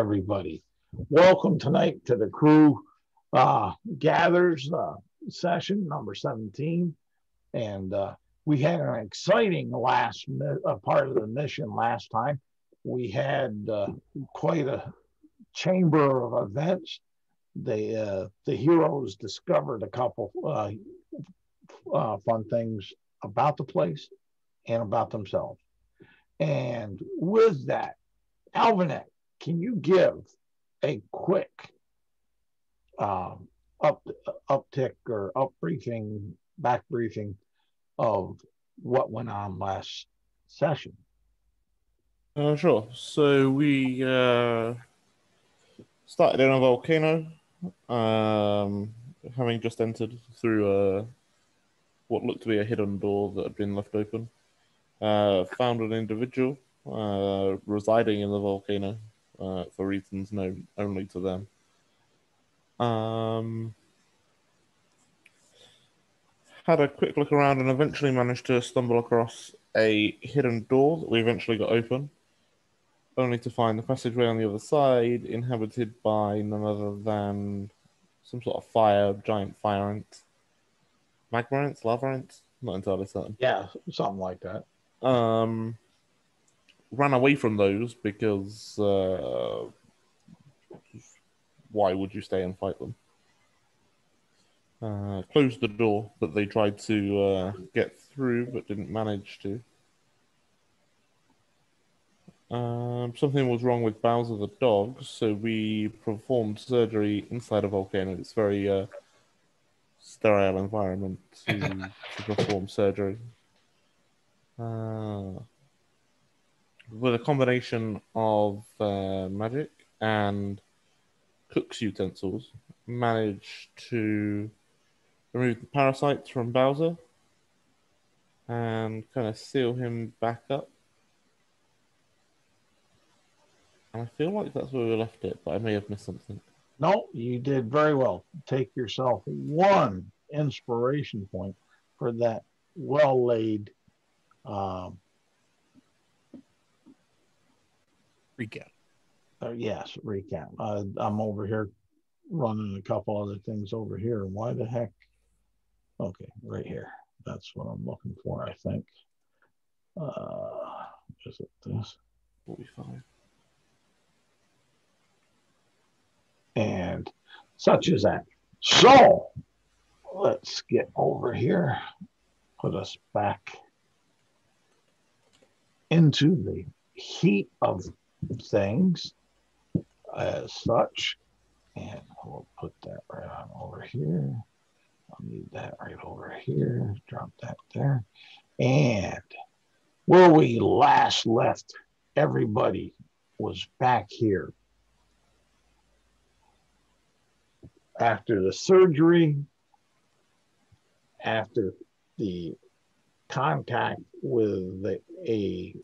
everybody. Welcome tonight to the crew gathers session number 17. And we had an exciting last part of the mission last time. We had quite a chamber of events. The heroes discovered a couple fun things about the place and about themselves. And with that, Alvinek, can you give a quick uptick or back briefing of what went on last session? Sure. So we started in a volcano, having just entered through what looked to be a hidden door that had been left open. Found an individual residing in the volcano for reasons known only to them. Had a quick look around and eventually managed to stumble across a hidden door that we eventually got open, only to find the passageway on the other side inhabited by none other than some sort of giant fire ants. Magma ants? Lava ants? Not entirely certain. Yeah, something like that. Ran away from those because why would you stay and fight them? Closed the door that they tried to get through but didn't manage to. Something was wrong with Bowser the dog, so we performed surgery inside a volcano. It's very sterile environment to perform surgery. With a combination of magic and cook's utensils, managed to remove the parasites from Bowser and kind of seal him back up. And I feel like that's where we left it, but I may have missed something. No, you did very well. Take yourself one inspiration point for that well-laid recap. Yes, recap. I'm over here running a couple other things over here. Why the heck? Okay, right here. That's what I'm looking for, I think. Is it this? 45. And such as that. So let's get over here, put us back into the heat of things as such. And we'll put that right on over here. I'll need that right over here. Drop that there. And where we last left everybody was back here. After the surgery, after the contact with a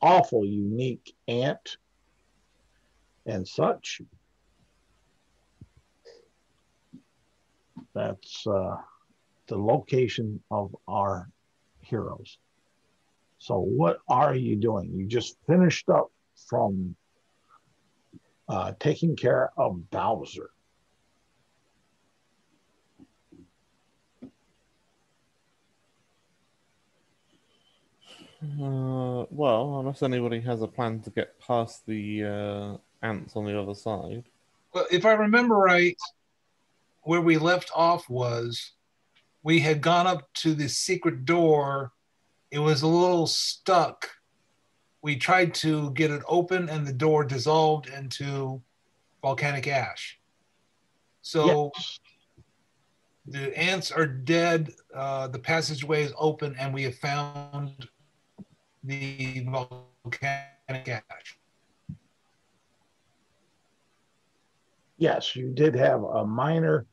awful unique ant and such, that's the location of our heroes. So what are you doing? You just finished up from taking care of Bowser. Well, unless anybody has a plan to get past the ants on the other side. Well, if I remember right, where we left off was we had gone up to the secret door. It was a little stuck. We tried to get it open and the door dissolved into volcanic ash. So yes. The ants are dead. The passageway is open and we have found the volcanic ash. Yes, you did have a minor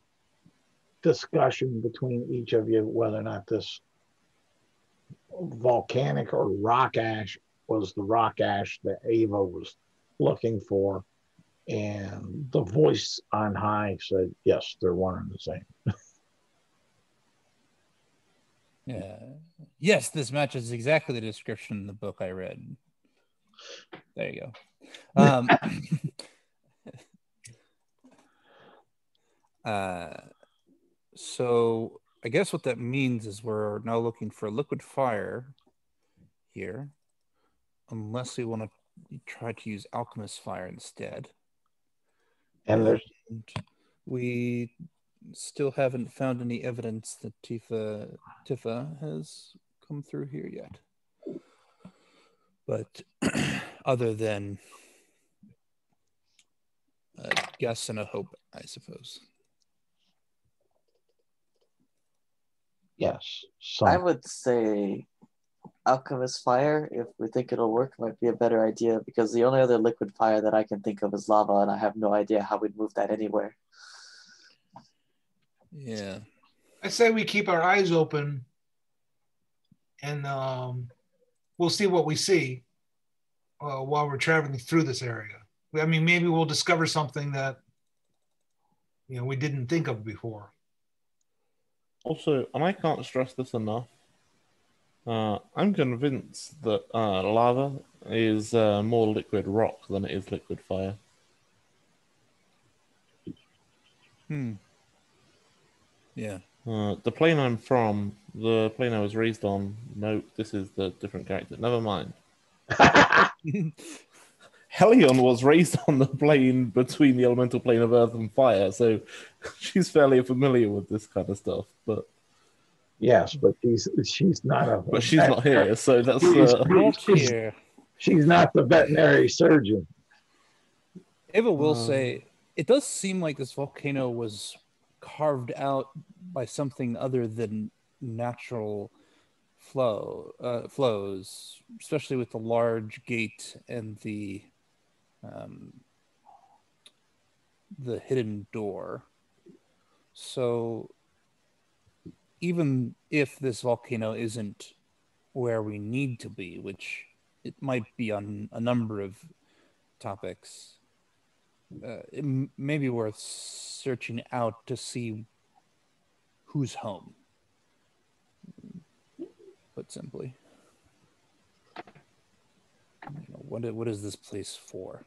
discussion between each of you whether or not this volcanic or rock ash was the rock ash that Ava was looking for. And the voice on high said, yes, they're one and the same. Yeah. Yes, this matches exactly the description in the book I read. There you go. So I guess what that means is we're now looking for liquid fire here, unless we want to try to use alchemist fire instead. And we still haven't found any evidence that Tifa has come through here yet. But other than a guess and a hope, I suppose. yes, I would say alchemist fire, if we think it'll work, might be a better idea, because the only other liquid fire that I can think of is lava, and I have no idea how we'd move that anywhere. Yeah. I say we keep our eyes open, and we'll see what we see while we're traveling through this area. I mean, maybe we'll discover something that we didn't think of before. Also, and I can't stress this enough, I'm convinced that lava is more liquid rock than it is liquid fire. Yeah. The plane I'm from, the plane I was raised on, no, this is the different character. Never mind. Helion was raised on the plane between the elemental plane of earth and fire, so she's fairly familiar with this kind of stuff. But yes, but she's not a. but she's not here, so that's Not here. She's not the veterinary surgeon. Ava will say it does seem like this volcano was carved out by something other than natural flows, especially with the large gate and the hidden door. So even if this volcano isn't where we need to be, which it might be on a number of topics, it may be worth searching out to see who's home, put simply. What is this place for?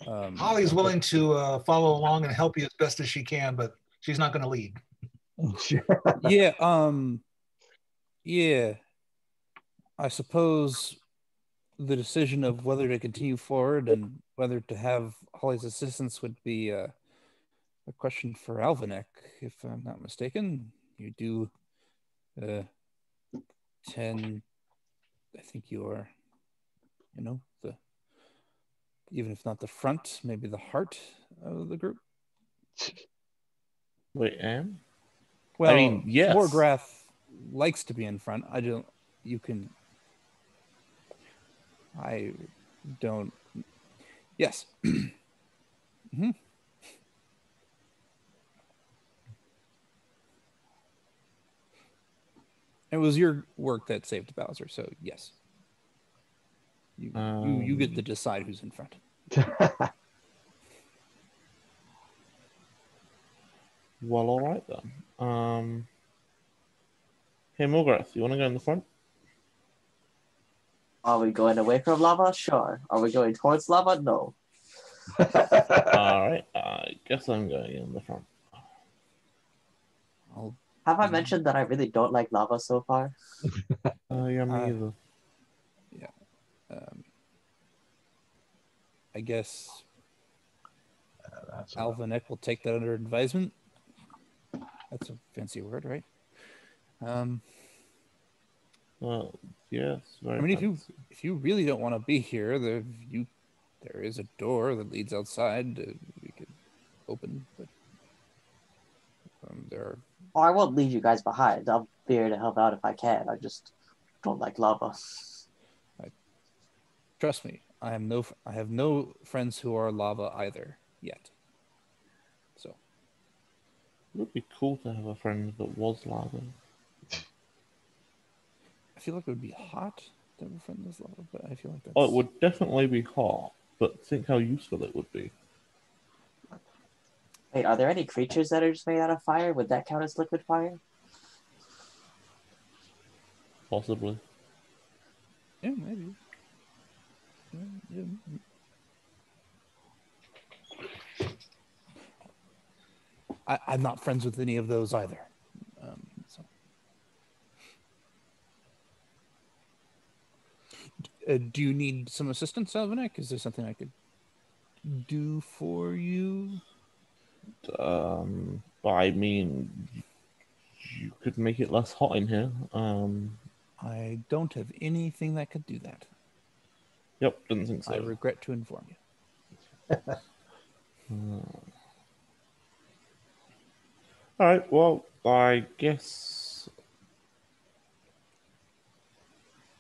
Holly's willing to follow along and help you as best as she can, but she's not going to lead. Yeah. I suppose the decision of whether to continue forward and whether to have Holly's assistance would be a question for Alvanek, if I'm not mistaken. You do 10, I think you are, even if not the front, maybe the heart of the group. Wait, Am? Well, I mean, yes. Morgrath likes to be in front. I don't. Yes. Mm-hmm. It was your work that saved Bowser, so yes. You get to decide who's in front. Well, all right then. Hey, Morgrath, you want to go in the front? Are we going away from lava? Sure. Are we going towards lava? No. All right. I guess I'm going in the front. Have I mentioned that I really don't like lava so far? Yeah, me either. Yeah. I guess Alvanek will take that under advisement. That's a fancy word, right? Well, yes. I mean, if you really don't want to be here, there is a door that leads outside. We could open, but there are. Oh, I won't leave you guys behind. I'll be here to help out if I can. I just don't like lava. Trust me, I have no friends who are lava either yet. So it would be cool to have a friend that was lava. I feel like it would be hot to have a friend that's lava, but I feel like that's... Oh, it would definitely be hot, but think how useful it would be. Wait, are there any creatures that are just made out of fire? Would that count as liquid fire? Possibly. Yeah, maybe. Yeah. I'm not friends with any of those either. So. Do you need some assistance, Alvanek? Is there something I could do for you? I mean, you could make it less hot in here. I don't have anything that could do that. Yep, didn't think so. I regret to inform you. All right, well, I guess...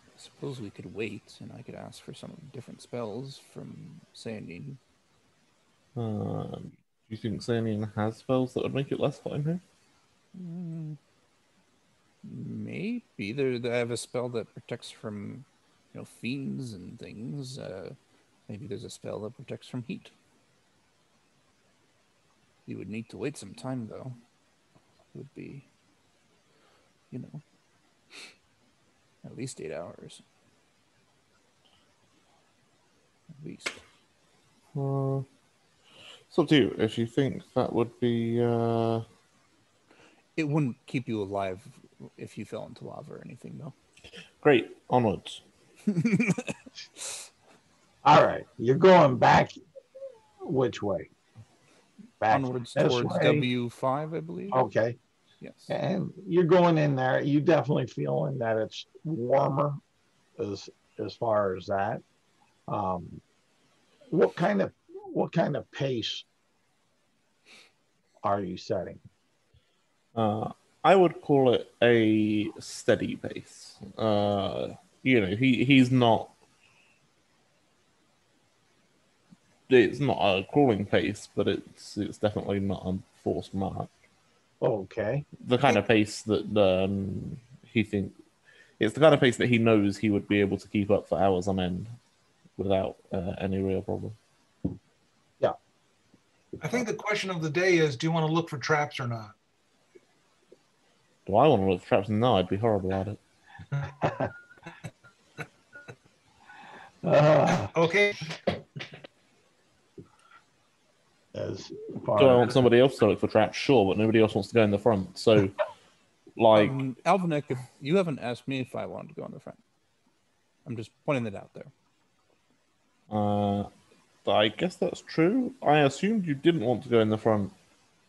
I suppose we could wait, and I could ask for some different spells from Sayanin. Do you think Sayanin has spells that would make it less hot in here? Maybe. They have a spell that protects from, fiends and things. Maybe there's a spell that protects from heat. You would need to wait some time, though. It would be, at least 8 hours. At least. It's up to you. If you think that would be... It wouldn't keep you alive if you fell into lava or anything, though. Great. Onwards. All right. You're going back which way? Back onwards this towards way? W5, I believe. Okay. Yes. And you're going in there. You definitely feeling that it's warmer as far as that. What kind of pace are you setting? I would call it a steady pace. He's not... It's not a crawling pace, but it's definitely not a forced march. Okay. The kind of pace that he thinks... It's the kind of pace that he knows he would be able to keep up for hours on end without any real problem. Yeah. I think the question of the day is, do you want to look for traps or not? Do I want to look for traps? No, I'd be horrible at it. Okay. As Do far I want somebody else to look for traps? Sure, but nobody else wants to go in the front. So, like... Alvanek, if you haven't asked me if I wanted to go in the front. I'm just pointing it out there. I guess that's true. I assumed you didn't want to go in the front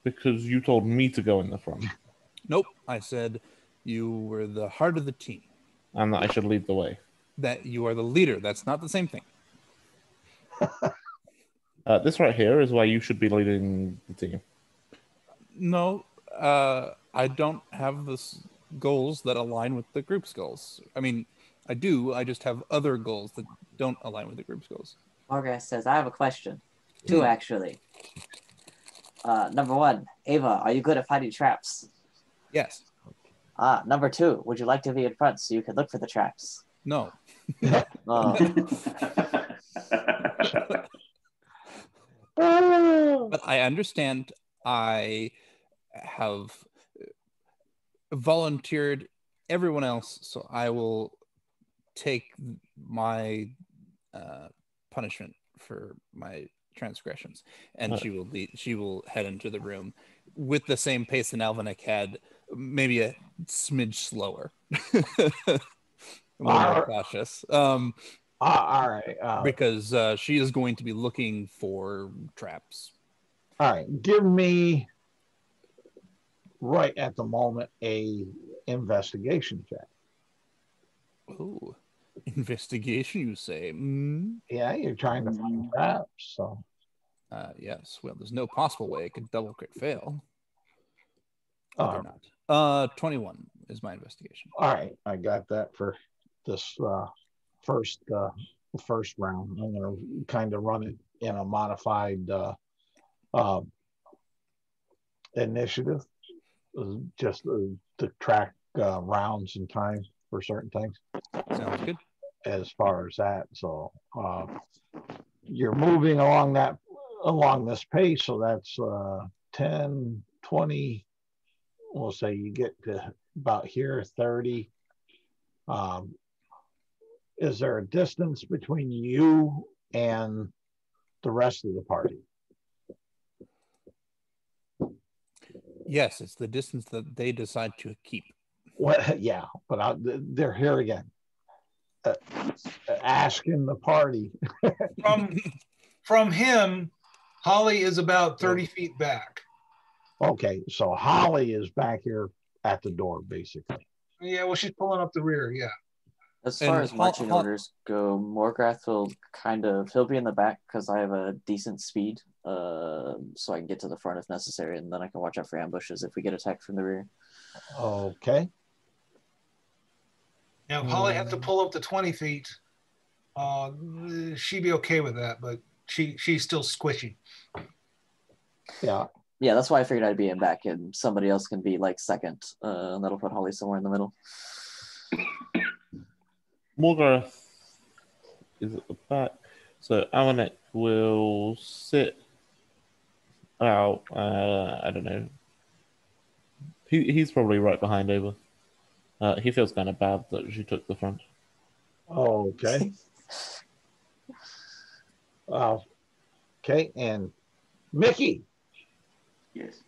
because you told me to go in the front. Nope. I said you were the heart of the team. And that I should lead the way. That you are the leader. That's not the same thing. This right here is why you should be leading the team. No, I don't have the goals that align with the group's goals. I mean, I do. I just have other goals that don't align with the group's goals. Morgan says, I have a question. Two, actually. Number one, Ava, are you good at finding traps? Yes. Number two, would you like to be in front so you can look for the traps? No. But I understand. I have volunteered everyone else, so I will take my punishment for my transgressions, and she will head into the room with the same pace that Alvanek had, maybe a smidge slower. A little more cautious. all right. Because she is going to be looking for traps. All right. Give me right at the moment a investigation check. Oh, investigation, you say? Yeah, you're trying to find traps. So. Yes. Well, there's no possible way it could double crit fail. Or not. 21 is my investigation. All right, I got that for this first round. I'm going to kind of run it in a modified initiative, just to track rounds and time for certain things. Sounds good. As far as that, so you're moving along this pace, so that's 10, 20. We'll say you get to about here, 30. Is there a distance between you and the rest of the party? Yes, it's the distance that they decide to keep. What? Yeah, but they're here again. Asking the party. From him, Holly is about 30 feet back. Okay, so Holly is back here at the door, basically. Yeah, well, she's pulling up the rear, yeah. As far as marching orders go, Morgrath will he'll be in the back because I have a decent speed, so I can get to the front if necessary, and then I can watch out for ambushes if we get attacked from the rear. Okay. Now, if Holly has to pull up to 20 feet, she'd be okay with that, but she's still squishy. Yeah. Yeah, that's why I figured I'd be in back, and somebody else can be like second, and that'll put Holly somewhere in the middle. Morgoth is at the back, so Amanek will sit out. I don't know. He's probably right behind Ava. He feels kind of bad that she took the front. Okay. Okay, and Mickey. Yes.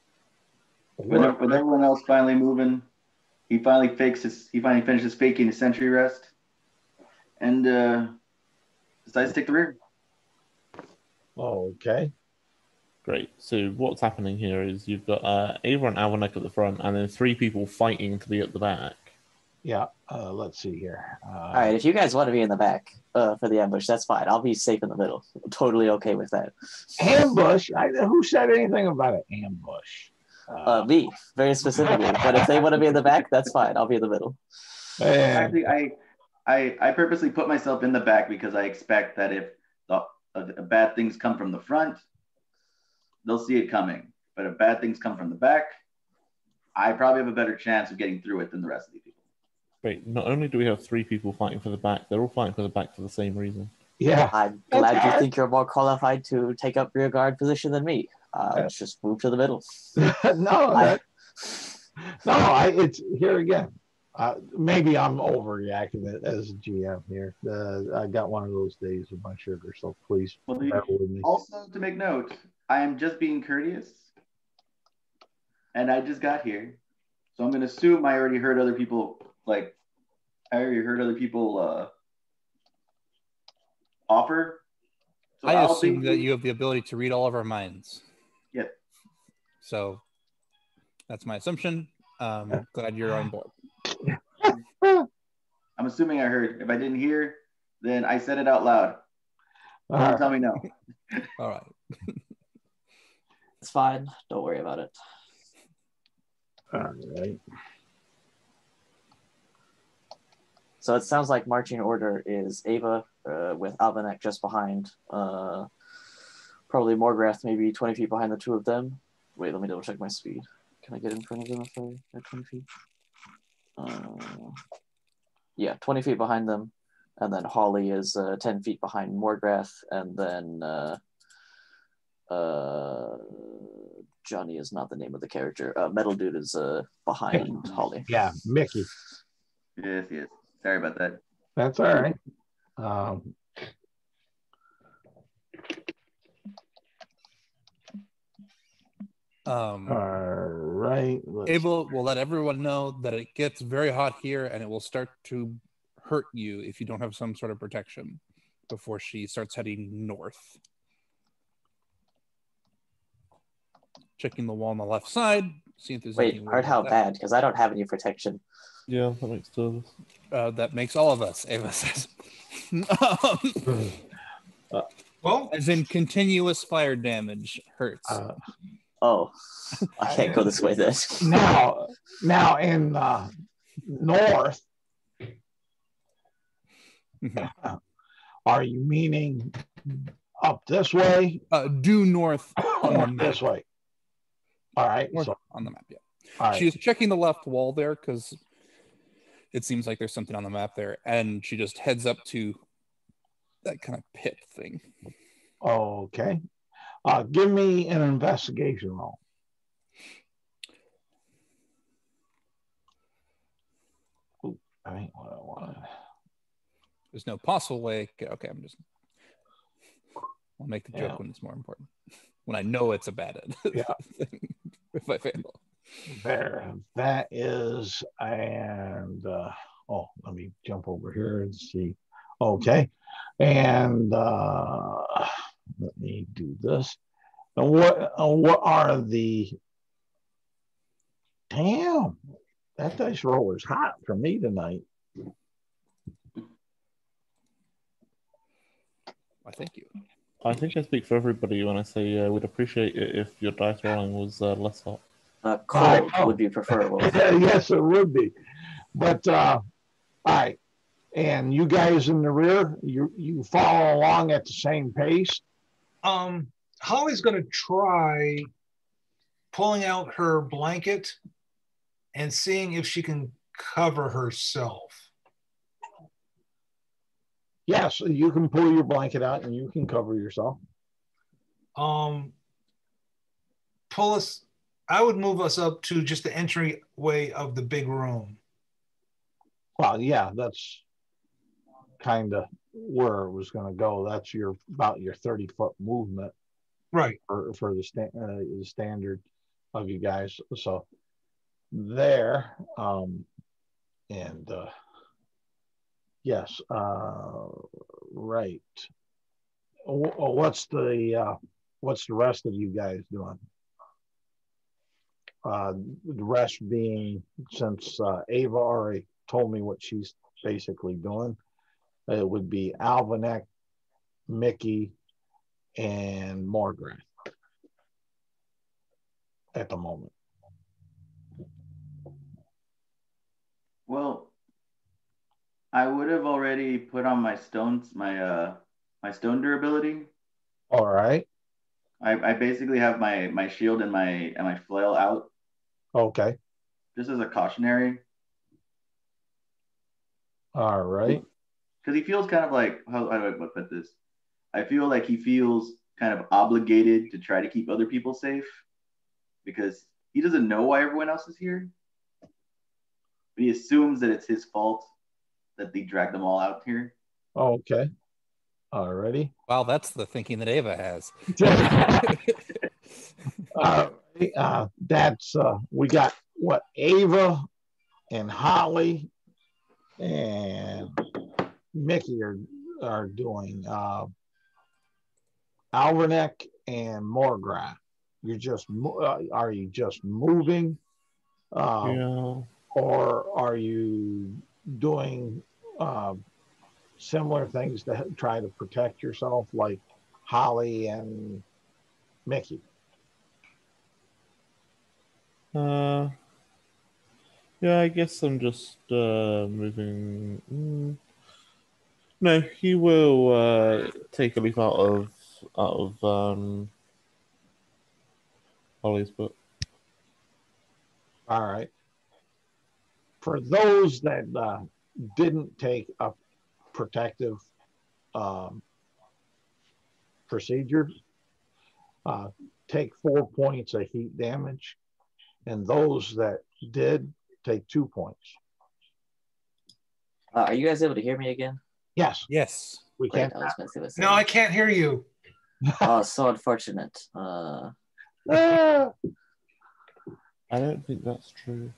With everyone else finally moving, he finally finishes faking his sentry rest, and decides to take the rear. Okay. Great. So what's happening here is you've got Ava and Alvanek at the front, and then 3 people fighting to be at the back. Yeah. Let's see here. All right, if you guys want to be in the back for the ambush, that's fine. I'll be safe in the middle. I'm totally okay with that. Ambush? Who said anything about an ambush? Me, very specifically. But if they want to be in the back, that's fine. I'll be in the middle. Actually, I purposely put myself in the back because I expect that if bad things come from the front, they'll see it coming. But if bad things come from the back, I probably have a better chance of getting through it than the rest of these people. Wait, not only do we have 3 people fighting for the back, they're all fighting for the back for the same reason. Yeah. I'm glad you think you're more qualified to take up rear guard position than me. Let's just move to the middle. It's here again. Maybe I'm overreacting as a GM here. I got one of those days with my sugar, so please bear with me. Also, to make note, I am just being courteous, and I just got here, so I'm going to assume I already heard other people. Offer. So I assume that you have the ability to read all of our minds. Yep. So that's my assumption. Glad you're on board. I'm assuming I heard. If I didn't hear, then I said it out loud. Don't tell me no. All right. It's fine. Don't worry about it. All right. So it sounds like marching order is Ava with Alvanek just behind. Probably Morgrath maybe 20 feet behind the 2 of them. Wait, let me double check my speed. Can I get in front of them if I at 20 feet? Yeah, 20 feet behind them. And then Holly is 10 feet behind Morgrath. And then Johnny is not the name of the character. Metal Dude is behind Holly. Yeah, Mickey. Yes. Sorry about that. That's all right. All right. Ava will let everyone know that it gets very hot here and it will start to hurt you if you don't have some sort of protection before she starts heading north. Checking the wall on the left side. See if there's Wait, hard how bad? Because I don't have any protection. Yeah, that makes 2 of us. That makes all of us, Ava says. Well, as in continuous fire damage hurts. I can't go this way then. Now in north, are you meaning up this way? Due north on this way. All right. So, on the map, yeah. All right. She is checking the left wall there because it seems like there's something on the map there, and she just heads up to that kind of pit thing. Okay. Give me an investigation roll. Ooh, I ain't what I wanted. There's no possible way. Okay, I'll make the joke when it's more important. When I know it's a bad thing, if I fail. There, that is, and let me jump over here and see. Okay, and let me do this. And what are the? Damn, that dice roller's hot for me tonight. Why, thank you. I think I speak for everybody when I say we'd appreciate it if your dice rolling was less hot. Cold would be preferable. Yes, it would be. But all right, and you guys in the rear, you follow along at the same pace. Holly's going to try pulling out her blanket and seeing if she can cover herself. Yes, you can pull your blanket out and you can cover yourself. I would move us up to just the entryway of the big room. Well, yeah, that's kind of where it was going to go. That's about your 30-foot movement, right? For the standard of you guys. So there, and yes, right. What's the rest of you guys doing? The rest being, since Ava already told me what she's basically doing, it would be Alvanek, Mickey, and Morgrath at the moment. Well, I would have already put on my stones, my stone durability. All right. I basically have my shield and my flail out. Okay. Just as a cautionary. All right. Because he feels kind of like, how do I put this? I feel like he feels kind of obligated to try to keep other people safe because he doesn't know why everyone else is here. But he assumes that it's his fault that they dragged them all out here. Okay. All righty. Well, that's the thinking that Ava has. That's we got what Ava and Holly and Mickey are doing. Alverneck and Morgrath. Are you just moving? Yeah. Or are you doing similar things to try to protect yourself, like Holly and Mickey? Yeah, I guess I'm just moving. No, he will take a leaf out of Holly's book. All right. For those that didn't take a protective procedure, take 4 points of heat damage, and those that did take 2 points. Are you guys able to hear me again? Yes. Yes. We Great, can't. No, I can't hear you. Oh, so unfortunate. I don't think that's true.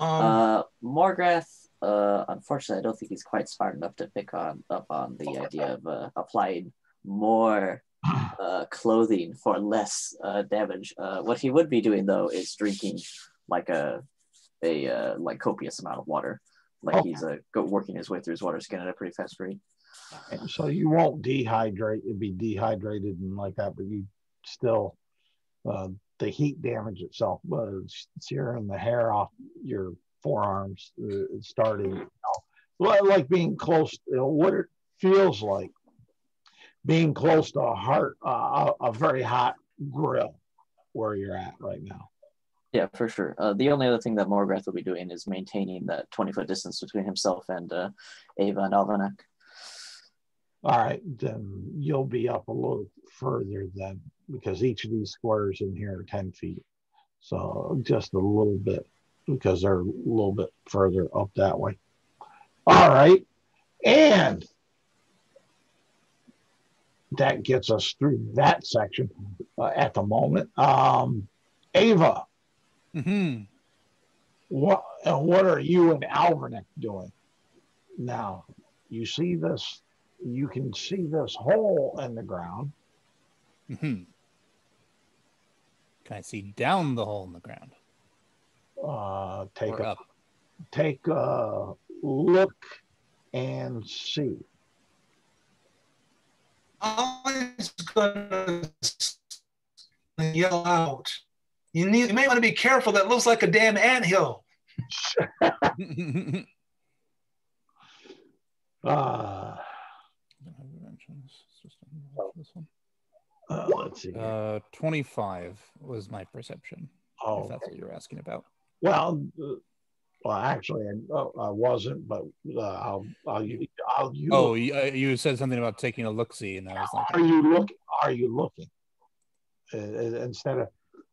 Morgrath, unfortunately, I don't think he's quite smart enough to pick up on the idea of applying more clothing for less damage. What he would be doing though is drinking like a copious amount of water. Like he's working his way through his water skin at a pretty fast rate. So you won't dehydrate. It'd be dehydrated and like that, but you still the heat damage itself was searing the hair off your forearms, starting like being close. What it feels like being close to a very hot grill where you're at right now. Yeah, for sure. The only other thing that Morgrath will be doing is maintaining that 20-foot distance between himself and Ava and Alvanek. All right, then you'll be up a little further then, because each of these squares in here are 10 feet. So just a little bit, because they're a little bit further up that way. All right, and that gets us through that section at the moment. Ava, Mm-hmm. What are you and Alvernick doing now? You see this? You can see this hole in the ground. Mm-hmm. Can I see down the hole in the ground? Take a look and see. Ollie's gonna yell out. You may want to be careful. That looks like a damn anthill. Let's see. 25 was my perception. Oh, if that's what you're asking about. Well, actually, I wasn't, but I'll use. Oh, you said something about taking a look-see, and I was like, Are you looking? Instead of,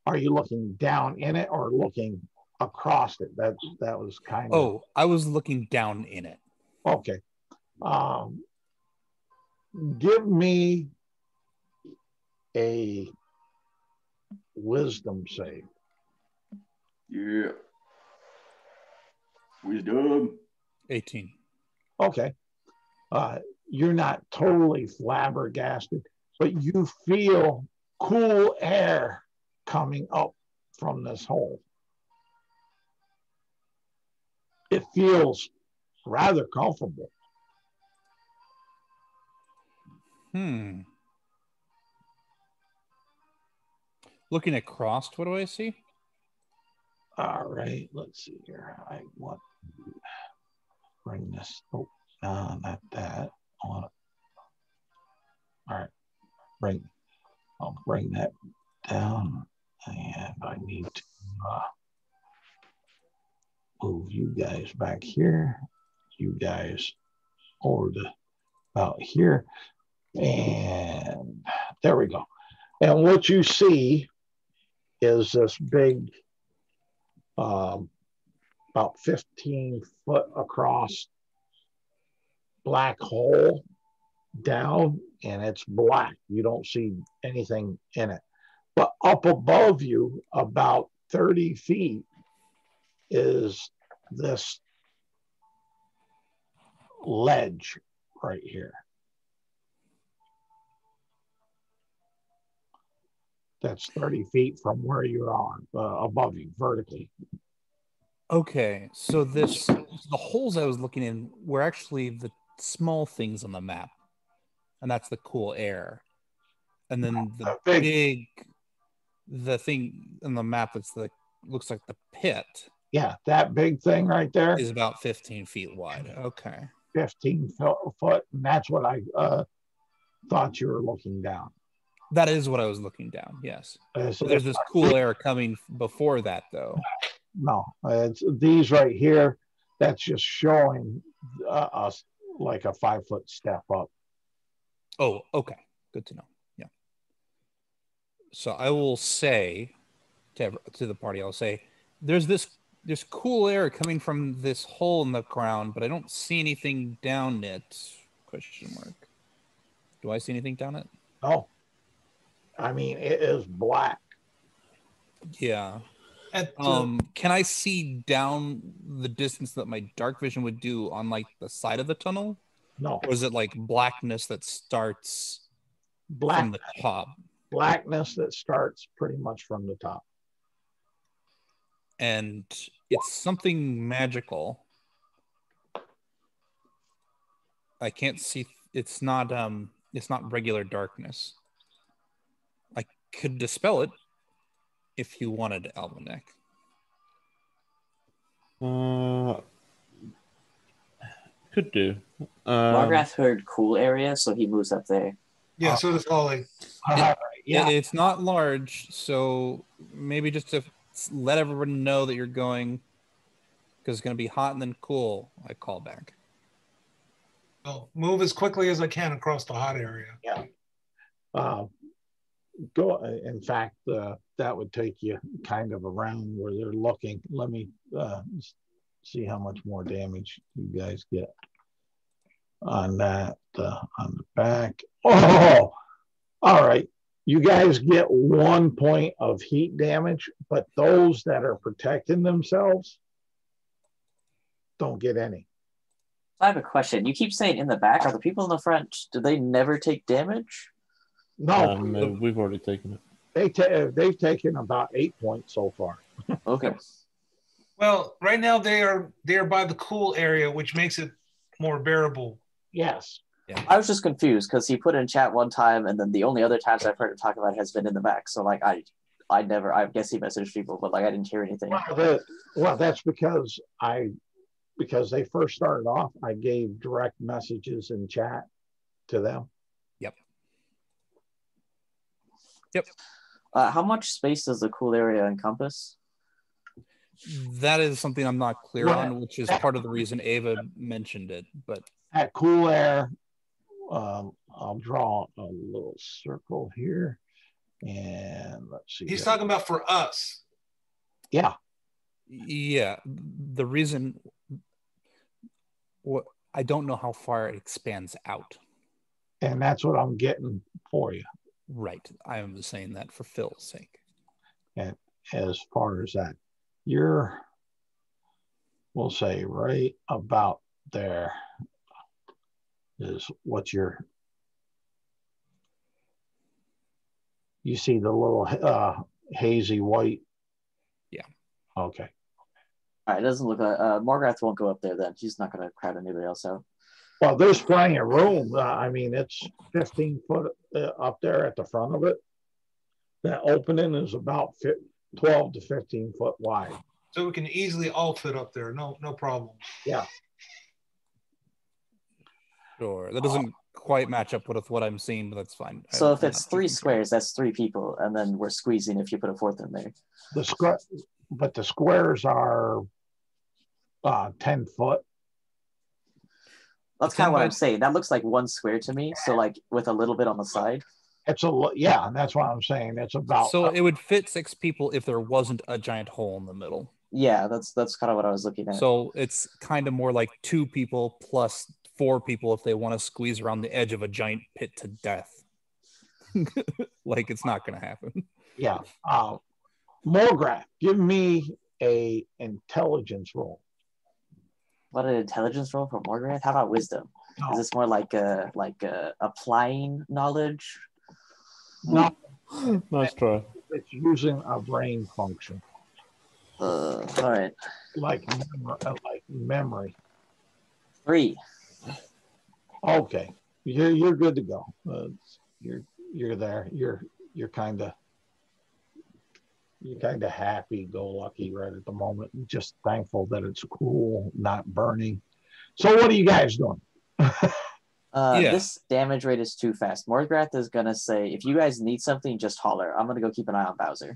are you looking down in it or looking across it? That was kind of. Oh, I was looking down in it. Okay. Give me a wisdom save. Yeah. Wisdom. 18. Okay. You're not totally flabbergasted, but you feel cool air coming up from this hole. It feels rather comfortable. Looking across, what do I see? All right, let's see here. I want to bring this. Oh, not that. I want to. All right, I'll bring that down, and I need to move you guys back here. You guys over to about here, and there we go. And what you see is this big, about 15 foot across black hole down, and it's black. You don't see anything in it. But up above you, about 30 feet, is this ledge right here. That's 30 feet from where you are, above you, vertically. Okay, so the holes I was looking in were actually the small things on the map, and that's the cool air. And then the thing on the map that's looks like the pit. Yeah, that big thing right there is about 15 feet wide. Okay. 15 foot, and that's what I thought you were looking down. That is what I was looking down, yes. So there's this cool air coming before that, though. No, it's these right here. That's just showing us like a 5 foot step up. Oh, okay. Good to know. Yeah. So I will say to the party, I'll say, there's cool air coming from this hole in the ground, but I don't see anything down it. Question mark. Do I see anything down it? No. I mean, it is black. Yeah. Can I see down the distance that my dark vision would do on like the side of the tunnel? No. Or is it like blackness that starts from the top? Blackness that starts pretty much from the top. And it's something magical. I can't see. It's not regular darkness. I could dispel it if you wanted, Alvinick. Could do. Margrath heard cool area, so he moves up there. Yeah, so does Ollie. It's not large, so maybe just to let everyone know that you're going, because it's going to be hot and then cool. I call back. I'll move as quickly as I can across the hot area. Yeah. Go. In fact, that would take you kind of around where they're looking. Let me see how much more damage you guys get on that on the back. Oh, all right. You guys get 1 point of heat damage, but those that are protecting themselves don't get any. I have a question. You keep saying in the back. Are the people in the front, do they never take damage? No, No, we've already taken it. they've taken about 8 points so far. Okay. Well, right now they are by the cool area, which makes it more bearable. Yes. Yeah. I was just confused because he put in chat one time, and then the only other times I've heard him talk about it has been in the back. So like I guess he messaged people, but like I didn't hear anything. Well, that's because they first started off, I gave direct messages in chat to them. Yep. How much space does the cool area encompass? That is something I'm not clear Well, on, which is part of the reason Ava mentioned it. But At cool air, I'll draw a little circle here, and let's see. He's talking about for us. Yeah. yeah, the reason I don't know how far it expands out. And that's what I'm getting for you. Right. I am saying that for Phil's sake. And as far as that, we'll say right about there is what you see the little hazy white. Yeah. Okay. All right, it doesn't look like Morgrath won't go up there then. He's not going to crowd anybody else out. Well, there's plenty of room. I mean, it's 15 foot up there at the front of it. That opening is about 12 to 15 foot wide. So we can easily all fit up there. No problem. Yeah. Sure. That doesn't quite match up with what I'm seeing, but that's fine. So if it's 3 squares, that's 3 people, and then we're squeezing if you put a fourth in there. But the squares are 10 foot. That's kind of what I'm saying. That looks like 1 square to me. So like with a little bit on the side. Yeah, and that's what I'm saying. It's about. So it would fit 6 people if there wasn't a giant hole in the middle. Yeah, that's kind of what I was looking at. So it's kind of more like 2 people plus 4 people if they want to squeeze around the edge of a giant pit to death. Like it's not going to happen. Yeah. Morgrath, give me a intelligence roll. What an intelligence roll for Morgrath? How about wisdom? No. Is this more like applying knowledge? No. Nice try. It's using a brain function. All right. Like memory. 3. Okay. You're good to go. You're there. You're kind of happy go lucky right at the moment. Just thankful that it's cool, not burning. So what are you guys doing? This damage rate is too fast. Morgrath is gonna say, if you guys need something, just holler. I'm gonna go keep an eye on Bowser.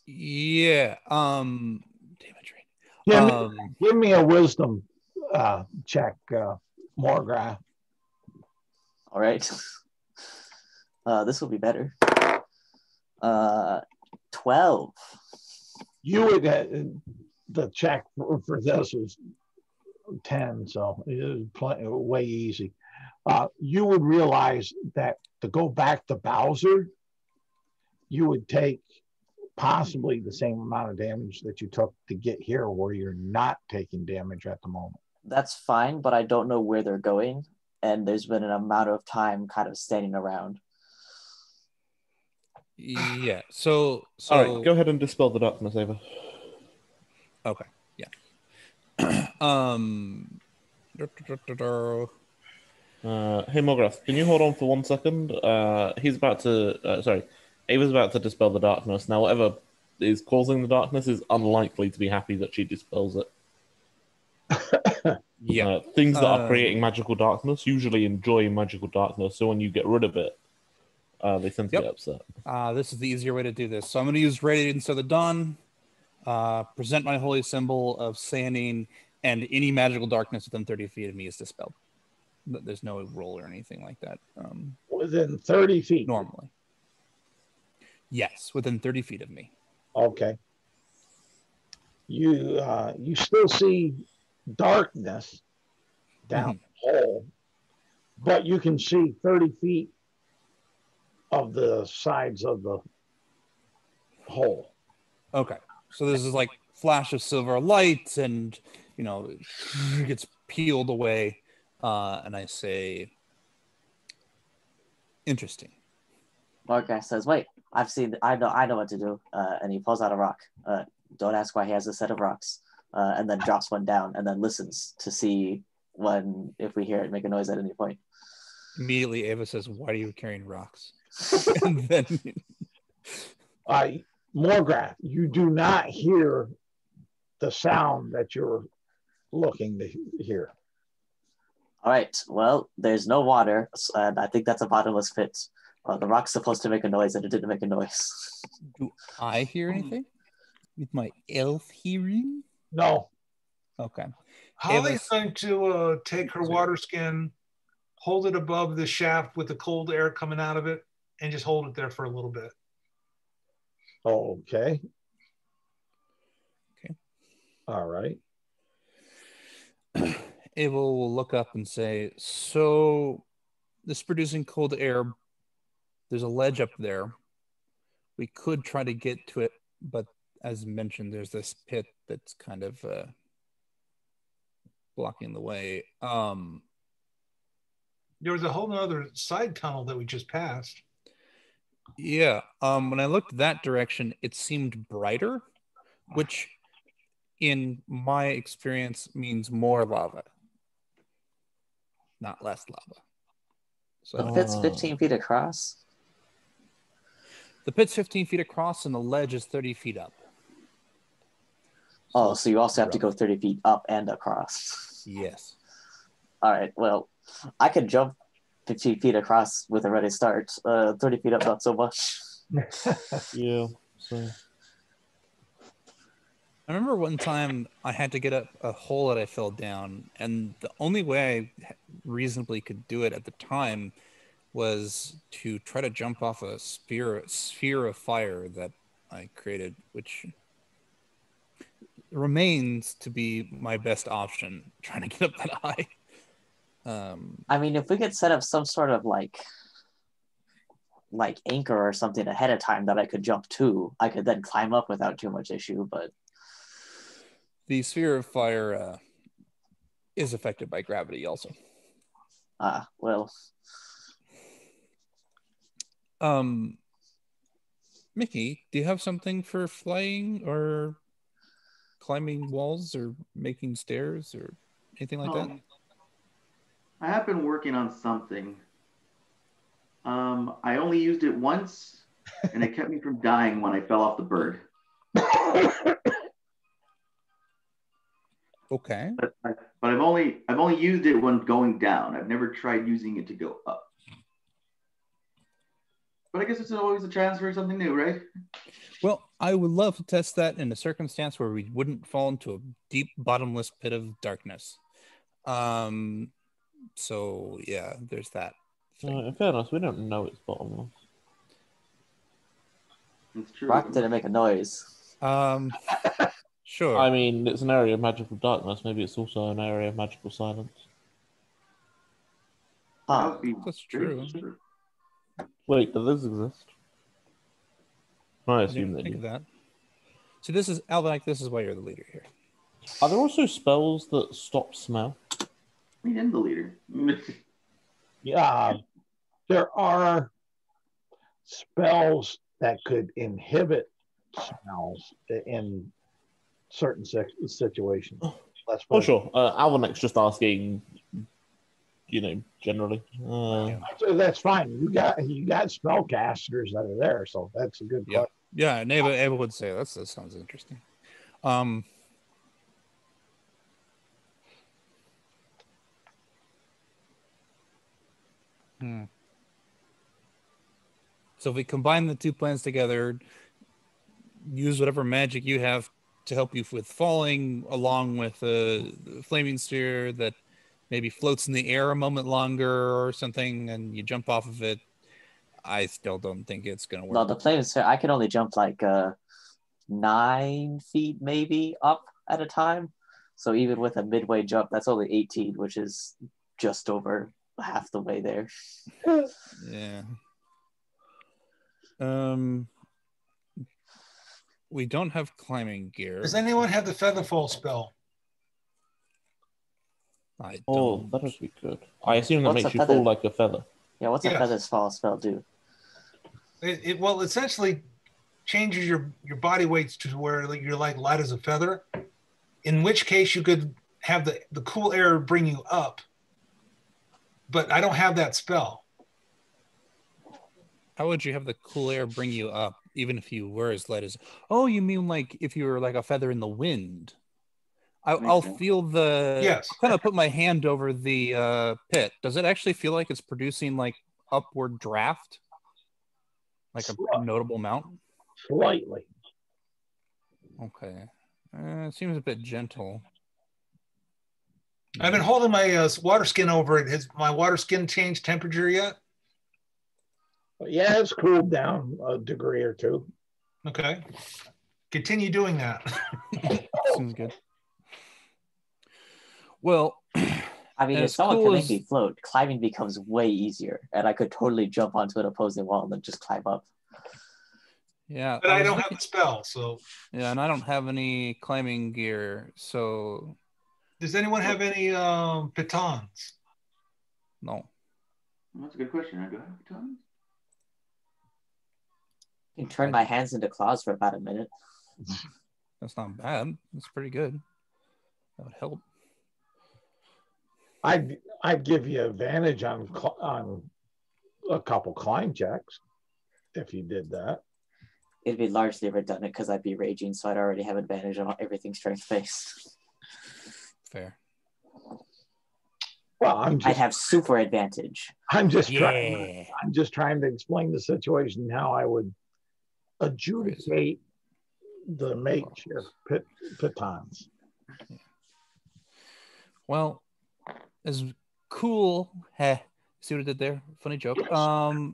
Yeah. Damage rate. Give me a wisdom check, Morgrath. All right. This will be better. 12. You would the check for this was 10, so it was way easy. You would realize that to go back to Bowser, you would take possibly the same amount of damage that you took to get here, where you're not taking damage at the moment. That's fine, but I don't know where they're going, and there's been an amount of time kind of standing around. Yeah. So all right, go ahead and dispel the darkness, Ava. Okay. Yeah. Hey Morgrath, can you hold on for 1 second? He's about to Ava's about to dispel the darkness. Now whatever is causing the darkness is unlikely to be happy that she dispels it. Yeah. Things that are creating magical darkness usually enjoy magical darkness, so when you get rid of it, they tend to get upset. This is the easier way to do this. So I'm going to use Radiance of the Dawn, present my holy symbol of sanding, and any magical darkness within 30 feet of me is dispelled. There's no roll or anything like that. Within 30 feet? Normally. Yes, within 30 feet of me. Okay. You still see darkness down the hole, but you can see 30 feet of the sides of the hole. Okay. So this is like flash of silver light, and it gets peeled away. And I say, interesting. Morgrath says, "Wait, I know what to do." And he pulls out a rock. Don't ask why he has a set of rocks. And then drops one down, and then listens to see if we hear it make a noise at any point. Immediately, Ava says, "Why are you carrying rocks?" And then, Morgrath, you do not hear the sound that you're looking to hear. All right. Well, there's no water, and I think that's a bottomless pit. The rock's supposed to make a noise, and it didn't make a noise. do I hear anything with my elf hearing? No. Okay. Holly's going to take her water skin, hold it above the shaft with the cold air coming out of it, and just hold it there for a little bit. Okay. Okay. All right. Ava will look up and say, "So this producing cold air, there's a ledge up there. We could try to get to it, but as mentioned, there's this pit that's kind of blocking the way." There was a whole other side tunnel that we just passed. Yeah. When I looked that direction, it seemed brighter, which in my experience means more lava, not less lava. So The pit's 15 feet across. the pit's 15 feet across and the ledge is 30 feet up. Oh, so you also have to go 30 feet up and across. Yes. All right. Well, I could jump 15 feet across with a ready start. 30 feet up, not so much. Yeah. So I remember one time I had to get up a hole that I fell down, and the only way I reasonably could do it at the time was to try to jump off a sphere of fire that I created, which remains to be my best option, trying to get up that high. I mean, if we could set up some sort of like anchor or something ahead of time that I could jump to, I could then climb up without too much issue. But the sphere of fire is affected by gravity also. Well. Mickey, do you have something for flying or climbing walls or making stairs or anything like that? I have been working on something. I only used it once, and it kept me from dying when I fell off the bird. Okay. But I've only used it when going down. I've never tried using it to go up. But I guess it's always a chance for something new, right? Well, I would love to test that in a circumstance where we wouldn't fall into a deep, bottomless pit of darkness. So yeah, there's that. in fairness, we don't know it's bottomless. It's true. Rock didn't make a noise. Sure. I mean, it's an area of magical darkness. Maybe it's also an area of magical silence. That would be That's very true. Wait, do those exist? I I assume didn't they think do. of that. So this is Alvin. This is why you're the leader here. Are there also spells that stop smell? I am the leader. Yeah, there are spells that could inhibit smells in certain situations. Let's put Oh, it- sure. Alvanek's just asking, generally. That's fine. You got spellcasters that are there, so that's a good Yeah. question. Yeah, and Ava would say that sounds interesting. So if we combine the two plans together, use whatever magic you have to help you with falling, along with a flaming sphere that maybe floats in the air a moment longer or something, and you jump off of it, I still don't think it's going to work. No, the plane is. I can only jump like 9 feet maybe up at a time. So even with a midway jump, that's only 18, which is just over half the way there. Yeah. We don't have climbing gear. Does anyone have the feather fall spell? I Oh, don't. that would be good. I assume that What's makes a you feather? fall like a feather. Yeah, what's a Yes. feather's fall spell do? It well, essentially changes your body weights to where you're like light as a feather. In which case, you could have the cool air bring you up. But I don't have that spell. How would you have the cool air bring you up, even if you were as light as? Oh, you mean like if you were like a feather in the wind? I'll sense. feel the. Yes. I'll kind of put my hand over the pit. Does it actually feel like it's producing like upward draft, like a notable amount? Slightly. Okay, it seems a bit gentle. I've been holding my water skin over it. Has my water skin changed temperature yet? But yeah, it's cooled down a degree or two. Okay. Continue doing that. Seems good. Well, I mean, if as someone cool can make as- me float, climbing becomes way easier, and I could totally jump onto an opposing wall and then just climb up. yeah, But I was don't have looking- the spell, so Yeah, and I don't have any climbing gear, so does anyone have any pitons? no. That's a good question. I go ahead, Tom. I can turn my hands into claws for about a minute. That's not bad. That's pretty good. That would help. I'd give you advantage on a couple climb checks if you did that. It'd be largely redundant because I'd be raging, so I'd already have advantage on everything strength-based. Fair. Well, I'd have super advantage. I'm just Yeah. trying to explain the situation how I would adjudicate the makeshift pitons. Well, as cool, see what I did there? Funny joke.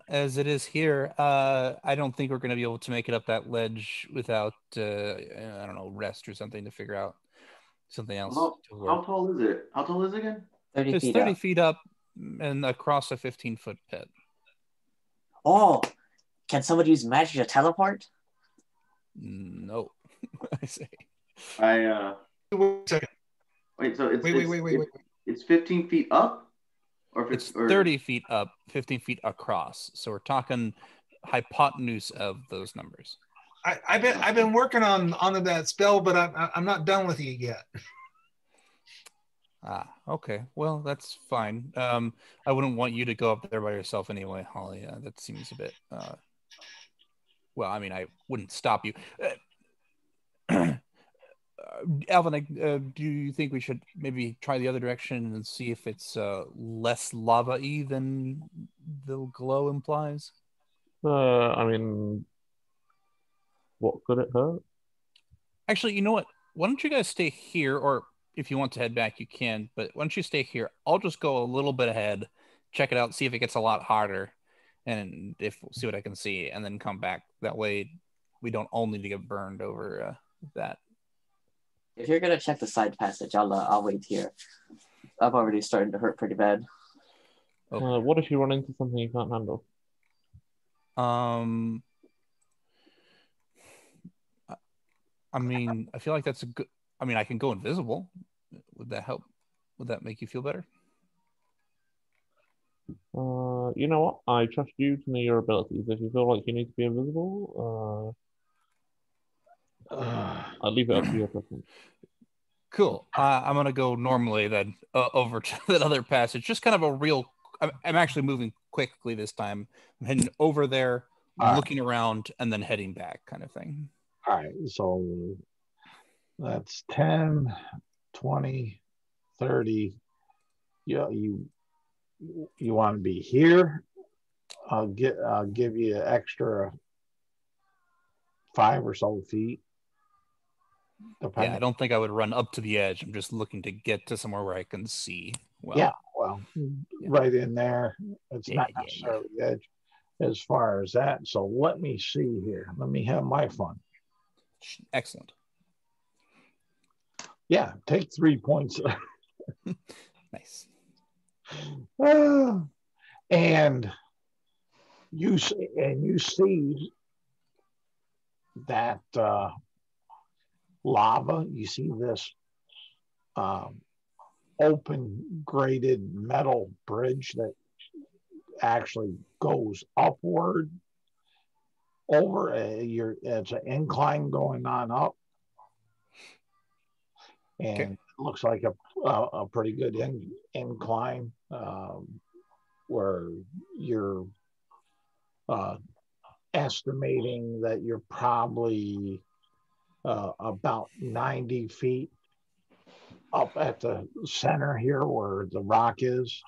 As it is here, I don't think we're going to be able to make it up that ledge without, I don't know, rest or something to figure out something else. to work. How tall is it? How tall is it again? 30 It's feet 30 up. feet up and across a 15-foot pit. Oh, can somebody use magic to teleport? No, I say. Wait Wait a second. so it's Wait. It's 15 feet up, or It's 30 feet up, 15 feet across. So we're talking hypotenuse of those numbers. I've been working on that spell, but I'm not done with it yet. Ah, okay. Well, that's fine. I wouldn't want you to go up there by yourself anyway, Holly. That seems a bit. Well, I mean, I wouldn't stop you. Alvin, do you think we should maybe try the other direction and see if it's less lava-y than the glow implies? I mean, what could it hurt? Actually, you know what? Why don't you guys stay here, or if you want to head back, you can. But why don't you stay here? I'll just go a little bit ahead, check it out, see if it gets a lot harder, and see what I can see, and then come back. That way, we don't all need to get burned over that. If you're gonna check the side passage, I'll wait here. I'm already starting to hurt pretty bad. Okay. What if you run into something you can't handle? I mean, I feel like that's a good. I mean, I can go invisible. Would that help? Would that make you feel better? You know what? I trust you to know your abilities. If you feel like you need to be invisible, I'll leave it up to your preference. Cool. I'm gonna go normally then over to that other passage. Just kind of a real. I'm actually moving quickly this time. I'm heading over there, looking around, and then heading back, kind of thing. All right, so that's 10, 20, 30. You want to be here? I'll give you an extra 5 or so feet. Yeah, I don't think I would run up to the edge. I'm just looking to get to somewhere where I can see. Well, yeah, well, right in there. It's not necessarily the edge as far as that. So let me see here. Let me have my fun. Excellent. Yeah, take 3 points. Nice. And you see that lava. You see this open graded metal bridge that actually goes upward over it's an incline going on up, and Okay. it looks like a pretty good incline where you're estimating that you're probably about 90 feet up at the center here where the rock is.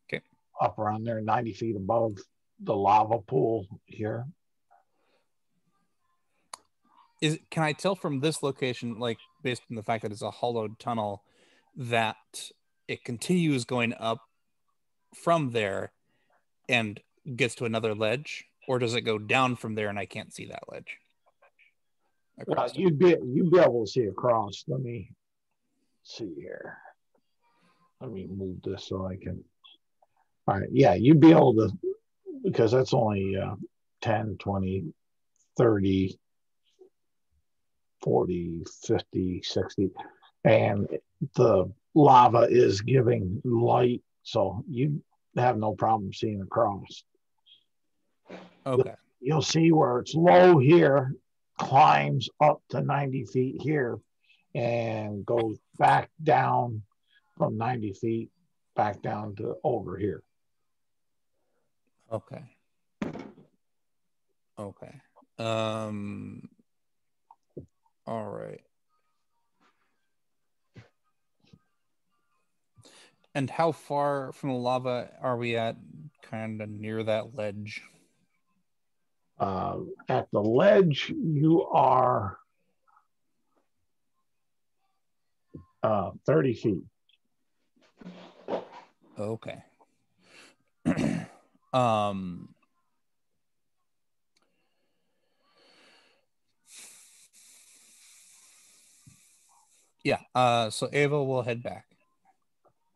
Okay. Up around there, 90 feet above the lava pool here. Can I tell from this location, like based on the fact that it's a hollowed tunnel, that it continues going up from there and gets to another ledge, or does it go down from there and I can't see that ledge? Well, you'd be able to see across. Let me see here. Let me move this so I can. All right. Yeah, you'd be able to, because that's only 10, 20, 30, 40, 50, 60. And the lava is giving light. So you have no problem seeing across. Okay. You'll see where it's low here, climbs up to 90 feet here, and goes back down from 90 feet back down to over here. Okay. Okay. All right. And how far from the lava are we at, kind of near that ledge? At the ledge, you are 30 feet. Okay. Yeah. So Ava will head back.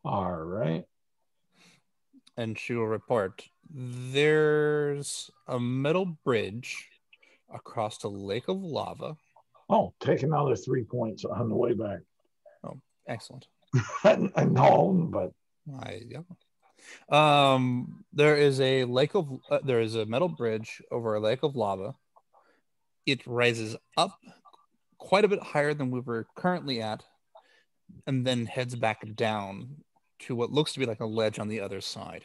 All right. And she will report. There's a metal bridge across a lake of lava. Oh, take another 3 points on the way back. Oh, excellent. I know, but there is a there is a metal bridge over a lake of lava. It rises up quite a bit higher than we were currently at, and then heads back down to what looks to be like a ledge on the other side.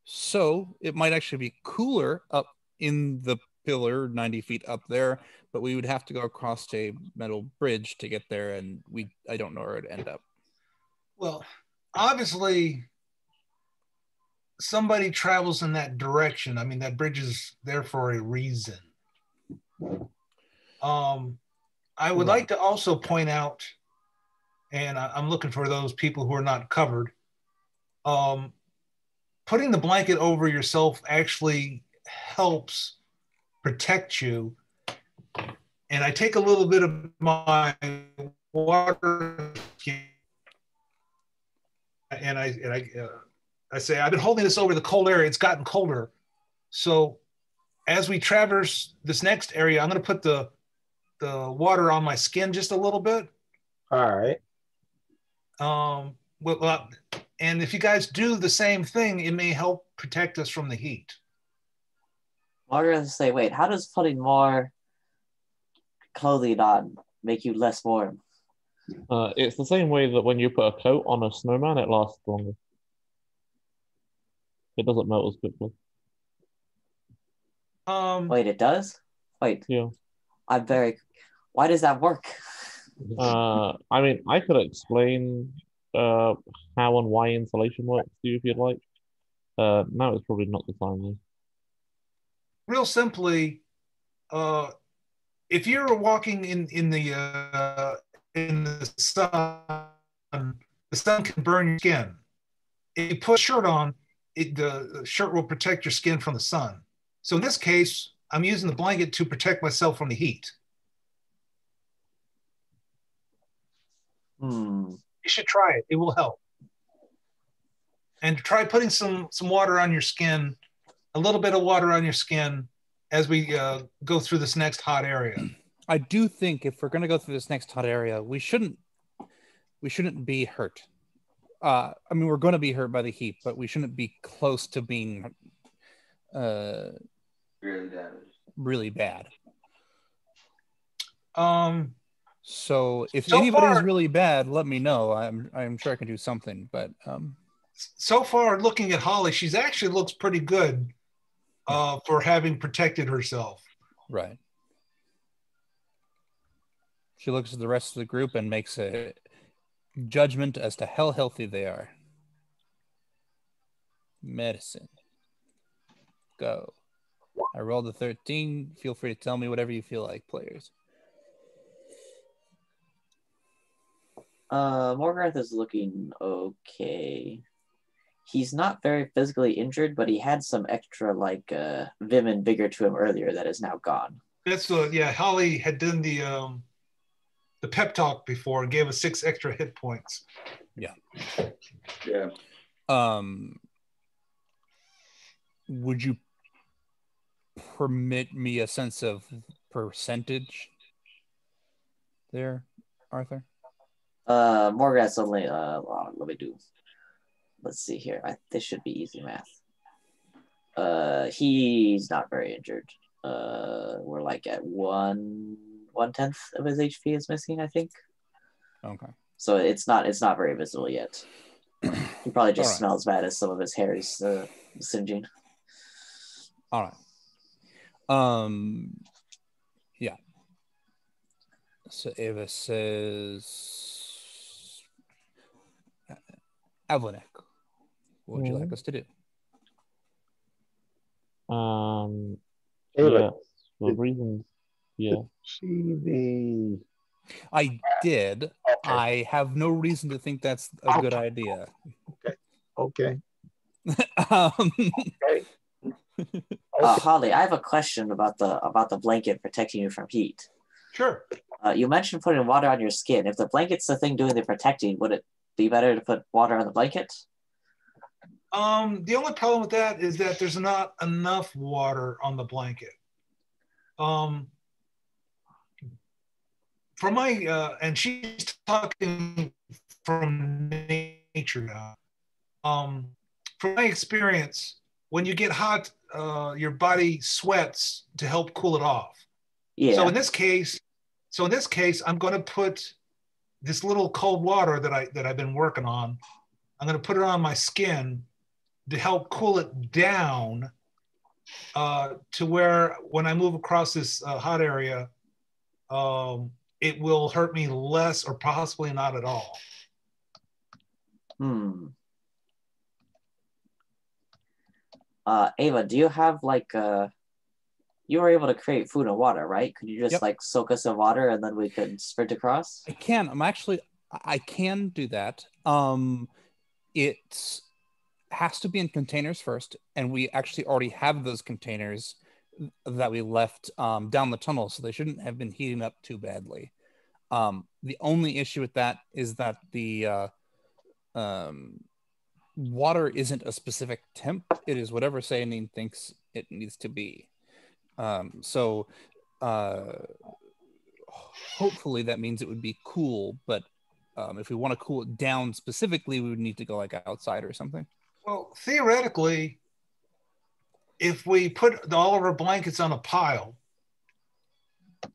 So it might actually be cooler up in the pillar 90 feet up there, but we would have to go across a metal bridge to get there, and I don't know where it'd end up. Well, Obviously, somebody travels in that direction. I mean, that bridge is there for a reason. I would like to also point out, and I'm looking for those people who are not covered, putting the blanket over yourself actually helps protect you. And I take a little bit of my water and I say, I've been holding this over the cold area. It's gotten colder. So as we traverse this next area, I'm going to put the water on my skin just a little bit. all right. Well, and if you guys do the same thing, it may help protect us from the heat. I was going to say, wait, how does putting more clothing on make you less warm? It's the same way that when you put a coat on a snowman, it lasts longer. It doesn't melt as quickly. Wait, it does? Wait. Yeah. Why does that work? I mean, I could explain how and why insulation works to you if you'd like. Now it's probably not the time though. Real simply, if you're walking in the sun can burn your skin. If you put a shirt on, the shirt will protect your skin from the sun. So in this case, I'm using the blanket to protect myself from the heat. You should try it. It will help. And try putting some water on your skin, a little bit of water on your skin, as we go through this next hot area. I do think if we're going to go through this next hot area, we shouldn't be hurt. I mean, we're going to be hurt by the heat, but we shouldn't be close to being really bad. So if anybody's really bad, let me know. I'm sure I can do something. But so far, looking at Holly, she's actually looks pretty good for having protected herself. Right. She looks at the rest of the group and makes a judgment as to how healthy they are. Medicine. Go. I rolled a 13. Feel free to tell me whatever you feel like, players. Morgarth is looking okay. He's not very physically injured, but he had some extra vim and vigor to him earlier that is now gone. That's yeah. Holly had done the pep talk before and gave us 6 extra hit points. Yeah. Yeah. Would you permit me a sense of percentage there, Arthur? Morgarth's only let me do. Let's see here. This should be easy math. He's not very injured. We're like at 1/10 of his HP is missing, I think. Okay. So it's not very visible yet. He probably just smells bad as some of his hair is singeing. All right. Yeah. So Ava says, Avlinek, what would you like us to do? Yes, for reasons. Yeah. I did. Okay. I have no reason to think that's a good idea. Okay. Okay. Holly, I have a question about the blanket protecting you from heat. Sure. You mentioned putting water on your skin. If the blanket's the thing doing the protecting, would it be better to put water on the blanket? The only problem with that is that there's not enough water on the blanket. From my and she's talking from nature now. From my experience, when you get hot, your body sweats to help cool it off. Yeah. So in this case, I'm going to put this little cold water that I've been working on. I'm going to put it on my skin to help cool it down to where when I move across this hot area, it will hurt me less or possibly not at all. Ava, do you have you were able to create food and water, right? Could you just soak us in water and then we could sprint across? I can. I can do that. It has to be in containers first, and we actually already have those containers that we left down the tunnel, so they shouldn't have been heating up too badly. The only issue with that is that the water isn't a specific temp. It is whatever Sayanine thinks it needs to be. So hopefully that means it would be cool, but if we want to cool it down specifically, we would need to go outside or something. Well, theoretically, if we put all of our blankets on a pile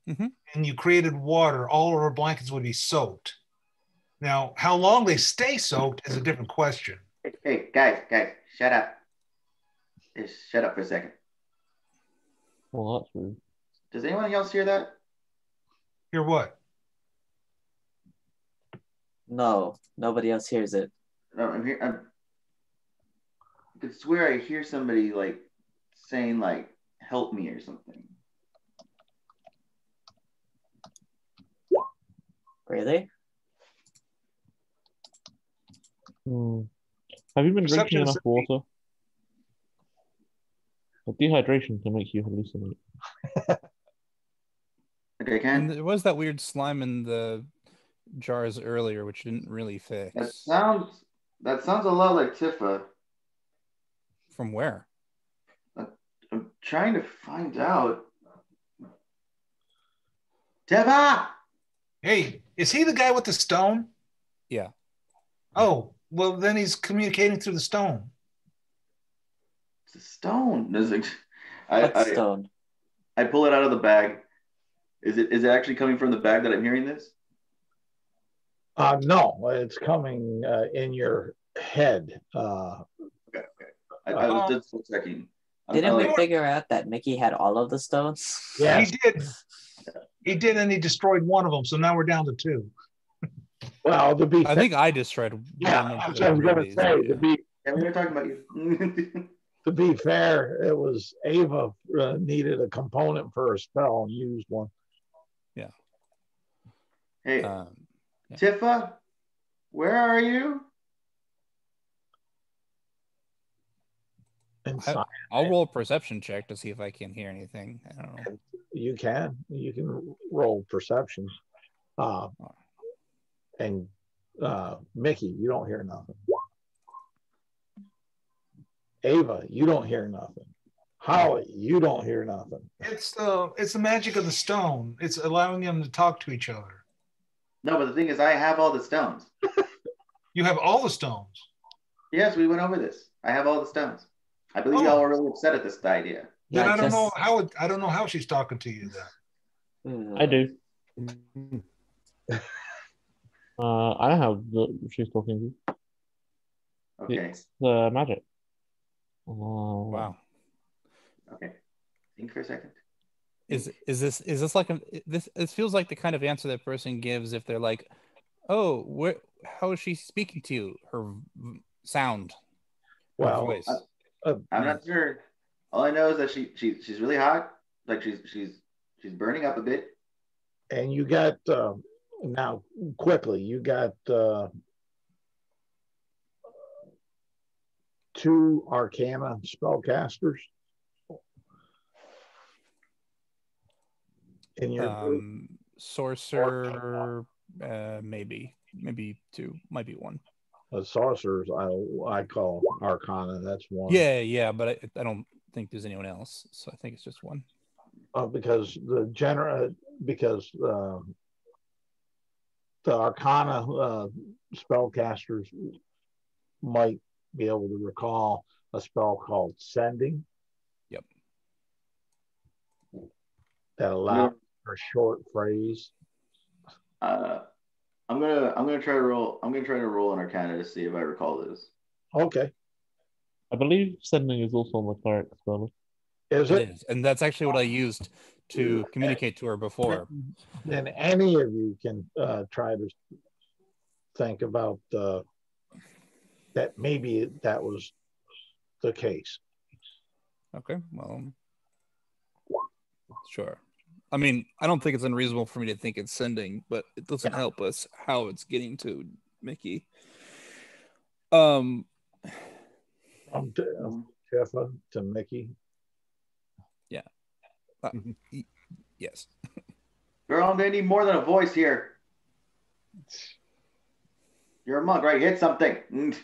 and you created water, all of our blankets would be soaked. Now, how long they stay soaked is a different question. Hey, guys, shut up. Just shut up for a second. Well, that's rude. Does anyone else hear that? Hear what? No, nobody else hears it. No, I'm here. I could swear I hear somebody saying help me or something. Really? Have you been drinking enough water? Dehydration can make you hallucinate. Okay, Ken? And there was that weird slime in the jars earlier, which didn't really fix. That sounds a lot like Tifa. From where? I'm trying to find out. Teva! Hey, is he the guy with the stone? Yeah. Oh, well, then he's communicating through the stone. It's a stone. What stone? I pull it out of the bag. Is it actually coming from the bag that I'm hearing this? No, it's coming in your head. Okay. I was just checking. Didn't we figure out that Mickey had all of the stones? Yeah, He did. He did, and he destroyed one of them. So now we're down to 2. well, to be I think I destroyed yeah, one of that's the what I was going to rubies, say. yeah. Yeah, we were talking about you. To be fair, it was Ava needed a component for a spell and used one. Yeah. Hey, Yeah. Tifa, where are you? Inside. I'll roll a perception check to see if I can hear anything. I don't know. You can roll perception. And Mickey, you don't hear nothing. Ava, you don't hear nothing. Howie, you don't hear nothing. It's the magic of the stone. It's allowing them to talk to each other. No, but the thing is, I have all the stones. You have all the stones. Yes, we went over this. I have all the stones. I believe y'all were really upset at this idea. Then Yeah, I don't know how I don't know how she's talking to you then. I do. I don't have she's talking to. Okay. It's the magic. Wow. Okay. Think for a second. Is this like this? It feels like the kind of answer that person gives if they're like, "Oh, how is she speaking to you? Her sound, her voice." I'm not sure. All I know is that she's really hot. Like she's burning up a bit. And you got now quickly. You got 2 Arcana spellcasters in your sorcerer, maybe 2, might be 1. sorcerers. I call Arcana. That's 1. Yeah, but I don't think there's anyone else, so I think it's just 1. Because the Arcana spellcasters might be able to recall a spell called Sending. Yep. That allows for a short phrase. I'm gonna try to roll. I'm gonna try to roll an Arcana to see if I recall this. Okay. I believe sending is also on the cleric spell. Is It is, and that's actually what I used to communicate to her before. Then any of you can try to think about that maybe that was the case. Okay, well, sure. I mean, I don't think it's unreasonable for me to think it's sending, but it doesn't help us how it's getting to Mickey. From Tifa to Mickey. Yeah. Yes. Girl, they need more than a voice here. You're a monk, right? Hit something.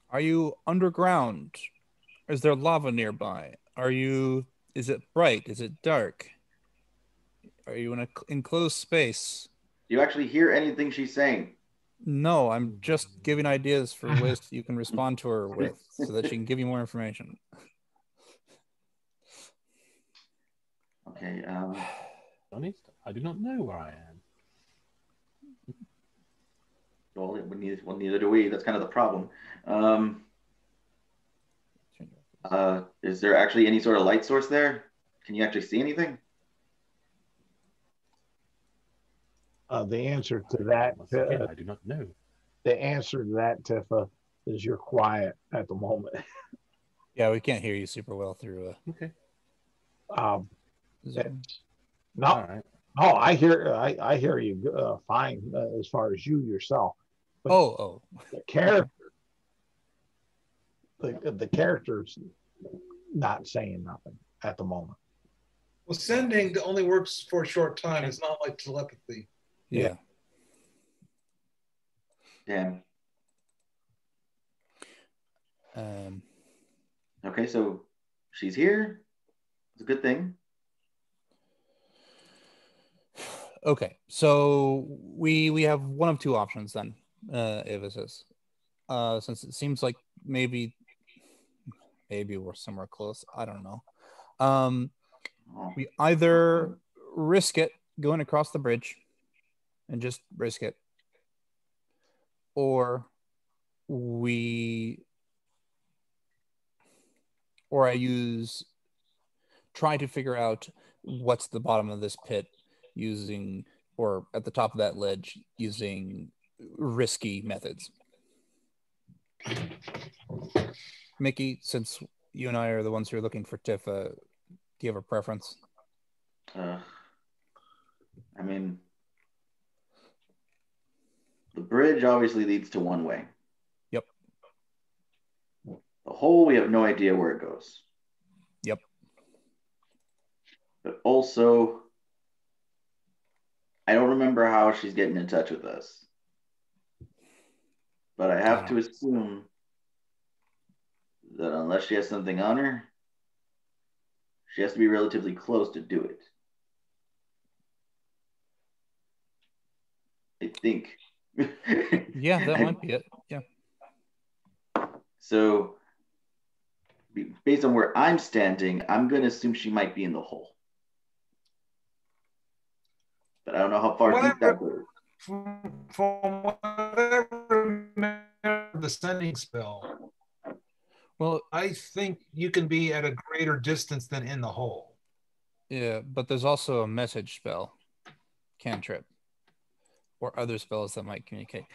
Are you underground? Is there lava nearby? Is it bright? Is it dark? Are you in an enclosed space? Do you actually hear anything she's saying? No, I'm just giving ideas for ways you can respond to her with so that she can give you more information. Okay. Honest, I do not know where I am. Well, neither do we. That's kind of the problem. Is there actually any sort of light source there? Can you actually see anything? The answer to that, I do not know. the answer to that, Tifa, is you're quiet at the moment. Yeah, we can't hear you super well through. Okay. No, All right. oh, I hear you fine as far as you yourself. But the character, the character's not saying nothing at the moment. Well, sending only works for a short time. It's not like telepathy. Yeah. Damn. Okay, so she's here. It's a good thing. Okay, so we have one of two options then, Ava says. Since it seems like maybe we're somewhere close. I don't know. We either risk it going across the bridge and just risk it, or I try to figure out what's the bottom of this pit using, or at the top of that ledge using risky methods. Mickey, since you and I are the ones who are looking for Tifa, do you have a preference? I mean, the bridge obviously leads to one way. Yep. The hole, we have no idea where it goes. Yep. But also, I don't remember how she's getting in touch with us. But I have to assume that unless she has something on her, she has to be relatively close to do it. I think. Yeah, that might be it. Yeah. So, based on where I'm standing, I'm going to assume she might be in the hole. But I don't know how far deep that goes. From what I remember, the sending spell. Well, I think you can be at a greater distance than in the hole. Yeah, but there's also a message spell, cantrip, or other spells that might communicate.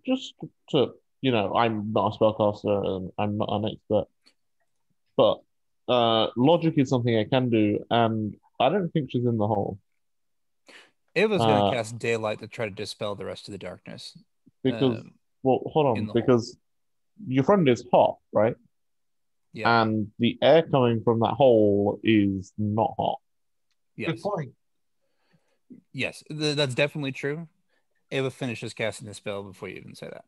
Just to, I'm not a spellcaster and I'm not an expert, but logic is something I can do, and I don't think she's in the hole. Ava's going to cast daylight to try to dispel the rest of the darkness. Because, hold on, hole. because your friend is hot, right? Yeah. And the air coming from that hole is not hot. Yes. Good point. Yes, that's definitely true. Ava finishes casting the spell before you even say that.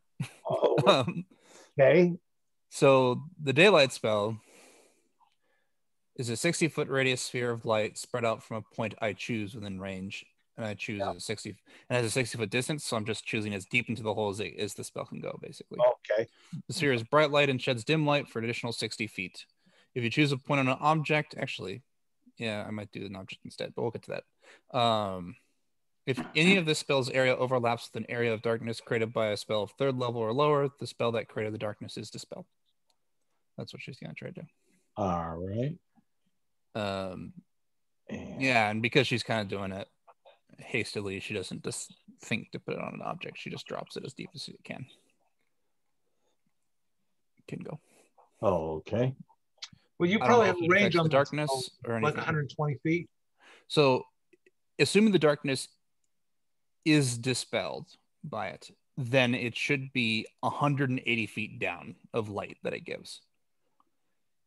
Oh, okay. So the daylight spell is a 60-foot radius sphere of light spread out from a point I choose within range. And I choose a 60, and has a 60-foot distance, so I'm just choosing as deep into the hole as the spell can go, basically. Okay. The sphere is bright light and sheds dim light for an additional 60 feet. If you choose a point on an object, actually, yeah, I might do an object instead, but we'll get to that. If any of this spell's area overlaps with an area of darkness created by a spell of third level or lower, the spell that created the darkness is dispelled. That's what she's going to try to do. All right. Yeah, and because she's kind of doing it hastily, she doesn't just think to put it on an object. She just drops it as deep as it can go. Oh, okay. Well, you probably have a range on the darkness or anything. like 120 feet. So, assuming the darkness is dispelled by it, then it should be 180 feet down of light that it gives.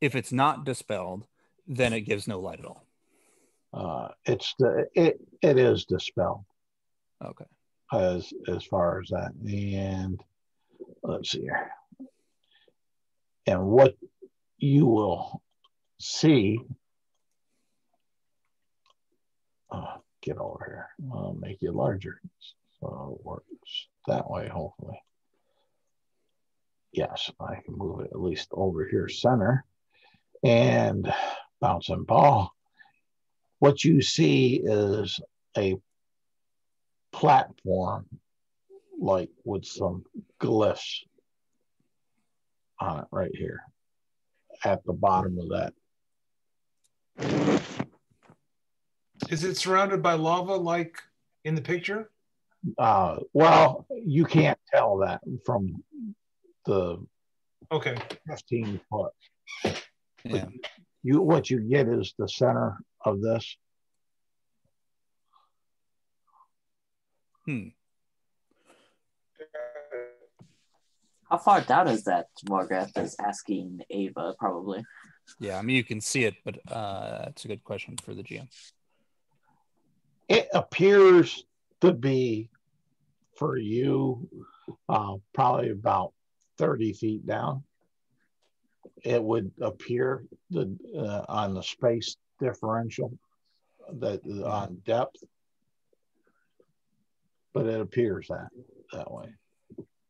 If it's not dispelled, then it gives no light at all. It is dispelled. Okay. As far as that, and let's see here, and what you will see. Get over here. I'll make it larger, so it works that way. Hopefully, yes, I can move it at least over here, center, and bouncing ball. What you see is a platform, like with some glyphs on it right here at the bottom of that. Is it surrounded by lava like in the picture? Well, you can't tell that from the 15 foot. Yeah. What you get is the center of this. How far down is that? Morgath is asking Ava, probably. Yeah, I mean, you can see it, but that's a good question for the GM. It appears to be, for you, probably about 30 feet down, it would appear on the space differential that on depth, but it appears that way.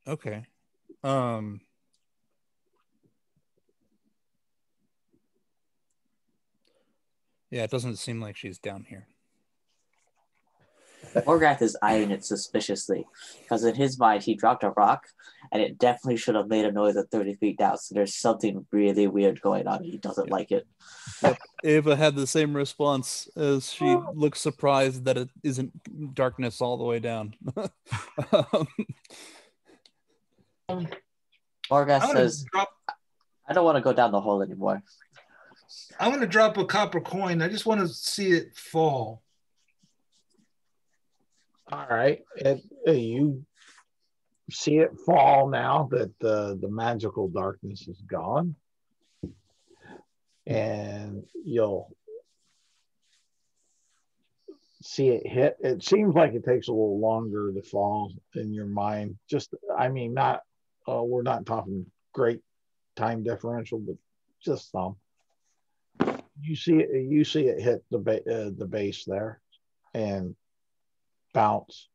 Okay. Yeah, it doesn't seem like she's down here. Morgath is eyeing it suspiciously because in his mind he dropped a rock and it definitely should have made a noise at 30 feet down. So there's something really weird going on. He doesn't like it. Yep. Ava had the same response as she looks surprised that it isn't darkness all the way down. Morgath says, I don't want to go down the hole anymore. I'm going to drop a copper coin. I just want to see it fall. All right. You see it fall now that the magical darkness is gone. And you'll see it hit. It seems like it takes a little longer to fall in your mind. We're not talking great time differential, but just some. You see it hit the base there and bounce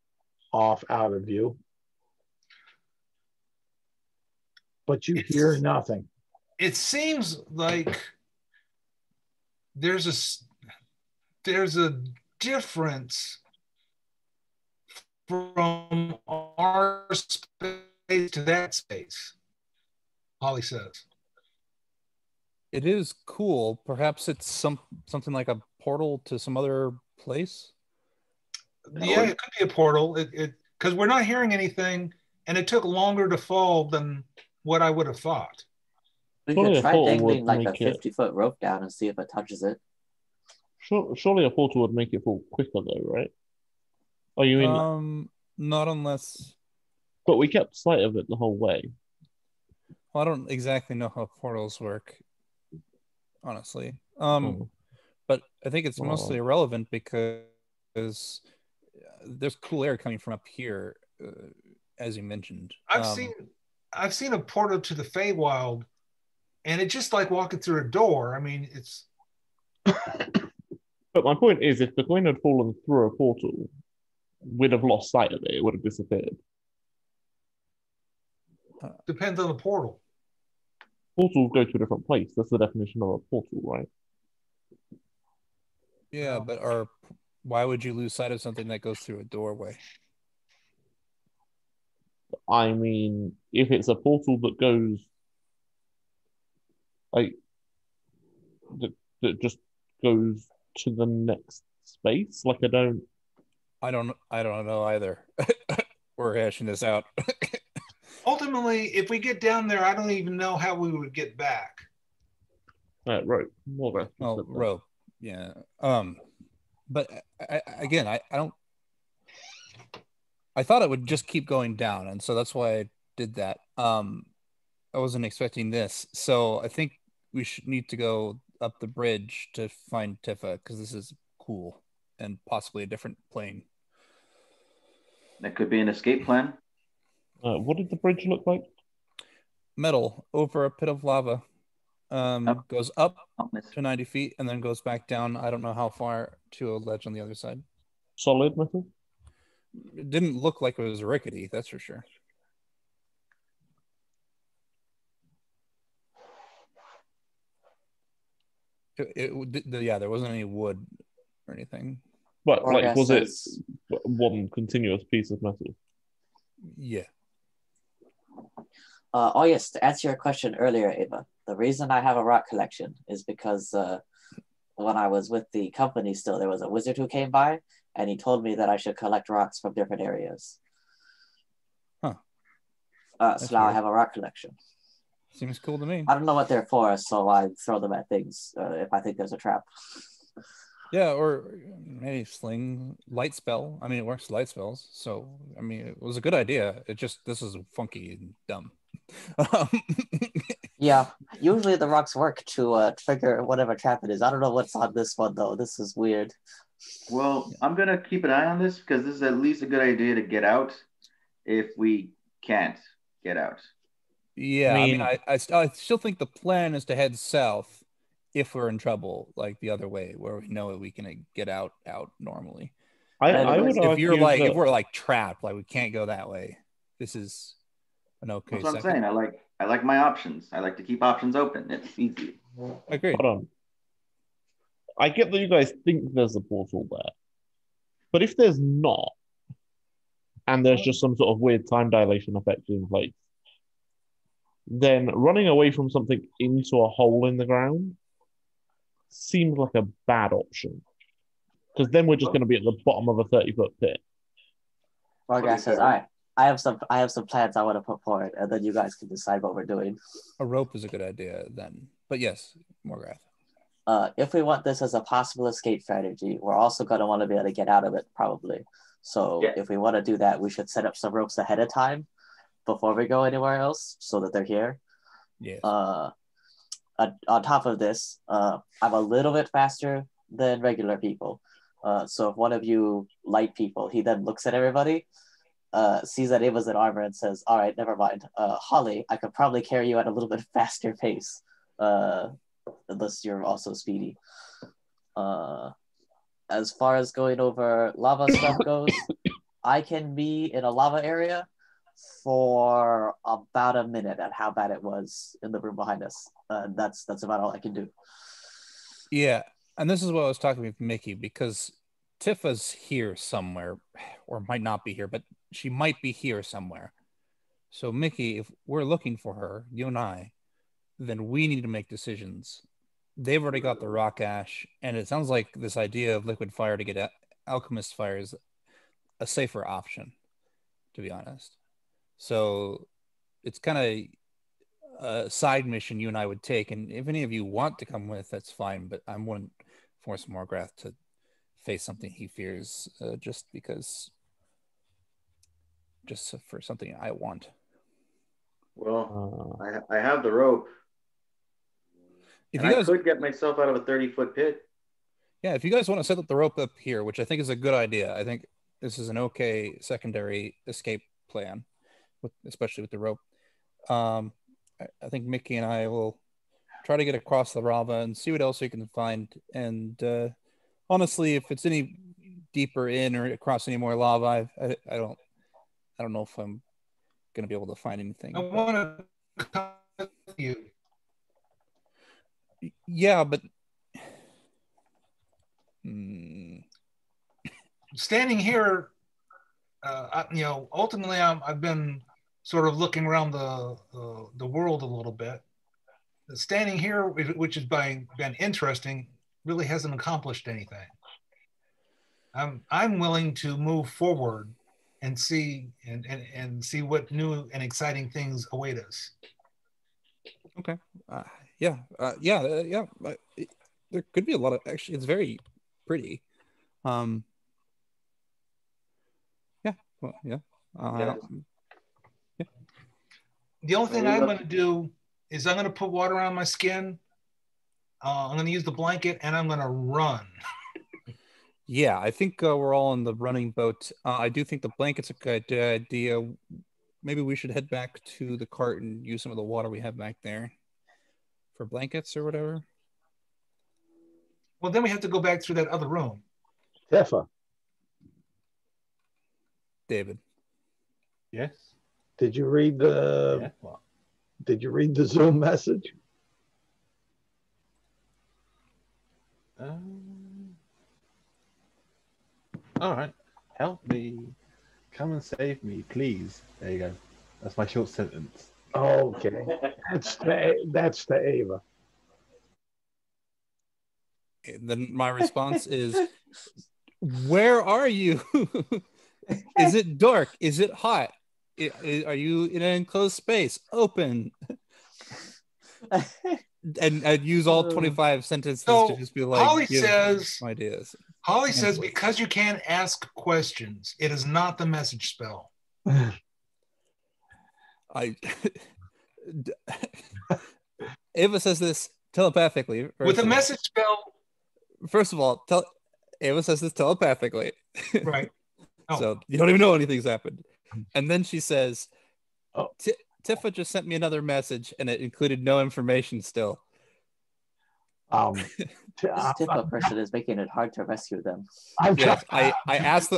off out of view, but you hear nothing. It seems like there's a difference from our space to that space, Holly says. It is cool. Perhaps it's something like a portal to some other place. Yeah, it could be a portal. It because we're not hearing anything, and it took longer to fall than what I would have thought. We could try dangling like a 50-foot rope down and see if it touches it. Surely a portal would make it fall quicker, though, right? Oh, you mean? Not unless. But we kept sight of it the whole way. Well, I don't exactly know how portals work, honestly. But I think it's mostly irrelevant because there's cool air coming from up here, as you mentioned. I've seen a portal to the Feywild, and it's just like walking through a door. I mean, it's. But my point is, if the coin had fallen through a portal, we'd have lost sight of it. It would have disappeared. Depends on the portal. Portals go to a different place. That's the definition of a portal, right? Yeah, but why would you lose sight of something that goes through a doorway? I mean, if it's a portal that goes that just goes to the next space, like I don't know either. We're hashing this out. Ultimately, if we get down there, I don't even know how we would get back. Rope. Rope. Yeah. But I don't. I thought it would just keep going down, and so that's why I did that. I wasn't expecting this, so I think we should need to go up the bridge to find Tifa because this is cool and possibly a different plane. That could be an escape plan. What did the bridge look like? Metal over a pit of lava. Goes up to 90 feet and then goes back down. I don't know how far to a ledge on the other side. Solid metal? It didn't look like it was rickety, that's for sure. Yeah, there wasn't any wood or anything. But was it one continuous piece of metal? Yeah. Oh yes, to answer your question earlier, Ava, the reason I have a rock collection is because when I was with the company still, there was a wizard who came by and he told me that I should collect rocks from different areas. Huh. So now I have a rock collection. Seems cool to me. I don't know what they're for, so I throw them at things if I think there's a trap. Yeah, or maybe sling light spell. I mean, it works light spells. So, I mean, it was a good idea. This is funky and dumb. Yeah, usually the rocks work to trigger whatever trap it is. I don't know what's on this one, though. This is weird. Well, I'm going to keep an eye on this because this is at least a good idea to get out if we can't get out. Yeah, I mean, I still think the plan is to head south if we're in trouble, like the other way, where we know we can get out normally. I would if argue you're like that... if we're like trapped, like we can't go that way. This is an okay. That's what I'm saying. I like my options. I like to keep options open. It's easy. Agreed. Hold on. I get that you guys think there's a portal there, but if there's not, and there's just some sort of weird time dilation effect in place, then running away from something into a hole in the ground seems like a bad option. Because then we're just going to be at the bottom of a 30-foot pit. Morgath says, all right, I have some plans I want to put forward, and then you guys can decide what we're doing. A rope is a good idea then. But yes, Morgath. If we want this as a possible escape strategy, we're also going to want to be able to get out of it, probably. So if we want to do that, we should set up some ropes ahead of time before we go anywhere else so that they're here. Yes. On top of this, I'm a little bit faster than regular people. So if one of you light people, he then looks at everybody, sees that Ava's in armor and says, all right, never mind. Holly, I could probably carry you at a little bit faster pace, unless you're also speedy. As far as going over lava stuff goes, I can be in a lava area for about a minute at how bad it was in the room behind us. That's about all I can do. Yeah, and this is what I was talking with Mickey, because Tifa's here somewhere, or might not be here, but she might be here somewhere. So Mickey, if we're looking for her, you and I, then we need to make decisions. They've already got the rock ash, and it sounds like this idea of liquid fire to get alchemist fire is a safer option, to be honest. So it's kind of a side mission you and I would take, and if any of you want to come with, that's fine, but I wouldn't force Morgath to face something he fears just for something I want. Well, I have the rope. I could get myself out of a 30-foot pit. Yeah, if you guys want to set up the rope up here, which I think is a good idea, I think this is an okay secondary escape plan, especially with the rope. I think Mickey and I will try to get across the lava and see what else we can find. And honestly, if it's any deeper in or across any more lava, I don't know if I'm going to be able to find anything. I want to come with you. Yeah, but standing here, ultimately, I've been sort of looking around the world a little bit. Standing here, which has been interesting, really hasn't accomplished anything. I'm willing to move forward and see see what new and exciting things await us. Okay. Yeah. There could be a lot of, actually, it's very pretty. Yeah. Well, yeah. Yeah. The only thing I'm going to do is I'm going to put water on my skin. I'm going to use the blanket and I'm going to run. Yeah, I think we're all in the running boat. I do think the blanket's a good idea. Maybe we should head back to the cart and use some of the water we have back there for blankets or whatever. Well, then we have to go back through that other room. Tifa. David. Yes. Did you read the Zoom message? All right. Help me. Come and save me, please. There you go. That's my short sentence. Okay. That's to Ava. And then my response is, where are you? Is it dark? Is it hot? Are you in an enclosed space? Open. And I'd use all 25 sentences to just be like, Holly says, ideas. Holly says, because you can't ask questions, it is not the message spell. Ava says this telepathically. With a message spell. First of all, Ava says this telepathically. Right. So you don't even know anything's happened. And then she says, Tifa just sent me another message, and it included no information still. This Tifa person is making it hard to rescue them. Yes, I asked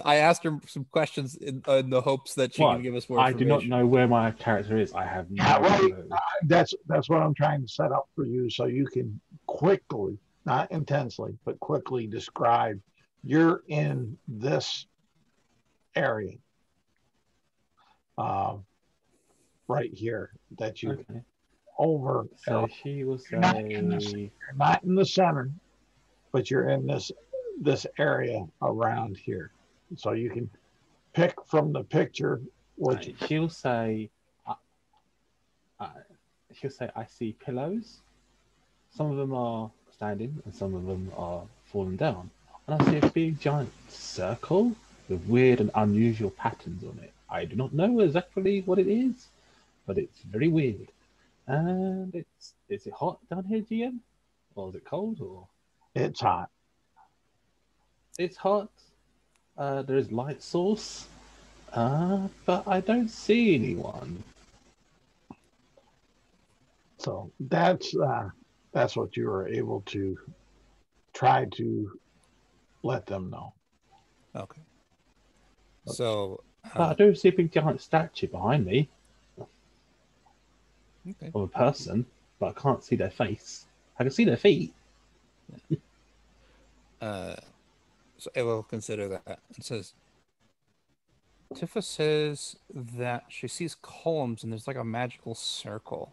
her some questions in the hopes that she can give us more information. I do not know where my character is. I have no clue. That's what I'm trying to set up for you, so you can quickly, not intensely, but quickly describe. You're in this area, right here, that you over. So she was you're not in the center, but you're in this area around here, so you can pick from the picture. She'll say, I see pillows. Some of them are standing, and some of them are falling down. And I see a big giant circle with weird and unusual patterns on it. I do not know exactly what it is, but it's very weird. And is it hot down here, GM? Or is it cold? Or it's hot. It's hot. There is light source, but I don't see anyone. So that's what you were able to try to let them know. Okay. So I do see a big giant statue behind me. Okay. Of a person, but I can't see their face. I can see their feet. So I will consider that. It says, Tifa says that she sees columns and there's like a magical circle.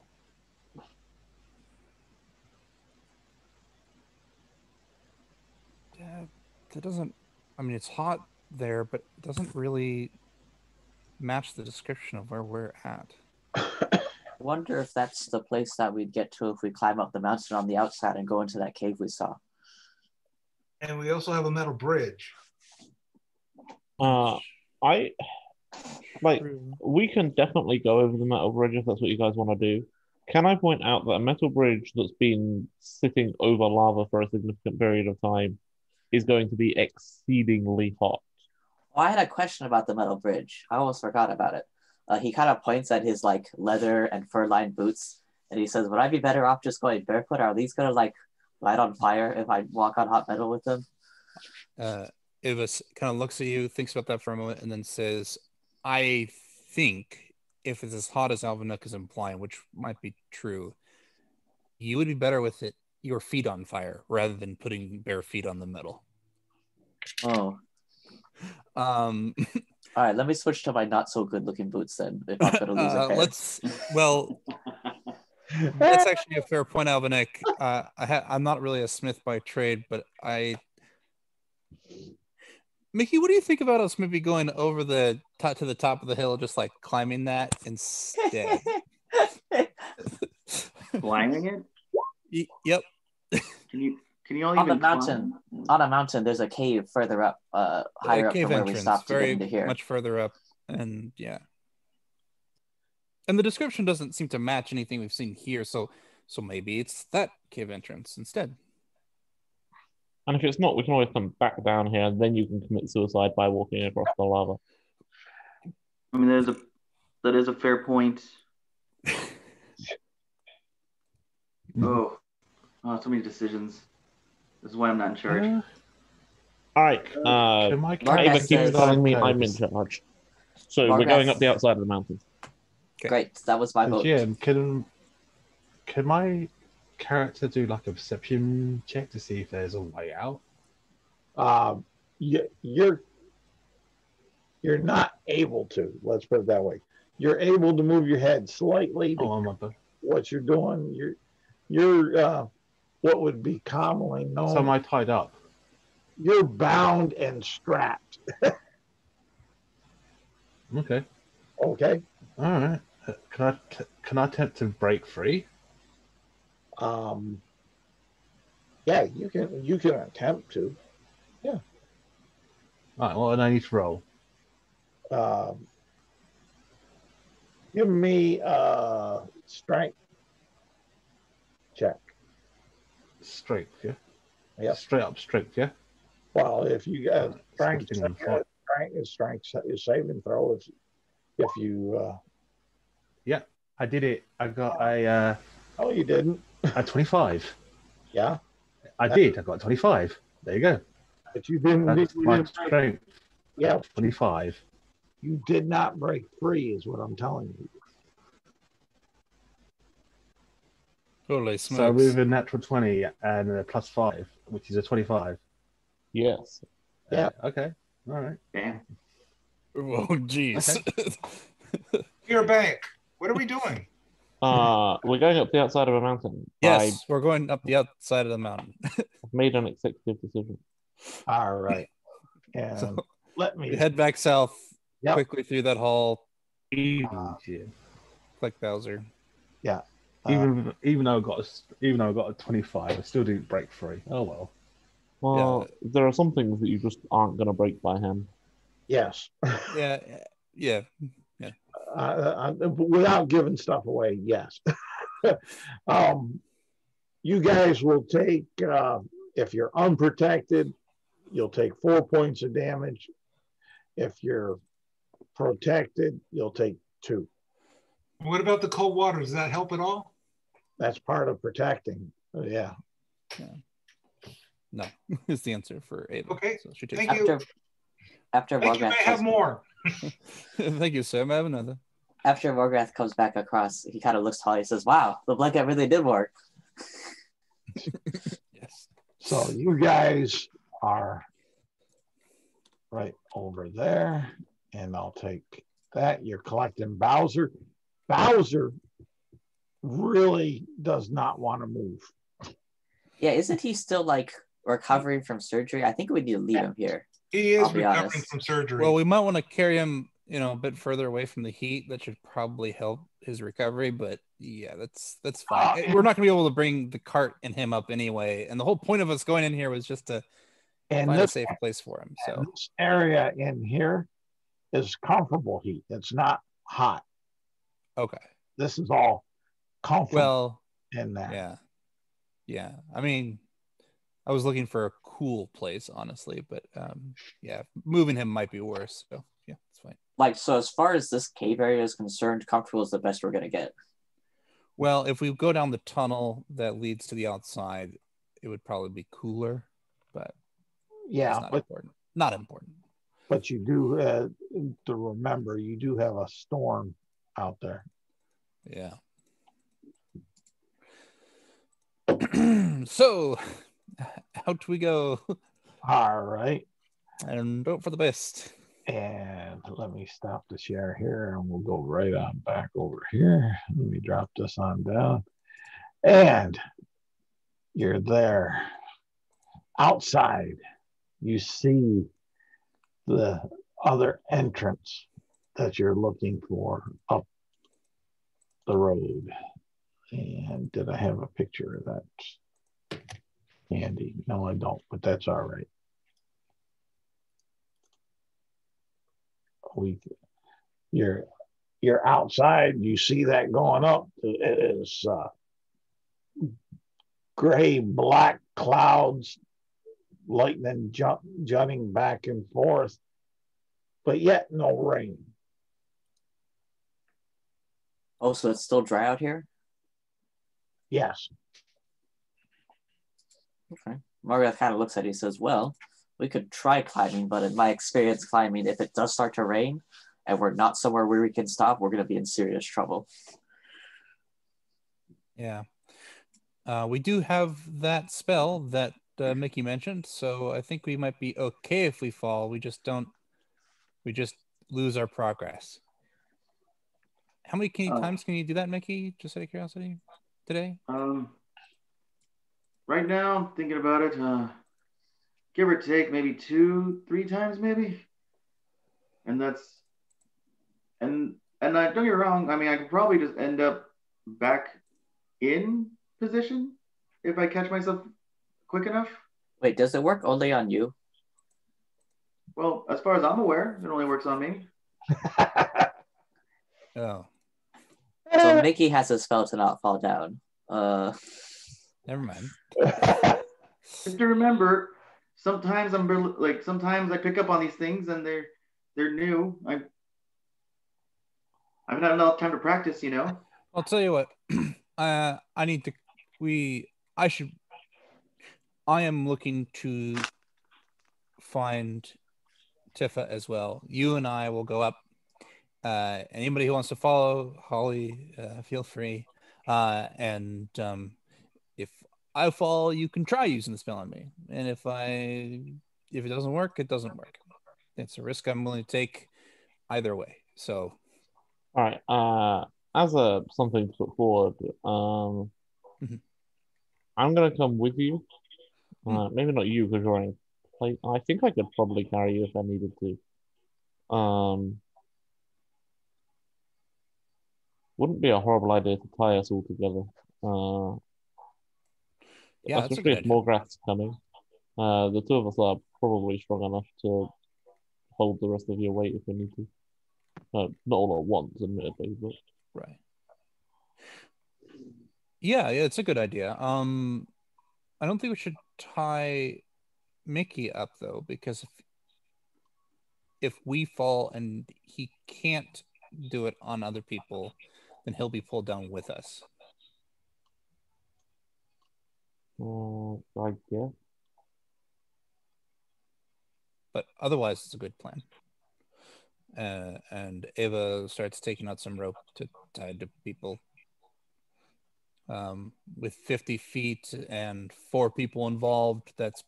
Yeah, that doesn't. I mean, it's hot there, but it doesn't really match the description of where we're at. I wonder if that's the place that we'd get to if we climb up the mountain on the outside and go into that cave we saw. And we also have a metal bridge. We can definitely go over the metal bridge if that's what you guys want to do. Can I point out that a metal bridge that's been sitting over lava for a significant period of time is going to be exceedingly hot? Oh, I had a question about the metal bridge. I almost forgot about it. He kind of points at his like leather and fur-lined boots, and he says, "Would I be better off just going barefoot? Are these gonna like light on fire if I walk on hot metal with them?" Ivas kind of looks at you, thinks about that for a moment, and then says, "I think if it's as hot as Alvinook is implying, which might be true, you would be better with your feet on fire rather than putting bare feet on the metal." Oh. All right, let me switch to my not so good looking boots then. If I'm gonna lose a pair. That's actually a fair point, Alvinick. I'm not really a smith by trade, but Mickey, what do you think about us maybe going over to the top of the hill, just like climbing that instead? Climbing it? Yep. Can you all on even the mountain? climb? On a mountain, there's a cave further up, higher up from where we stopped to get into here. Much further up, and yeah. And the description doesn't seem to match anything we've seen here, so maybe it's that cave entrance instead. And if it's not, we can always come back down here, and then you can commit suicide by walking across the lava. I mean, that is a fair point. Oh, so many decisions. This is why I'm not in charge. All right. Ava keeps telling me I'm in charge. So we're going up the outside of the mountain. Okay. Great. That was my vote. GM, can my character do like a perception check to see if there's a way out? You're not able to. Let's put it that way. You're able to move your head slightly. What you're doing, you're what would be commonly known. So am I tied up? You're bound and strapped. Okay. Okay. All right. Can I attempt to break free? Yeah, you can attempt to. Yeah. All right. Well, then I need to roll. Give me strength check. Strength, yeah. Yeah. Straight up strength, yeah. Well, if you got strength is saving throw. If you yeah. I did it. I got a Oh, you didn't? 25. Yeah. I did. I got 25. There you go. But you didn't. That's You my didn't strength. yeah. 25. You did not break free, is what I'm telling you. Holy So smokes. with a natural 20 and a +5, which is a 25. Yes. Yeah. Okay. All right. Damn. Oh, jeez. Okay. You're back. What are we doing? We're going up the outside of a mountain. Yes, we're going up the outside of the mountain. I've made an executive decision. All right. And So let we me. head back south Yep. quickly through that hall, Easy. like Bowser. Yeah. Even though I got a 25, I still didn't break free. Oh well. Well, there are some things that you just aren't going to break by hand. Yes. Yeah. Without giving stuff away, yes. You guys will take, if you're unprotected, you'll take 4 points of damage. If you're protected, you'll take 2. What about the cold water? Does that help at all? That's part of protecting. Yeah. No, is the answer for Ava. Okay. So she takes Thank you. After Thank you. I Morgrath have more. Thank you, sir. I have another. after Morgrath comes back across, he kind of looks to Holly and says, "Wow, the blanket really did work." Yes. So you guys are right over there, and I'll take that. You're collecting Bowser. Bowser really does not want to move. Yeah, isn't he still like recovering from surgery? I think we need to leave him here. He is I'll be recovering honest. from surgery. Well, we might want to carry him, a bit further away from the heat. That should probably help his recovery. But yeah, that's fine. We're not gonna be able to bring the cart and him up anyway. And the whole point of us going in here was just to find a safe place for him. So this area in here is comfortable heat. It's not hot. okay. This is all comfortable Well, in there. yeah. I mean, I was looking for a cool place, honestly, but yeah, moving him might be worse. So yeah, it's fine. Like, so as far as this cave area is concerned, comfortable is the best we're gonna get. Well, if we go down the tunnel that leads to the outside, it would probably be cooler, but Yeah, it's not important. But you do to remember, you do have a storm out there. Yeah. So, out we go. All right. And hope for the best. And let me stop the share here, and we'll go right on back over here. Let me drop this on down. And you're there. Outside, you see the other entrance that you're looking for up the road. And did I have a picture of that handy? No, I don't, but that's all right. You're outside, you see that going up. It is gray, black clouds, lightning jutting back and forth, but yet no rain. Oh, so it's still dry out here? Yes. Okay. Morgrath kind of looks at it and says, "Well, we could try climbing, but in my experience climbing, if it does start to rain and we're not somewhere where we can stop, we're going to be in serious trouble." Yeah. We do have that spell that Mickey mentioned, so I think we might be okay if we fall. We just lose our progress. How many times can you do that, Mickey? Just out of curiosity, today? Right now, I'm thinking about it. Give or take, maybe 2-3 times, maybe. And don't get me wrong. I mean, I could probably just end up back in position if I catch myself quick enough. Wait, does it work only on you? Well, as far as I'm aware, it only works on me. Oh. So Mickey has a spell to not fall down. Never mind. Just to remember, sometimes sometimes I pick up on these things and they're new. I haven't had enough time to practice, I'll tell you what. I need to. I should. I am looking to find Tifa as well. You and I will go up. Anybody who wants to follow Holly, feel free. And if I fall, you can try using the spell on me. And if it doesn't work, it doesn't work. It's a risk I'm willing to take either way. So, All right. As a something to put forward, Mhm. I'm gonna come with you. Maybe not you because you're in a plate. I think I could probably carry you if I needed to. Wouldn't be a horrible idea to tie us all together. yeah, that's a Especially good if idea. Morgrath's coming. The two of us are probably strong enough to hold the rest of your weight if we need to. Not all at once, admittedly, but Right. Yeah, it's a good idea. I don't think we should tie Mickey up though, because if we fall and he can't do it on other people, then he'll be pulled down with us. I guess. But otherwise, it's a good plan. And Ava starts taking out some rope to tie to people. With 50 feet and 4 people involved, that's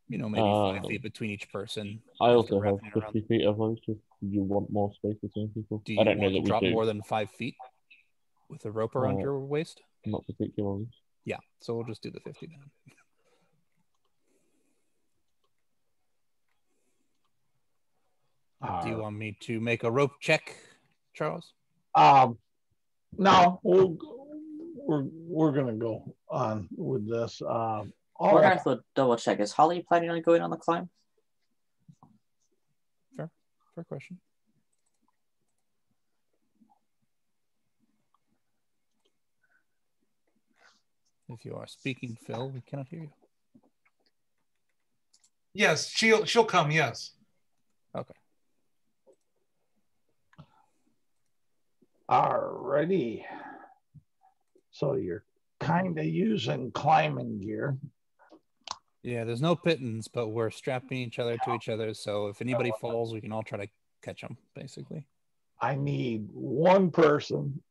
maybe 5 feet between each person. I after also have wrapping it around. 50 feet of those. If you want more space between people. Do I you don't know want that to we drop do. more than 5 feet with a rope around your waist? Not particularly. Yeah, so we'll just do the 50 then. Do you want me to make a rope check, Charles? No, we're gonna go on with this. We're gonna have to double check. Is Holly planning on going on the climb? Fair question. If you are speaking, Phil, we cannot hear you. Yes, she'll come. Yes. Okay. Alrighty. So you're kind of using climbing gear. Yeah, there's no pittance, but we're strapping each other to each other. So if anybody falls, we can all try to catch them, basically. I need one person.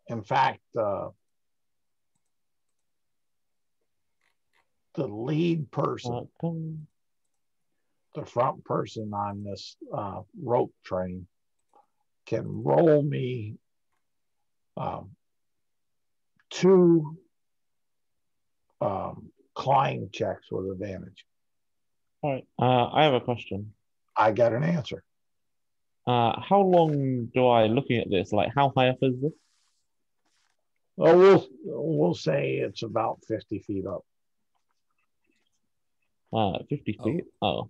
In fact, the lead person, the front person on this rope train, can roll me 2 climb checks with advantage. All right. I have a question. I got an answer. How long do I, looking at this, like how high up is this? Well, we'll say it's about 50 feet up. 50 feet? Oh,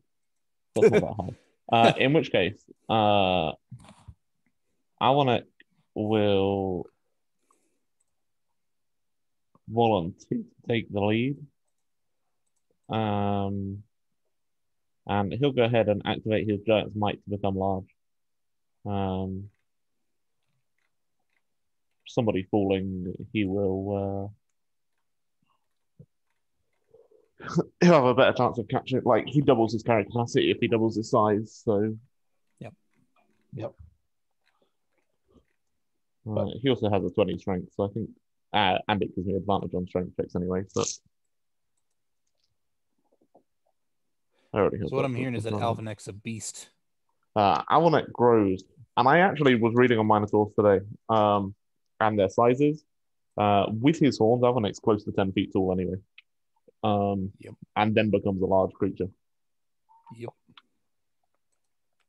that's not that high. In which case, Alanic will volunteer to take the lead. And he'll go ahead and activate his Giant's Might to become large. Somebody falling, he will he'll have a better chance of catching it. Like he doubles his carry capacity if he doubles his size. So Yep. He also has a 20 strength, so I think and it gives me advantage on strength checks anyway. But So what I'm hearing is that Alvanek's a beast. Alvanek grows, and I actually was reading on Minotaurs today, and their sizes. With his horns, Alvanek's close to 10 feet tall anyway. Yep. And then becomes a large creature. Yep.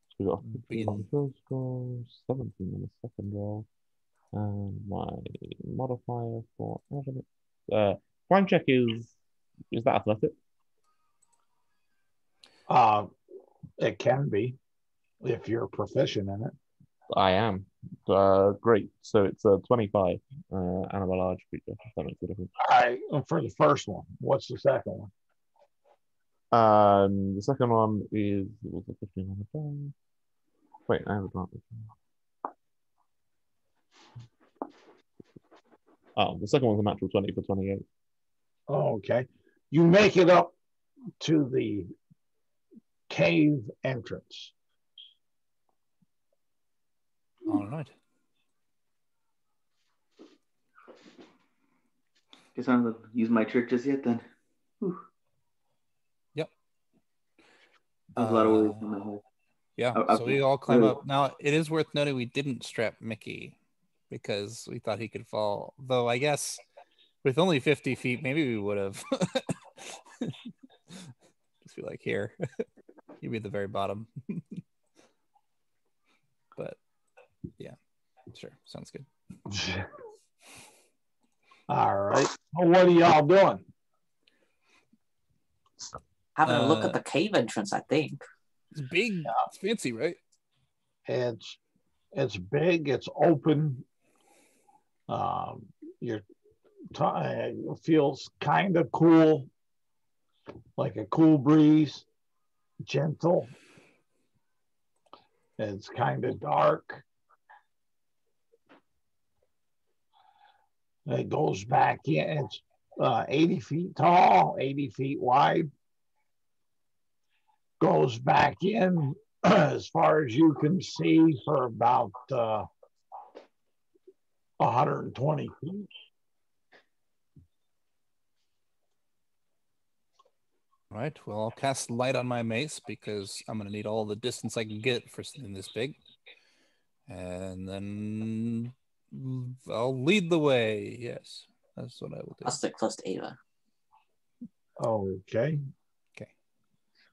So we got 15 on the first roll, 17 on the second roll, and my modifier for Alvanek. Climb check is that athletic? It can be if you're proficient in it. I am. Great. So it's a 25 and I'm a large creature. If that makes a difference. All right. For the first one, what's the second one? The second one is was a 15 on the die. Wait, I have advantage. Oh, the second one's a natural 20 for 28. Okay. You make it up to the cave entrance. All right. Guess I'm gonna use my trick just yet then. Whew. Yep. That's a lot of worries in my head. Yeah, so we all climb up. Now, it is worth noting we didn't strap Mickey because we thought he could fall. Though I guess with only 50 feet, maybe we would have. Just be like, here, you'd be at the very bottom. But yeah, sure, sounds good. All right. Well, what are y'all doing? Having a look at the cave entrance, I think. It's big. It's fancy, right? It's big. It's open. It feels kind of cool, like a cool breeze, gentle. It's kind of dark. It goes back in. It's 80 feet tall, 80 feet wide. Goes back in as far as you can see for about 120 feet. All right. Well, I'll cast light on my mace because I'm going to need all the distance I can get for something this big. And then I'll lead the way. Yes, that's what I will do. I'll stick close to Ava. Okay.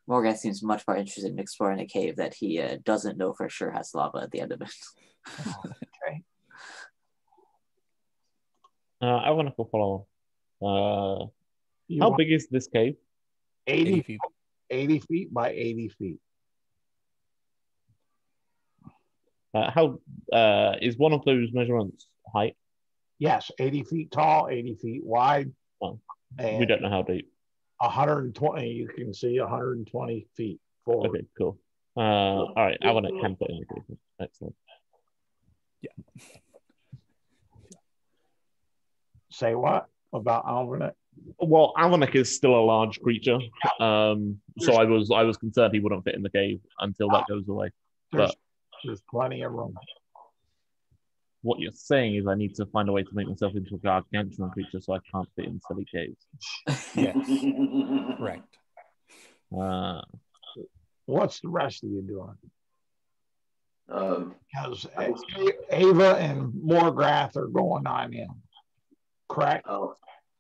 Morgan seems much more interested in exploring a cave that he doesn't know for sure has lava at the end of it. Okay. I want to follow. How big is this cave? 80 feet. 80 feet by 80 feet. How is one of those measurements height? Yes, 80 feet tall, 80 feet wide. Oh, we don't know how deep. 120, you can see 120 feet forward. Okay, cool. All right, I want to camp it in the cave. Excellent. Yeah. Say what about Alvin? Well, Alvin is still a large creature, so I was concerned he wouldn't fit in the cave until that goes away. But there's plenty of room. What you're saying is I need to find a way to make myself into a gargantuan creature so I can't fit in silly caves. Yes. Correct. What's the rest of you doing? Because Ava and Morgrath are going on in. Correct? Oh,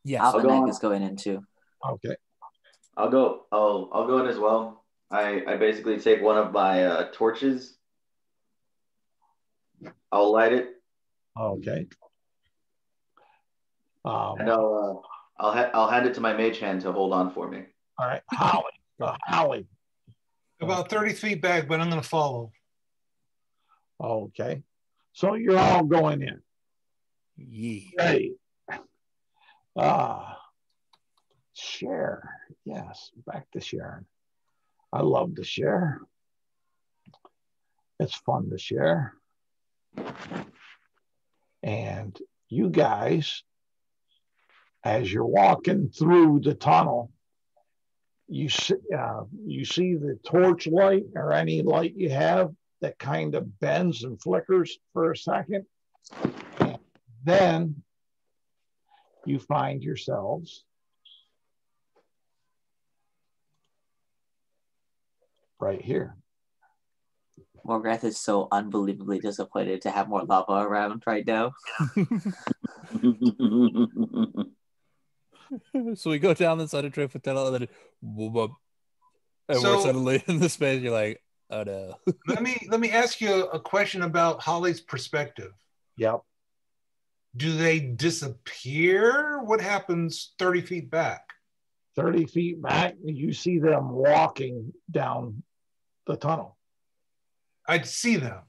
yes. Alvin is going in too. Okay. I'll go in as well. I basically take one of my torches. I'll light it. Okay. And I'll hand it to my mage hand to hold on for me. All right, Holly. About 30 feet back, but I'm going to follow. Okay. So you're all going in. Yeah. Great. Share. Yes, back to sharing. I love to share. It's fun to share. And you guys, as you're walking through the tunnel, you see the torch light or any light you have that kind of bends and flickers for a second. And then you find yourselves right here. Morgrath is so unbelievably disappointed to have more lava around right now. So we go down the side of Triffid Tunnel and then whoop, and So- we're suddenly in the space. You're like, oh no. Let me ask you a question about Holly's perspective. Yep. Do they disappear? What happens 30 feet back? 30 feet back, you see them walking down the tunnel. I'd see them.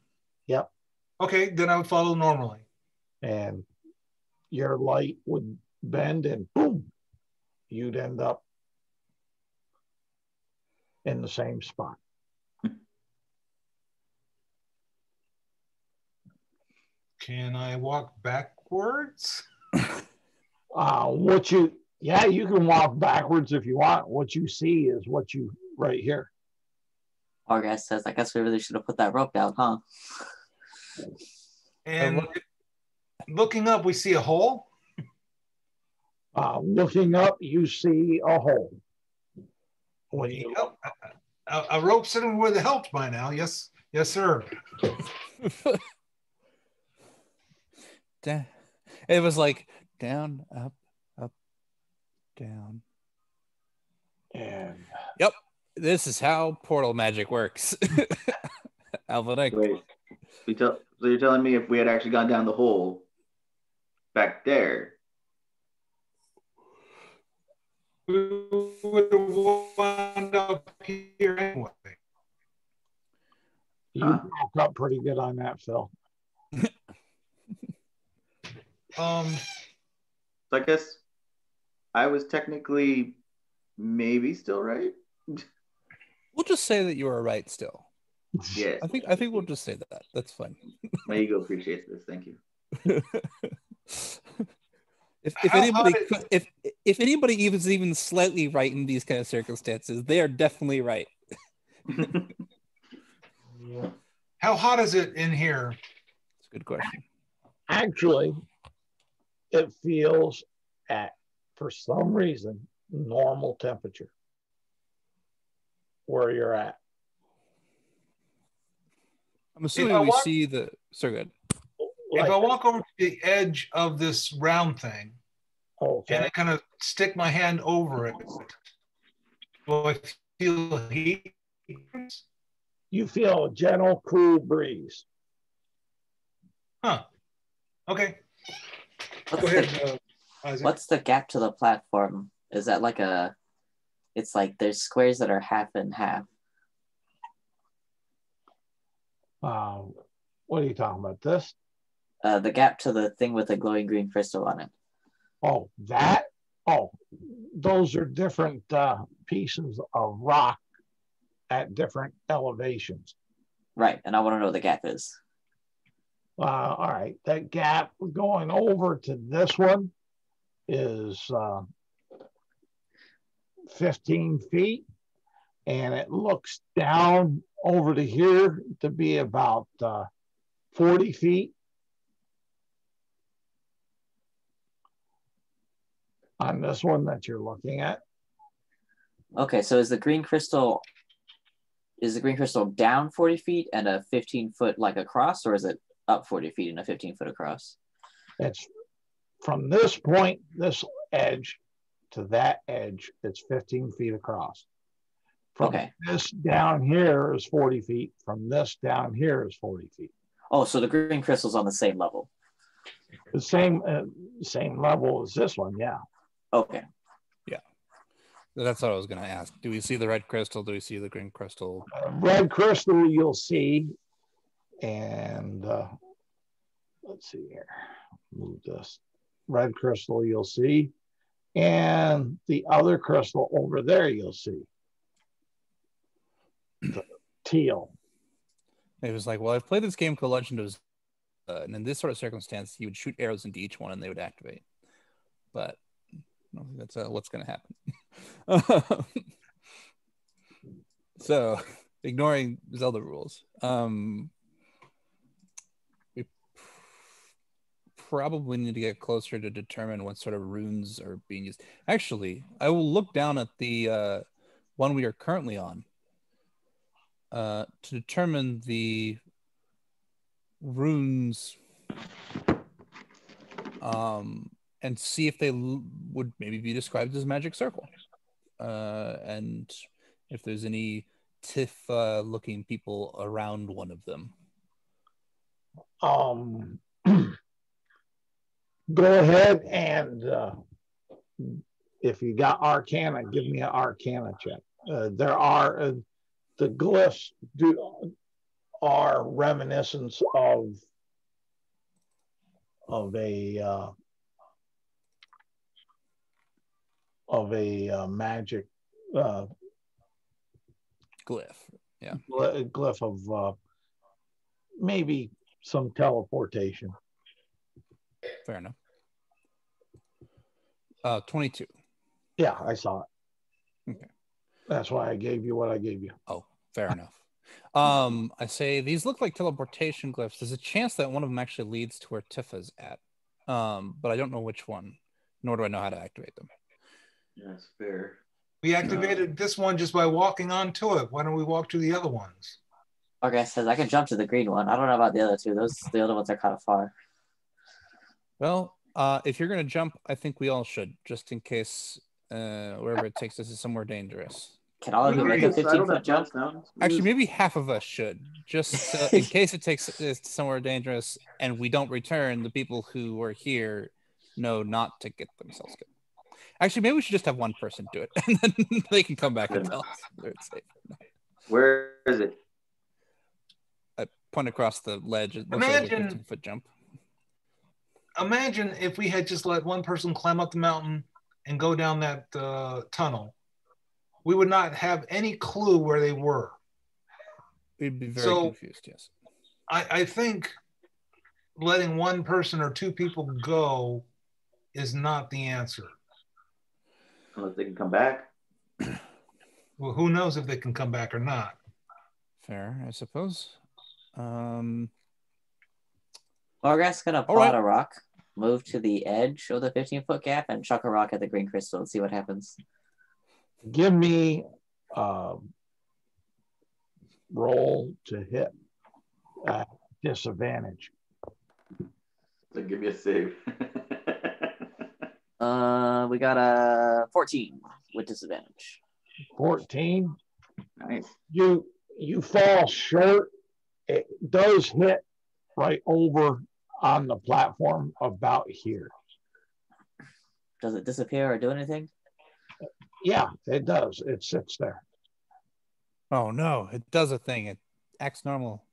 Yep. Okay, then I would follow normally. And your light would bend and boom, you'd end up in the same spot. Can I walk backwards? You can walk backwards if you want. What you see is what you right here. Our guy says, I guess we really should have put that rope down, huh? And looking up, we see a hole. Looking up, you see a hole. When you a rope sitting would have helped by now. Yes, sir. It was like down, up, up, down. And yep, this is how portal magic works. Alvin, wait. So you're telling me if we had actually gone down the hole back there, we would have wound up here anyway. You broke up pretty good on that, Phil. So I guess I was technically maybe still right. We'll just say that you were right still. Yes. I think we'll just say that. That's fine. My ego appreciates this. Thank you. if anybody is even slightly right in these kind of circumstances, they are definitely right. How hot is it in here? That's a good question. Actually, it feels at, for some reason, normal temperature where you're at. I'm assuming we see the... So good. If I walk over to the edge of this round thing, okay, and I kind of stick my hand over it, do I feel heat? You feel a gentle, cool breeze. Huh. Okay. What's Go ahead. the, what's the gap to the platform? Is that like a... It's like there's squares that are half and half. What are you talking about? This? The gap to the thing with the glowing green crystal on it. Oh, that? Oh, those are different pieces of rock at different elevations. Right, and I want to know what the gap is. All right, that gap going over to this one is 15 feet, and it looks down over to here to be about 40 feet. On this one that you're looking at. Okay, so is the green crystal down 40 feet and a 15-foot like across, or is it up 40 feet and a 15-foot across? It's from this point, this edge to that edge, it's 15 feet across. From this down here is 40 feet. From this down here is 40 feet. Oh, so the green crystal's on the same level. The same level as this one, yeah. Okay. Yeah. That's what I was going to ask. Do we see the red crystal? Do we see the green crystal? Red crystal you'll see. And let's see here. Move this. Red crystal you'll see. And the other crystal over there you'll see. The teal. It was like, well, I've played this game called Legend of Zelda, and in this sort of circumstance, you would shoot arrows into each one and they would activate. But I don't think that's what's going to happen. So, ignoring Zelda rules, we probably need to get closer to determine what sort of runes are being used. Actually, I will look down at the one we are currently on to determine the runes and see if they would maybe be described as magic circle, and if there's any tiff looking people around one of them. Go ahead and if you got Arcana, give me an Arcana check. There are the glyphs are reminiscence of a magic glyph. Yeah, glyph of maybe some teleportation. Fair enough. 22. Yeah, I saw it. Okay. That's why I gave you what I gave you. Oh, fair enough. I say these look like teleportation glyphs. There's a chance that one of them actually leads to where Tifa's at, but I don't know which one, nor do I know how to activate them. Yeah, that's fair. We activated this one just by walking onto it. Why don't we walk to the other ones? Okay, says I can jump to the green one. I don't know about the other two. The other ones are kind of far. Well, if you're going to jump, I think we all should, just in case wherever it takes us is somewhere dangerous. Can all of you make a 15-foot jump? Actually, maybe half of us should, just in case it takes us somewhere dangerous and we don't return, the people who were here know not to get themselves killed. Actually, maybe we should just have one person do it, and then they can come back and tell us where it's safe. Where is it? I point across the ledge. It looks like a 15-foot jump. Imagine if we had just let one person climb up the mountain and go down that tunnel. We would not have any clue where they were. We'd be very confused, yes. I think letting one person or two people go is not the answer. Unless they can come back. Well, who knows if they can come back or not? Fair, I suppose. Morgrath's gonna pull out a rock, move to the edge of the 15-foot gap, and chuck a rock at the green crystal and see what happens. Give me roll to hit at disadvantage. So give me a save. We got a 14 with disadvantage. 14. Nice. You fall short. It does hit right over on the platform about here. Does it disappear or do anything? Yeah, it does. It sits there. Oh no, it does a thing. It acts normal.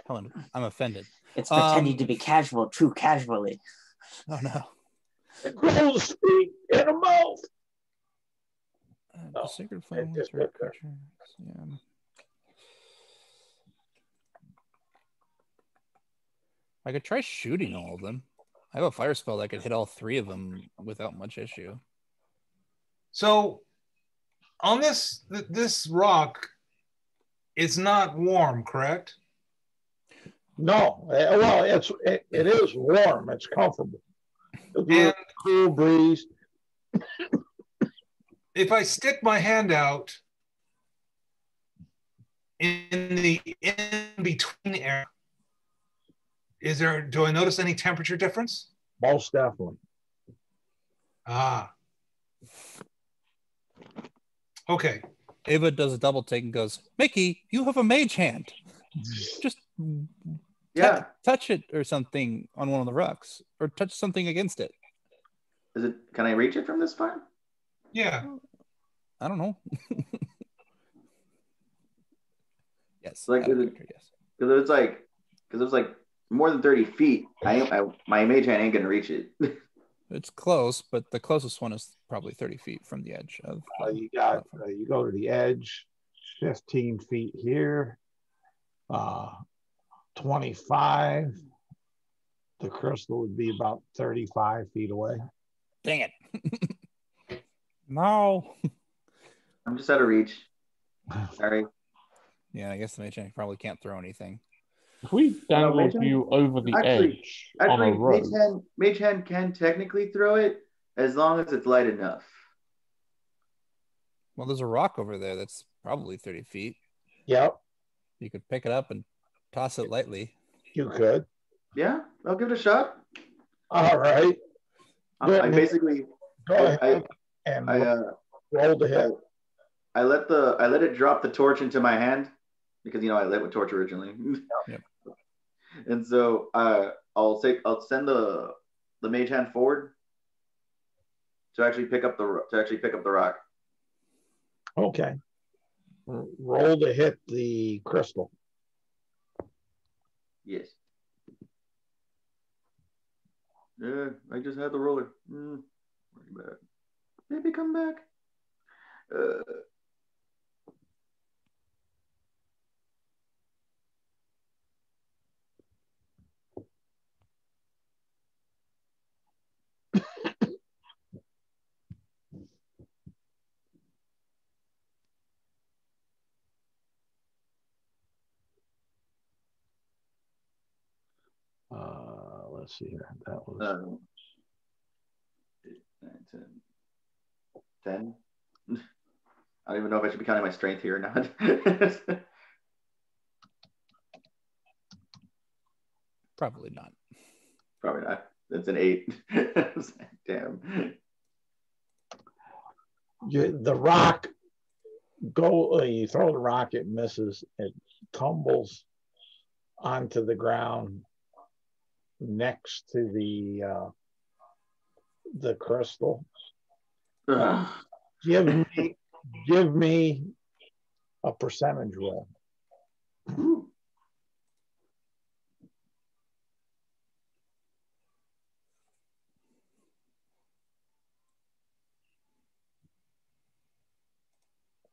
Hold on, I'm offended. It's pretending to be casual too casually. Oh no. It grows feet in a mouth. The sacred flame was for creature. Yeah. I could try shooting all of them. I have a fire spell that could hit all three of them without much issue. So on this rock, it's not warm, correct? No, well, it is warm. It's comfortable. And cool breeze. If I stick my hand out in the in-between area, do I notice any temperature difference? Most definitely. Ah. Okay. Ava does a double take and goes, Mickey, you have a mage hand. Just touch it or something on one of the rocks, or touch something against it. Can I reach it from this far? Yeah. I don't know. Yes. Like, because it's like more than 30 feet. My mage hand ain't gonna reach it. It's close, but the closest one is probably 30 feet from the edge of. You go to the edge, 15 feet here, 25. The crystal would be about 35 feet away. Dang it! No. I'm just out of reach. Sorry. Yeah, I guess the mage hand probably can't throw anything. If we dangled you over the edge on a rope, mage hand can technically throw it as long as it's light enough. Well, there's a rock over there that's probably 30 feet. Yep. You could pick it up and toss it lightly. You could. Yeah, I'll give it a shot. All right. I basically go ahead and roll the hit. I let it drop the torch into my hand because I lit with torch originally. Yep. And so I'll send the mage hand forward to actually pick up the rock. Okay. Roll to hit the crystal. Yes. Yeah, I just had the roller. Back. Baby, come back. let's see here. That was 8, 9, 10. 10. I don't even know if I should be counting my strength here or not. Probably not. Probably not. It's an 8. Damn. The rock you throw the rock, it misses, it tumbles onto the ground next to the crystal. Give me a percentage roll.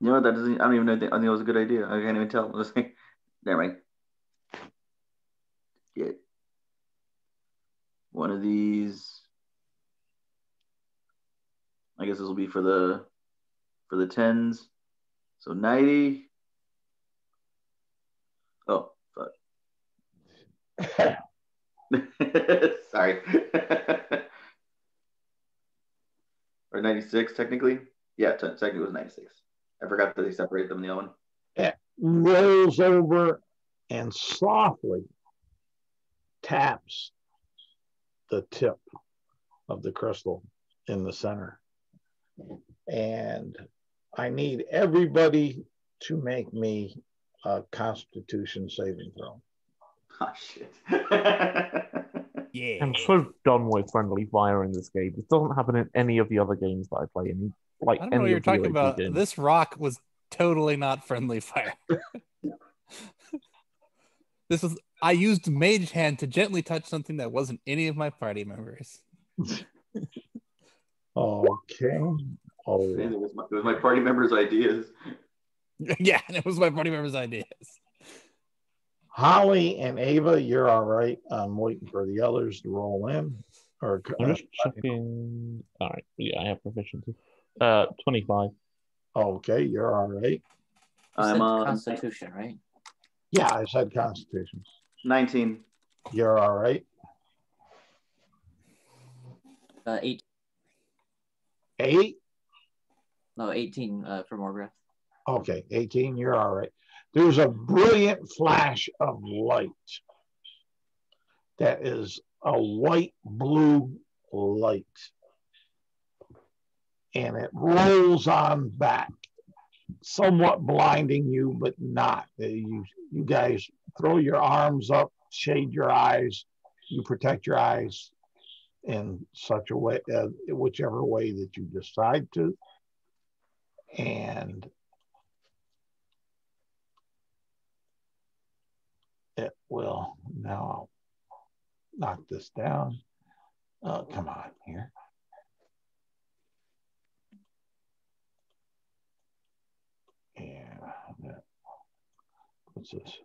You know what? That doesn't. I don't even know. I think it was a good idea. I can't even tell. Never mind. Get one of these. I guess this will be for the 10s. So 90. Oh fuck. Sorry. Or 96 technically. Yeah, technically it was 96. I forgot that they separate them in the other one. It rolls over and softly taps the tip of the crystal in the center. And I need everybody to make me a Constitution saving throw. Oh, shit. I'm so done with friendly fire in this game. It doesn't happen in any of the other games that I play. I don't know what you're talking about. Games. This rock was totally not friendly fire. I used Mage Hand to gently touch something that wasn't any of my party members. Okay. Oh, it was my party members' ideas. Yeah, it was my party members' ideas. Holly and Ava, you're all right. I'm waiting for the others to roll in. I'm just checking. All right. Yeah, I have proficiency. 25. Okay, you're all right. I'm on Constitution, right? Yeah, I said Constitution. 19. You're all right. 8. 8? No, 18 for Morgreth. Okay, 18, you're all right. There's a brilliant flash of light that is a white-blue light. And it rolls on back, somewhat blinding you, but not. You guys throw your arms up, shade your eyes. You protect your eyes in such a way, whichever way that you decide to. And it will, now I'll knock this down. Oh, come on here. And that puts this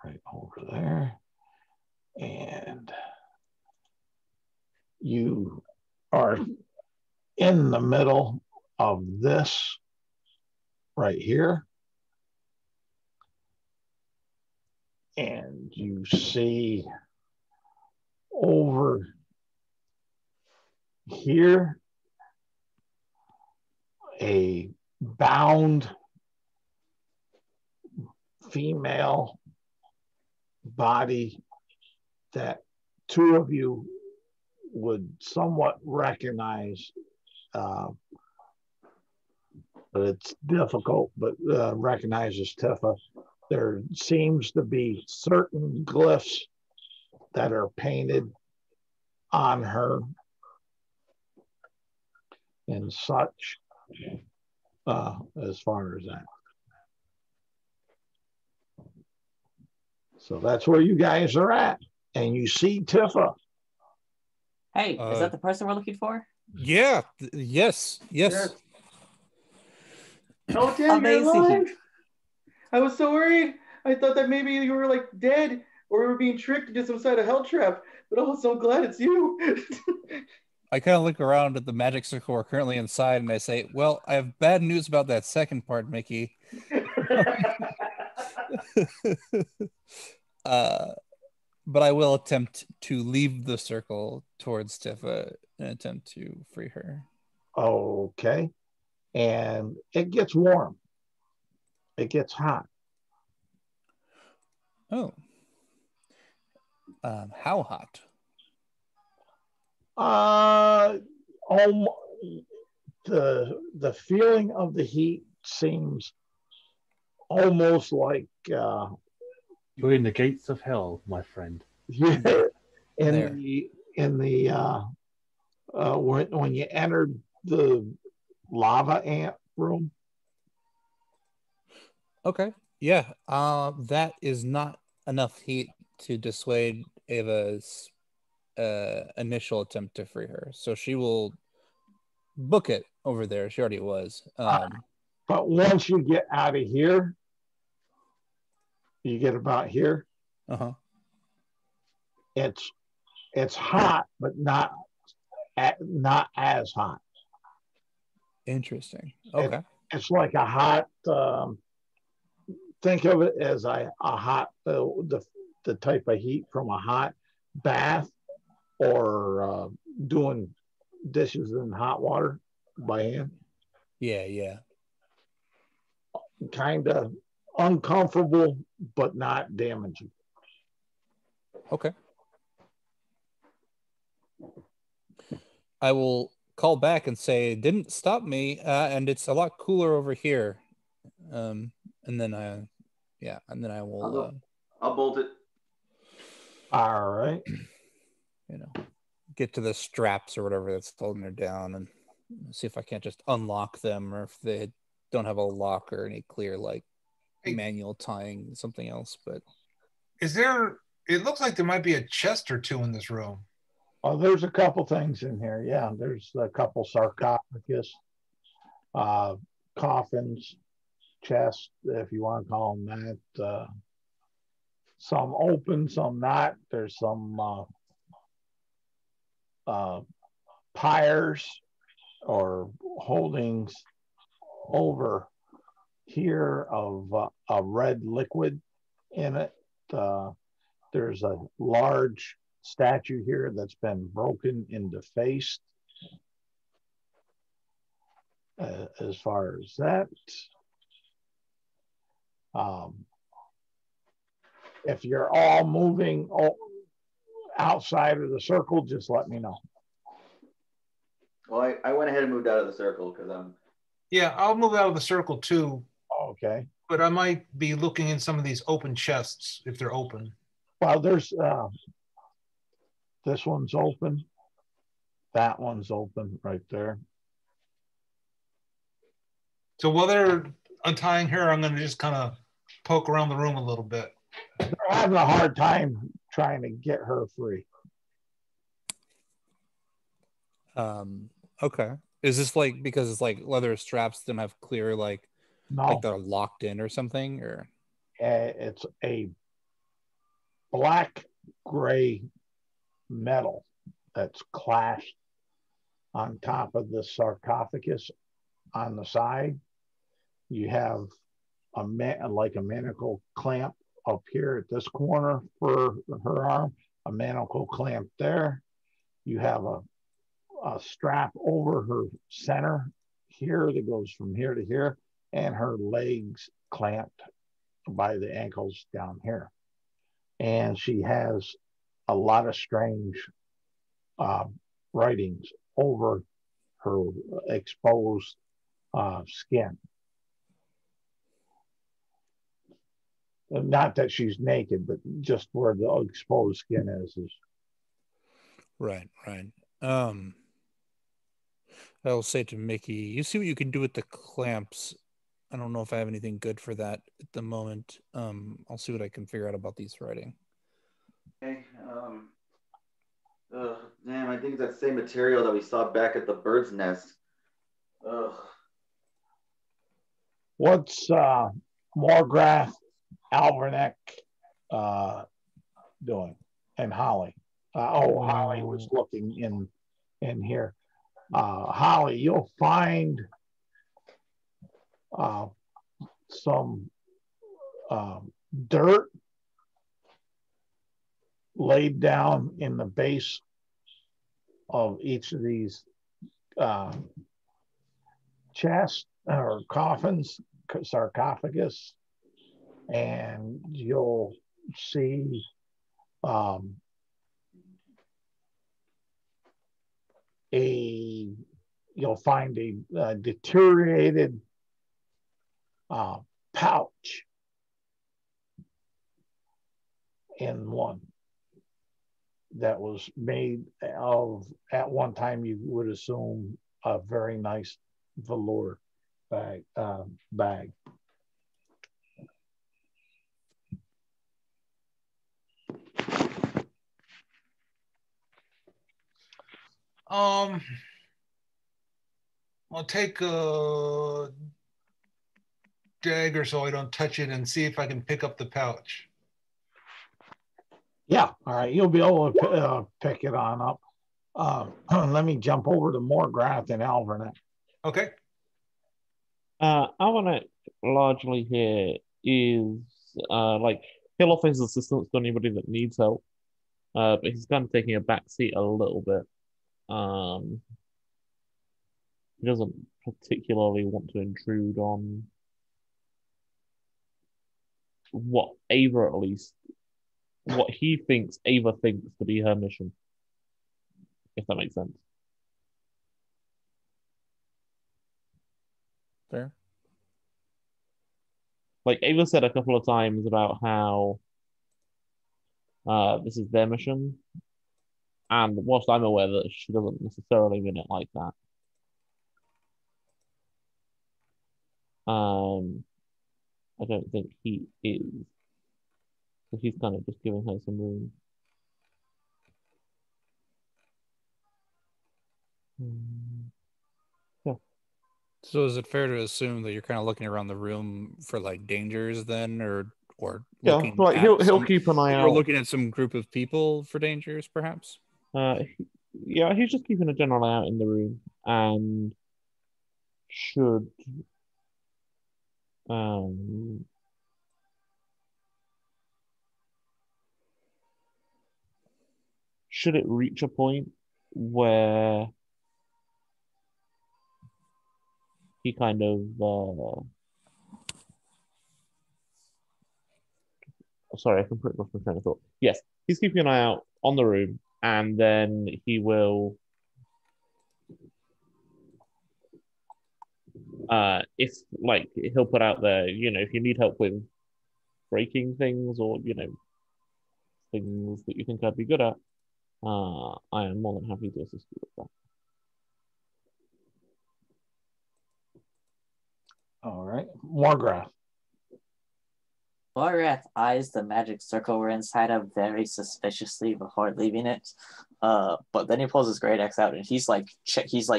right over there. And you are in the middle of this right here. And you see over here a bound female body that two of you would somewhat recognize, but it's difficult, but recognizes Tifa. There seems to be certain glyphs that are painted on her and such, as far as that. So that's where you guys are at. And you see Tifa. Hey, is that the person we're looking for? Yeah. Yes. Sure. Oh, damn, you're alive. I was so worried. I thought that maybe you were like dead or we were being tricked into some sort of hell trap. But I'm so glad it's you. I kind of look around at the magic circle we're currently inside and I say, well, I have bad news about that second part, Mickey. But I will attempt to leave the circle towards Tifa and attempt to free her. Okay. And it gets warm. It gets hot. Oh. How hot? The feeling of the heat seems almost like You're in the gates of hell, my friend. in There. when you entered the lava ant room. Okay. Yeah. That is not enough heat to dissuade Ava's initial attempt to free her. So she will book it over there. She already was. But once you get out of here, you get about here. Uh-huh. It's hot, but not as hot. Interesting. Okay. It's like a hot. Think of it as a hot the type of heat from a hot bath or doing dishes in hot water by hand. Yeah. Kind of uncomfortable, but not damaging. Okay. I will call back and say, it didn't stop me, and it's a lot cooler over here. And then I will. I'll bolt it. All right. Get to the straps or whatever that's holding her down and see if I can't just unlock them, or if they don't have a lock or any clear manual tying something else. But is there? It looks like there might be a chest or two in this room. Oh, there's a couple things in here. Yeah, there's a couple sarcophagus, coffins, chests, if you want to call them that. Some open, some not. There's some pyres or holdings over here of a red liquid in it. There's a large statue here that's been broken and defaced. As far as that, if you're all moving outside of the circle, just let me know. Well, I went ahead and moved out of the circle because I'm. Yeah, I'll move out of the circle too. Okay. But I might be looking in some of these open chests if they're open. Well, there's this one's open. That one's open right there. So while they're untying her, I'm going to just kind of poke around the room a little bit. They're having a hard time trying to get her free. Okay. Is this because it's leather straps don't have clear no, they're locked in or something, or? It's a black gray metal that's clashed on top of the sarcophagus on the side. You have a manacle clamp up here at this corner for her arm, a manacle clamp there. You have a strap over her center here that goes from here to here, and her legs clamped by the ankles down here. And she has a lot of strange writings over her exposed skin. Not that she's naked, but just where the exposed skin is. Right. I'll say to Mickey, you see what you can do with the clamps. I don't know if I have anything good for that at the moment. I'll see what I can figure out about these writing. Okay. Damn, I think it's that same material that we saw back at the bird's nest. What's Morgrath, Alverneck doing? And Holly. Holly was looking in here. Holly, you'll find some dirt laid down in the base of each of these chests or coffins, sarcophagus, and you'll see you'll find a deteriorated pouch in one that was made of, at one time you would assume, a very nice velour bag. I'll take a dagger so I don't touch it and see if I can pick up the pouch. Yeah, all right, you'll be able to pick it on up. Let me jump over to Morgrath and Alvernet. Okay. Alvernet largely here is like he'll offer his assistance to anybody that needs help, but he's kind of taking a back seat a little bit. He doesn't particularly want to intrude on what Ava, at least, what he thinks Ava thinks to be her mission, if that makes sense. Fair. Like Ava said a couple of times about how this is their mission, and whilst I'm aware that she doesn't necessarily mean it like that, I don't think he is. So he's kind of just giving her some room. Yeah. So is it fair to assume that you're kind of looking around the room for like dangers then, or yeah, looking like at he'll keep an eye out. Or looking at some group of people for dangers, perhaps? Yeah, he's just keeping a general eye out in the room, and should should it reach a point where he kind of sorry, I completely lost my train of thought. Yes, he's keeping an eye out on the room, and then he will if like he'll put out there, if you need help with breaking things or things that you think I'd be good at, I am more than happy to assist you with that. All right, Morgrath. Morgrath eyes the magic circle we're inside of very suspiciously before leaving it. But then he pulls his great axe out and he's like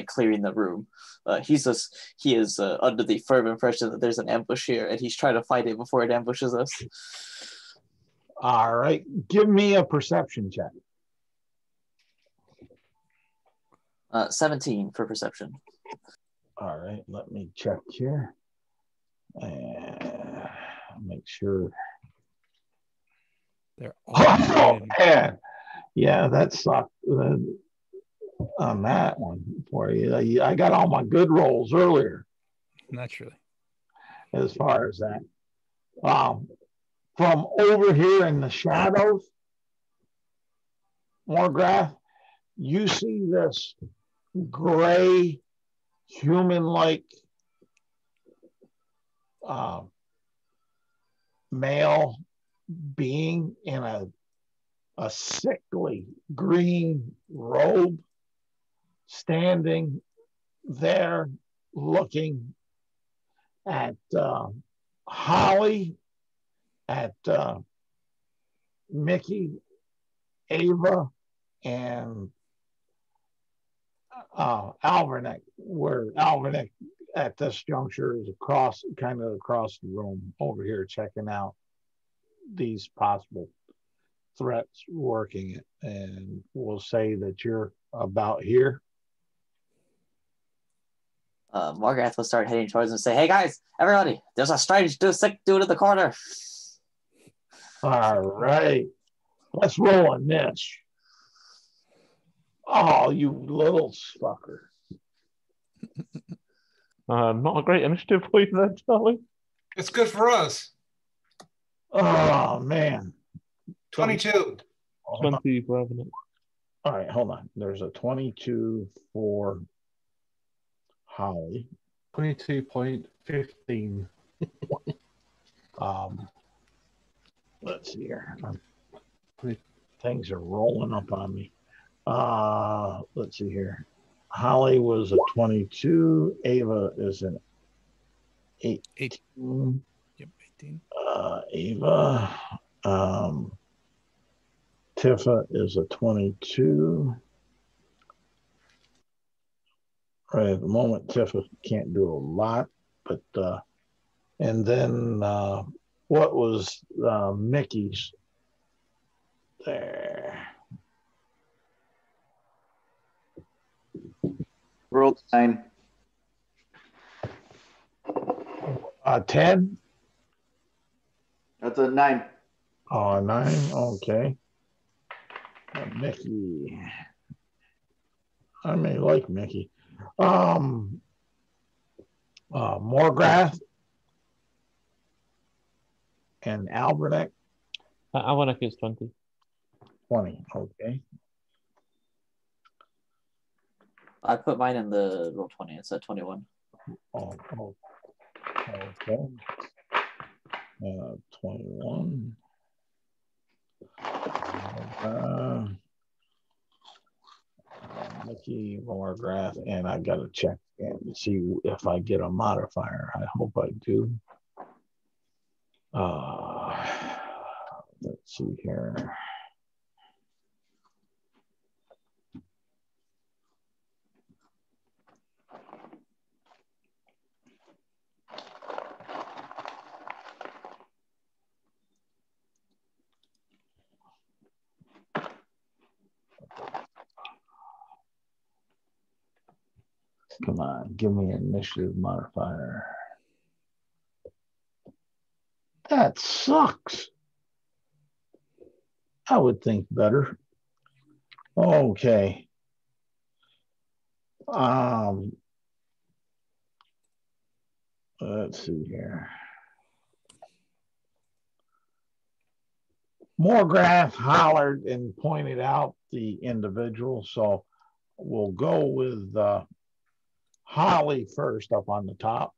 clearing the room. He is under the firm impression that there's an ambush here, and he's trying to fight it before it ambushes us. All right, give me a perception check. 17 for perception. All right, let me check here and make sure. They're Oh man, yeah, that sucked on that one for you. I got all my good rolls earlier. Naturally. As far as that, from over here in the shadows, Morgrath, you see this gray, human-like male being in a sickly green robe, standing there looking at Holly, at Mickey, Ava, and Alvernek, where Alvernek at this juncture is across the room over here checking out these possible threats, working it. And we'll say that you're about here. Morgrath will start heading towards him and say, "Hey guys, everybody, there's a strange sick dude in the corner." All right. Let's roll a niche. Oh, you little fucker. Not a great initiative for you there, Charlie. It's good for us. Oh, man. 22. 20 for Avenant. All right, hold on. There's a 22 for Holly. 22.15. Let's see here. Twenty- Things are rolling up on me. Let's see here. Holly was a 22. Ava is an 18. Yep, 18. Ava. Tifa is a 22. Right at the moment, Tifa can't do a lot, but and then what was Mickey's there? Roll 9. 10? That's a 9. Oh, 9. Okay. Mickey. I may like Mickey. Morgrath and Albernick. Almanac is 20. 20. Okay. I put mine in the roll 20. It's at 21. Oh, okay. 21. Mickey Morgrath, and I got to check and see if I get a modifier. I hope I do. Let's see here. Come on, give me an initiative modifier. That sucks. I would think better. Okay. Let's see here. Morgrath hollered and pointed out the individual, so we'll go with Holly first up on the top.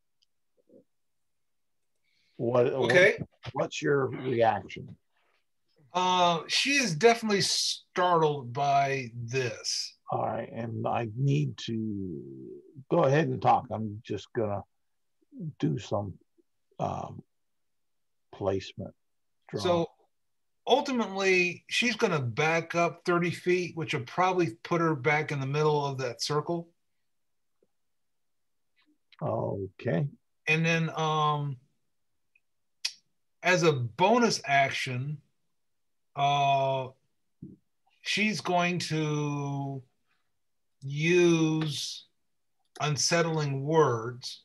What's your reaction? She is definitely startled by this. All right, and I need to go ahead and talk. I'm just gonna do some placement. So ultimately, she's going to back up 30 feet, which will probably put her back in the middle of that circle. Okay. And then as a bonus action, she's going to use unsettling words.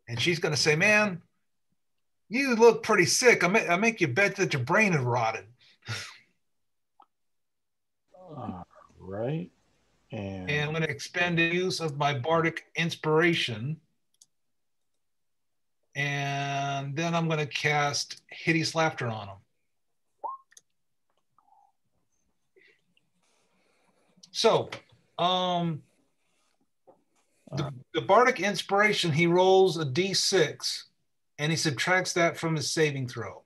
And she's going to say, man, you look pretty sick. I make you bet that your brain is rotted. Right. And I'm going to expend the use of my bardic inspiration. And then I'm going to cast Hideous Laughter on him. So, the bardic inspiration, he rolls a d6 and he subtracts that from his saving throw.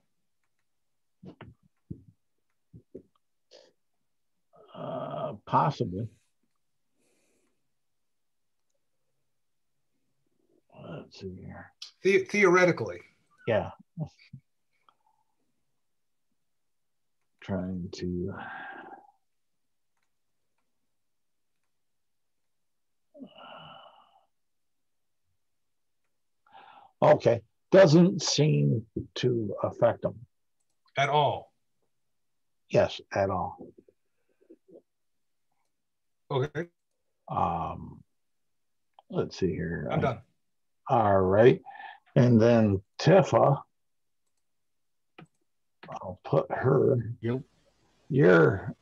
Possibly. Let's see here. Theoretically. Yeah. Trying to. Okay. Doesn't seem to affect them. At all. Yes, at all. Okay. Let's see here. I'm done. All right. And then Tifa. I'll put her. Yep. You're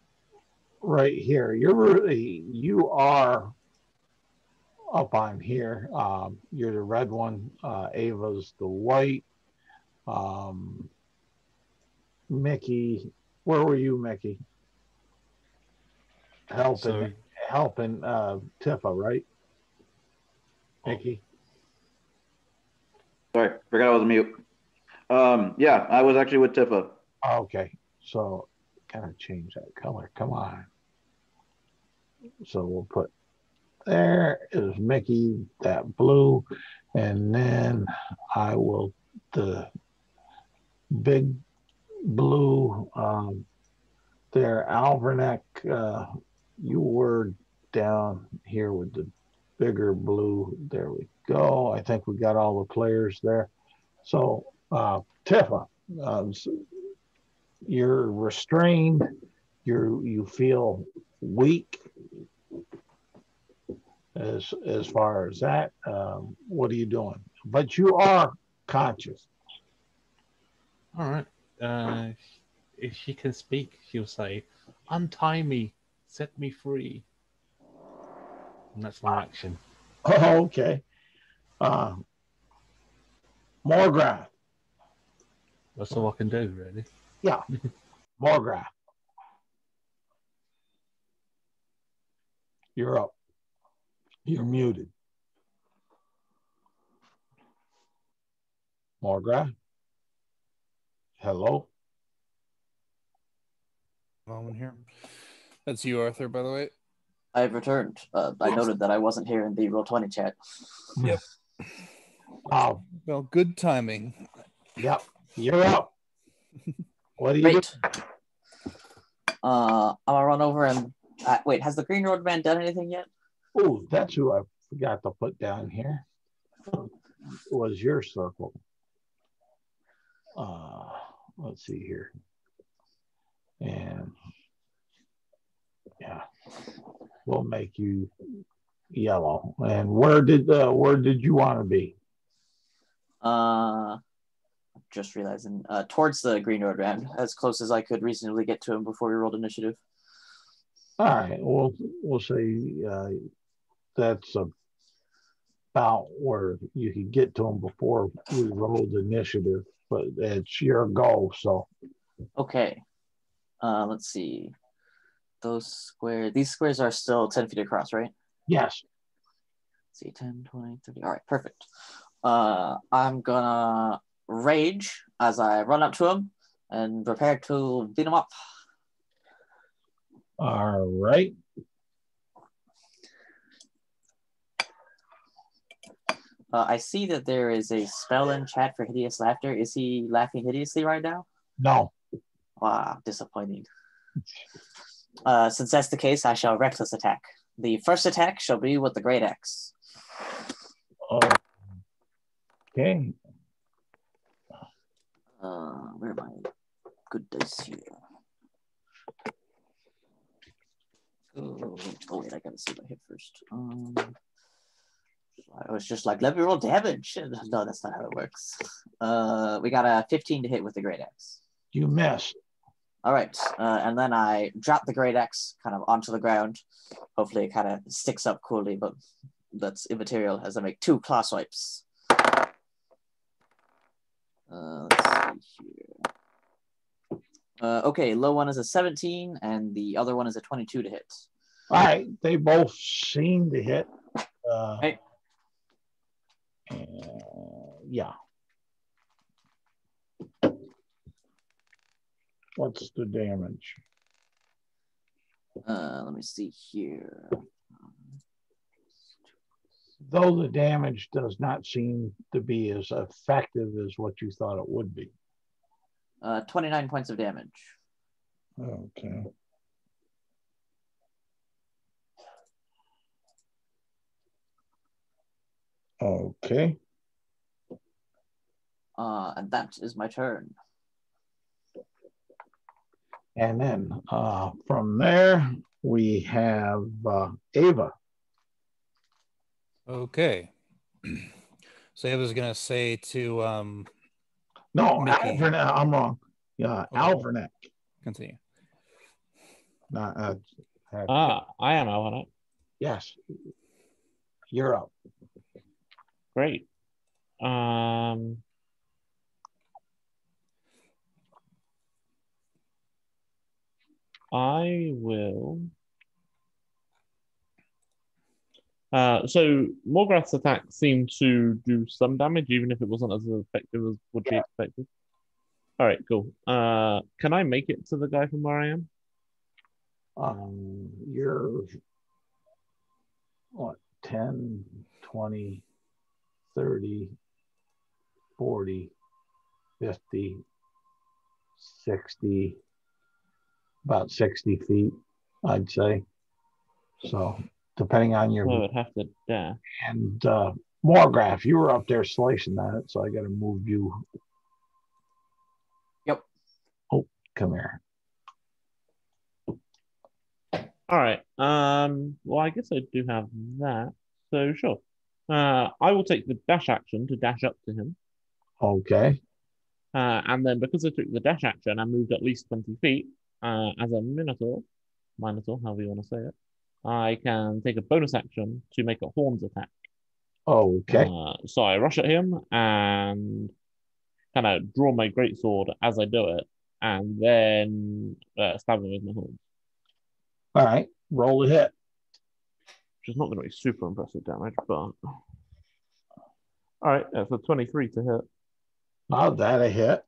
right here. You are up on here. You're the red one. Ava's the white. Mickey, where were you, Mickey? Helping Tifa, right? Mickey. Sorry, forgot I was mute. Yeah, I was actually with Tifa. Okay, so kind of change that color. Come on. So we'll put there is Mickey, that blue, and then I will the big blue there, Alverneck. You were down here with the bigger blue. There we go. I think we got all the players there. So Tifa, you're restrained. You feel weak. As far as that, what are you doing? But you are conscious. All right. If she can speak, she'll say, "Untie me, set me free." And that's my action. Oh, okay. Morgrath. That's all I can do, really. Yeah. Morgrath. You're up. You're muted. Morgrath. Hello. Moment here. That's you, Arthur, by the way. I've returned. I noted that I wasn't here in the Roll20 chat. Yep. Oh. Well, good timing. Yep. You're up. What do you do? I'm gonna run over and wait. Has the Green Road Man done anything yet? Oh, that's who I forgot to put down here. Was your circle? Let's see here. And yeah, we'll make you yellow. And where did you want to be? Just realizing towards the Green Road Man, as close as I could reasonably get to him before we rolled initiative. All right, we'll say that's about where you can get to him before we rolled initiative, but it's your goal. So okay, let's see. These squares are still 10 feet across, right? Yes. Let's see, 10, 20, 30. All right, perfect. I'm gonna rage as I run up to him and prepare to beat him up. All right. I see that there is a spell in chat for hideous laughter. Is he laughing hideously right now? No. Wow, disappointing. Since that's the case, I shall reckless attack. The first attack shall be with the great axe. Okay. Where are my good dice here? Oh wait, I gotta see my hit first. I was just like, let me roll damage. No, that's not how it works. We got a 15 to hit with the great axe. You missed. All right, and then I drop the great axe kind of onto the ground. Hopefully it kind of sticks up coolly, but that's immaterial as I make 2 claw swipes. Let's see here. Okay, low one is a 17, and the other one is a 22 to hit. All right, they both seem to hit. Okay. Yeah. What's the damage? Let me see here. Though the damage does not seem to be as effective as what you thought it would be. 29 points of damage. Okay. Okay. And that is my turn. And then from there, we have Ava. Okay. So Ava's going to say to No, Mickey. I'm wrong. Alverneck. Continue. Not, I am Alvin. yes. You're up. Great. I will. So Morgrath's attack seemed to do some damage, even if it wasn't as effective as would be expected. All right, cool. Can I make it to the guy from where I am? You're what, 10, 20, 30, 40, 50, 60, about 60 feet, I'd say. So depending on your... So I would have to dash. And Morgraph, you were up there slicing that, so I got to move you. Yep. Oh, come here. All right. Well, I guess I do have that. So sure. I will take the dash action to dash up to him. Okay. And then because I took the dash action, I moved at least 20 feet. As a Minotaur, however you want to say it, I can take a bonus action to make a horns attack. Okay. So I rush at him and kind of draw my greatsword as I do it, and then stab him with my horns. All right. Roll a hit. Which is not going to be super impressive damage, but... All right, that's a 23 to hit. Not that a hit.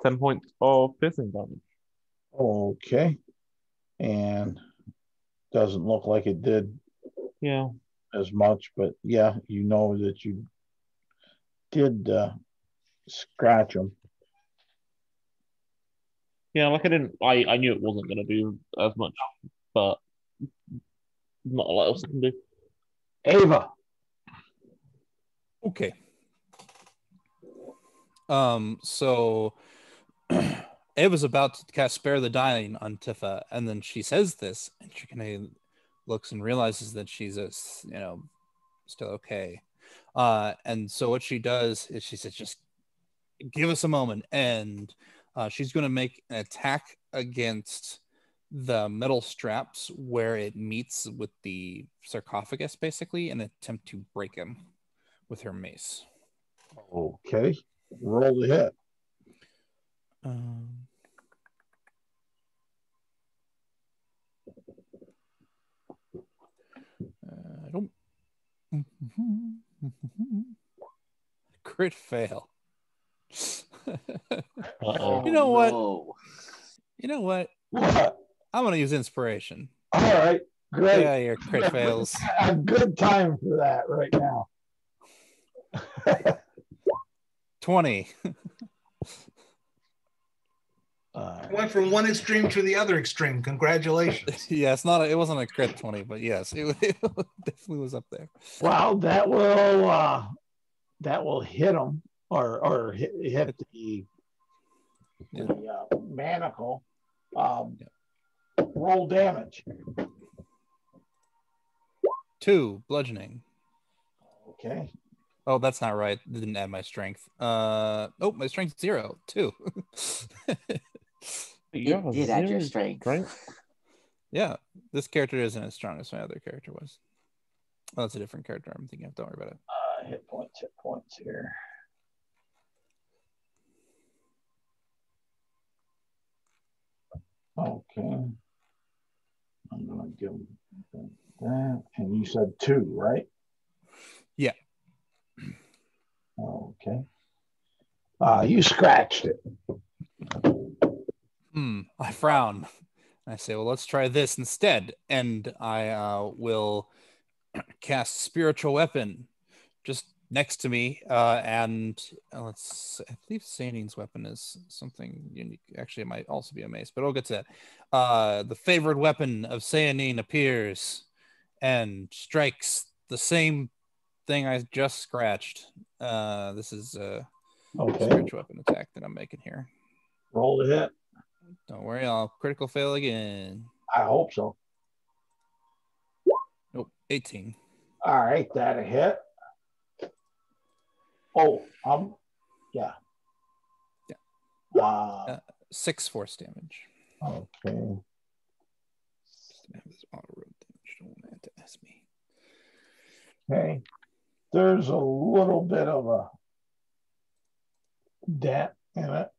10 points of piercing damage. Okay. And doesn't look like it did as much, but yeah, you know that you did scratch him. Yeah, like I knew it wasn't going to do as much, but not a lot else I can do. Ava. Okay. So Ava's about to cast Spare the Dying on Tifa, and then she says this, and she kind of looks and realizes that she's still okay. And so what she does is she says, just give us a moment, and she's going to make an attack against the metal straps where it meets with the sarcophagus, basically, and attempt to break him with her mace. Okay. Roll the hit. I don't. Crit fail. You know what? No. You know what? What? I'm gonna use inspiration. All right. Great. Yeah, your crit fails. A good time for that right now. 20. Went from one extreme to the other extreme. Congratulations. Yeah, it wasn't a crit 20, but yes, it definitely was up there. Well, that will hit him or hit the manacle. Roll damage. 2 bludgeoning. Okay. Oh, that's not right. Didn't add my strength. My strength's 0. 2. It did add your strength. Right? Yeah, this character isn't as strong as my other character was. Oh, that's a different character I'm thinking of. Don't worry about it. Hit points here. Okay. I'm going to give him that. And you said 2, right? Yeah. Okay. You scratched it. I frown. I say, well, let's try this instead. And I will cast Spiritual Weapon just next to me. And I believe Sanin's weapon is something unique. Actually, it might also be a mace, but we'll get to that. The favored weapon of Sanin appears and strikes the same thing I just scratched. This is a spiritual weapon attack that I'm making here. Roll the hit. Don't worry, I'll critical fail again. I hope so. Nope, 18. All right, that a hit. Oh, Yeah. Yeah. 6 force damage. Okay. Don't have to ask me. Okay. There's a little bit of a dent in it.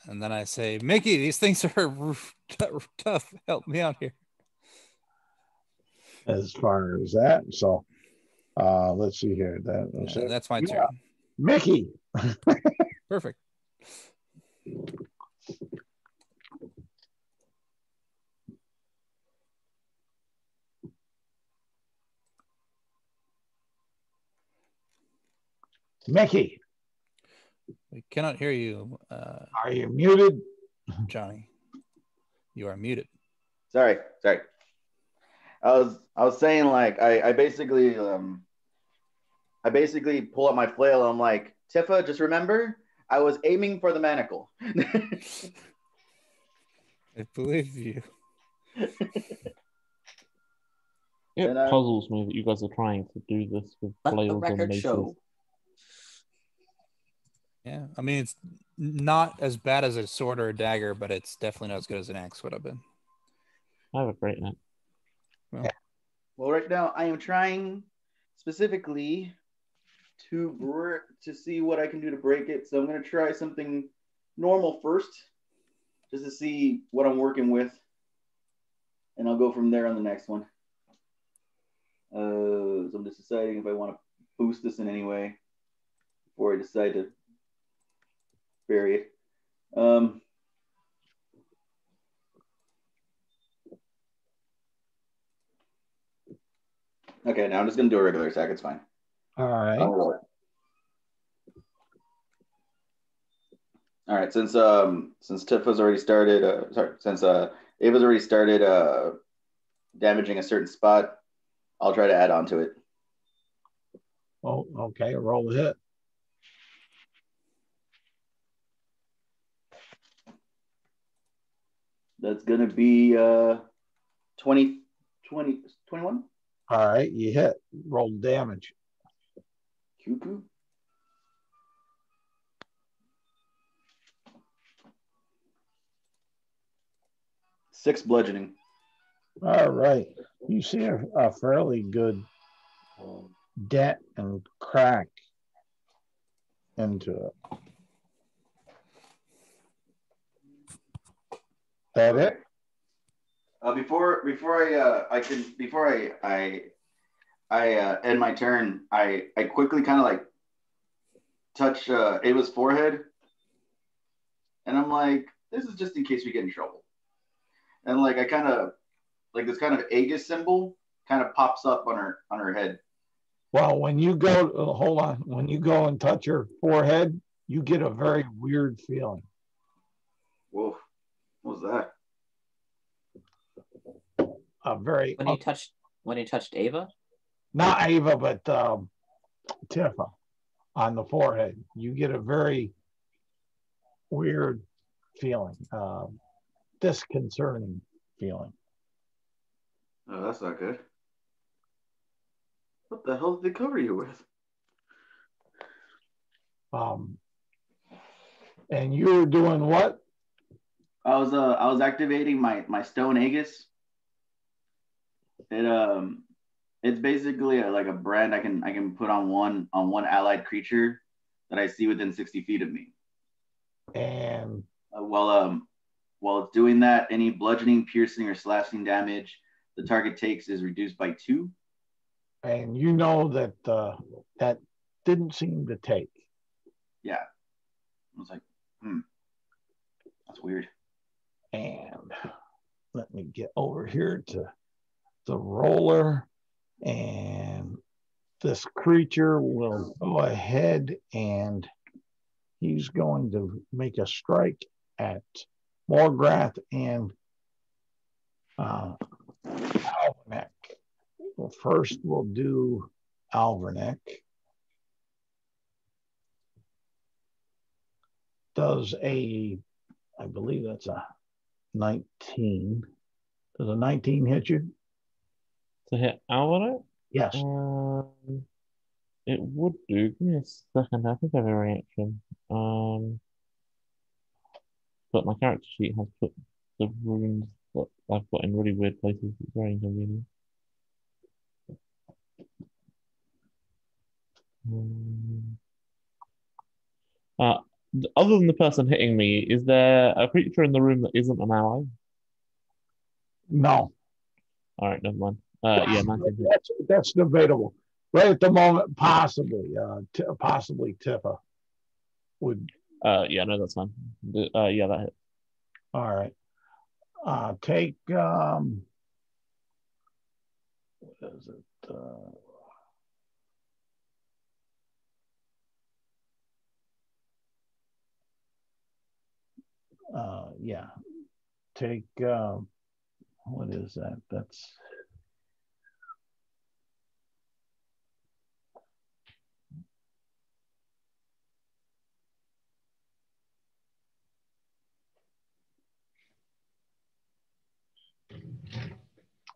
And then I say, Mickey, these things are tough. Help me out here. As far as that. So let's see here. That's my turn. Mickey. Perfect. Mickey. We cannot hear you. Are you muted? Johnny, you are muted. Sorry. I was saying, like, I basically pull up my flail and I'm like, Tifa, just remember, I was aiming for the manacle. I believe you. It puzzles me that you guys are trying to do this with flails and maces. Yeah, I mean, it's not as bad as a sword or a dagger, but it's definitely not as good as an axe would have been. I have a great net. Well, right now I am trying specifically to see what I can do to break it. So I'm going to try something normal first, just to see what I'm working with, and I'll go from there on the next one. So I'm just deciding if I want to boost this in any way before I decide to bury it. Okay, now I'm just going to do a regular attack. It's fine. All right. All right. Since Tifa's already started, since Ava's already started damaging a certain spot, I'll try to add on to it. Oh, okay. Roll the hit. That's going to be 21. All right. You hit. Roll damage. Cuckoo. Six bludgeoning. All right. You see a fairly good dent and crack into it. That it? Before I end my turn, I quickly kind of like touch Ava's forehead, and I'm like, this is just in case we get in trouble. And like I kind of like this kind of Aegis symbol kind of pops up on her head. Well, when you go, hold on, when you go and touch her forehead, you get a very weird feeling. Whoa, what was that? A very when you touched Ava? Not Ava, but Tifa on the forehead. You get a very weird feeling, disconcerting feeling. Oh, that's not good. What the hell did they cover you with? And you were doing what? I was activating my stone Aegis. It's basically like a brand I can put on one allied creature that I see within 60 feet of me. And while it's doing that, any bludgeoning, piercing, or slashing damage the target takes is reduced by 2. And you know that that didn't seem to take. Yeah. I was like, that's weird. And let me get over here to the roller, and this creature will go ahead and he's going to make a strike at Morgrath and Alverneck. Well, first we'll do Alverneck. Does I believe that's a 19. Does a 19 hit you? To hit Alvarez? Yes. It would do. Give me a second. I think I have a reaction. But my character sheet has put the runes that I've got in really weird places. It's very inconvenient. Other than the person hitting me, is there a creature in the room that isn't an ally? No. All right, never mind. Yeah, 19. That's debatable. Right at the moment, possibly Tifa would. Yeah, no, that's fine. Yeah, that hit. All right. Take what is it? Yeah. Take what is that? That's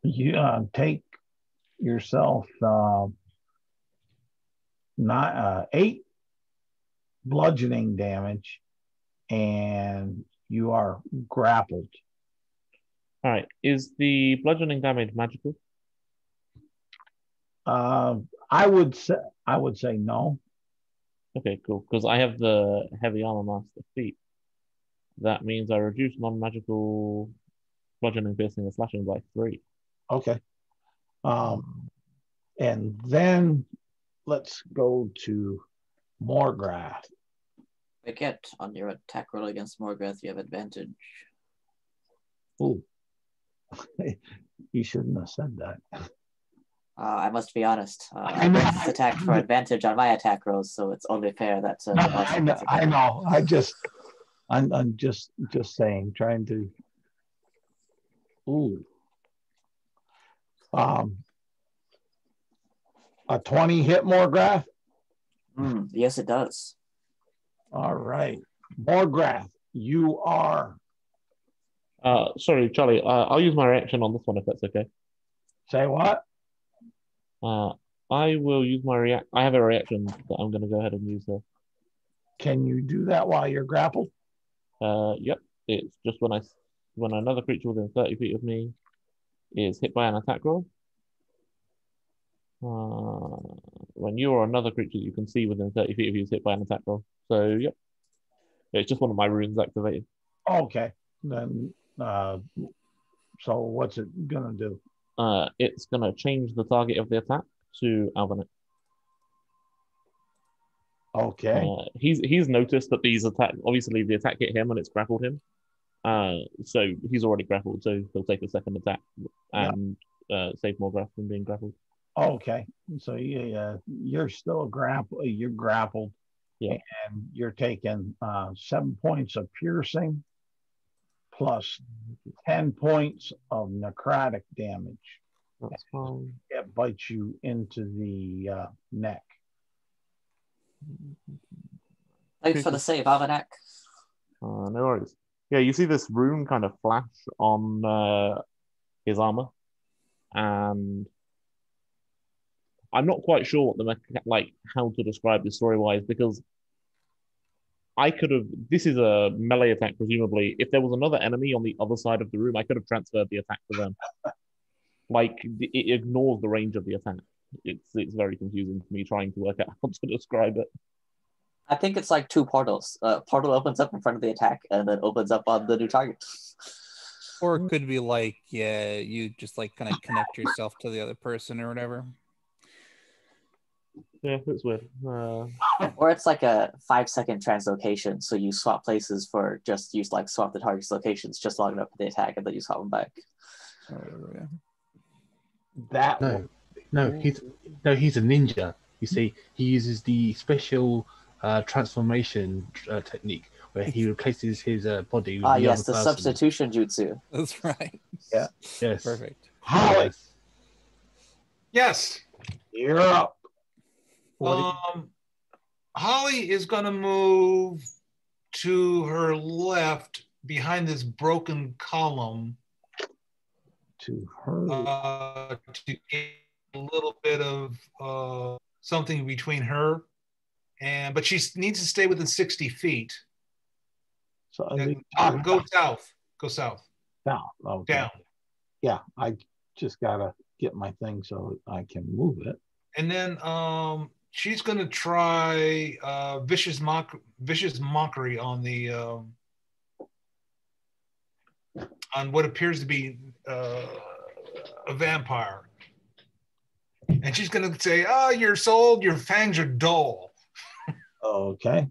you take yourself 8 bludgeoning damage, and you are grappled. All right. Is the bludgeoning damage magical? I would say no. Okay, cool. Because I have the heavy armor master feat. That means I reduce non-magical bludgeoning, piercing, and slashing by 3. Okay. And then let's go to Morgrath. Forget, on your attack roll against Morgrath, you have advantage. Ooh. You shouldn't have said that. I must be honest. I both attacked for advantage on my attack rolls, so it's only fair that. I know. I'm just saying, trying to. Ooh. A 20 hit Morgrath? Yes, it does. All right. Morgrath, you are. Sorry, Charlie. I'll use my reaction on this one if that's okay. Say what? I will use my react. I have a reaction that I'm going to go ahead and use there. Can you do that while you're grappled? Yep. It's just when another creature within 30 feet of me is hit by an attack roll. When you or another creature you can see within 30 feet of you is hit by an attack roll. So, yep. It's just one of my runes activated. Okay. Then, so what's it going to do? It's going to change the target of the attack to Alvinic. Okay. He's noticed that these attack, obviously the attack hit him and it's grappled him. So he's already grappled, so he'll take a second attack and save Morgrath from being grappled. Okay. So you're still you're grappled. Yeah. And you're taking 7 points of piercing plus 10 points of necrotic damage. That's fine. It bites you into the neck. Thanks for the save, Alvinac. No worries. Yeah, you see this rune kind of flash on his armor, and I'm not quite sure what how to describe this story-wise, because I could have. This is a melee attack, presumably. If there was another enemy on the other side of the room, I could have transferred the attack to them. It ignores the range of the attack. It's very confusing for me trying to work out how to describe it. I think it's like 2 portals. Portal opens up in front of the attack and then opens up on the new target. Or it could be like, you just kind of connect yourself to the other person or whatever. Yeah, it's weird. Or it's like a 5-second translocation, so you swap places for just use swap the target's locations just long enough for the attack, and then you swap them back. He's a ninja. You see, he uses the special transformation technique where he replaces his body with the other the person. substitution jutsu. That's right. Yeah. Yes. Perfect. Holly. Yes. You're up. Holly is going to move to her left behind this broken column To her. to get a little bit of something between her but she needs to stay within 60 feet. So Go south. Go south. Down. Okay. Down. Yeah, I just gotta get my thing so I can move it. And then she's gonna try vicious mockery on the on what appears to be a vampire. And she's gonna say, "Oh, you're sold. Your fangs are dull." Okay.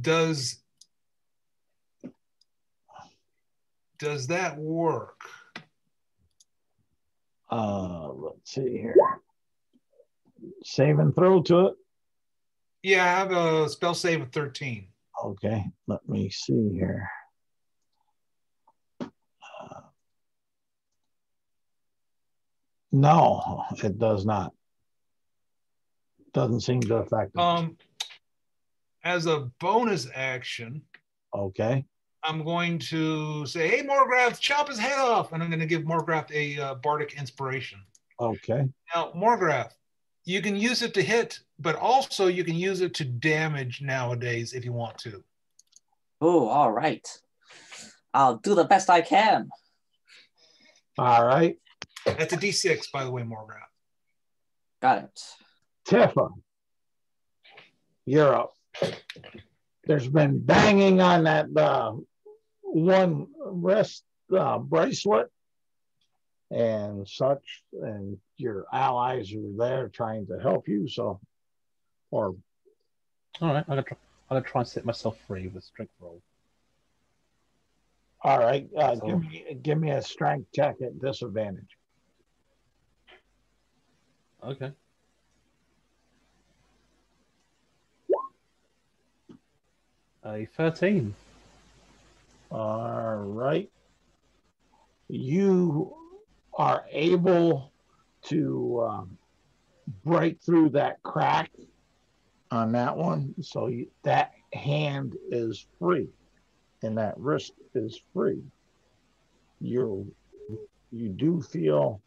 Does that work? Let's see here. Save and throw to it. Yeah, I have a spell save of 13. Okay, let me see here. No, it does not. Doesn't seem to affect it. As a bonus action, okay, I'm going to say, "Hey, Morgrath, chop his head off," and I'm going to give Morgrath a bardic inspiration. Okay. Now, Morgrath, you can use it to hit, but also you can use it to damage nowadays if you want to. Oh, all right. I'll do the best I can. All right. That's a D6, by the way, Morgrath. Got it. Tifa, you're up. There's been banging on that one wrist bracelet and such, and your allies are there trying to help you. So, or all right, I'm gonna try and set myself free with a strength roll. All right, give me a strength check at disadvantage. Okay. A 13. All right. You are able to break through that crack on that one. So that hand is free and that wrist is free. You do feel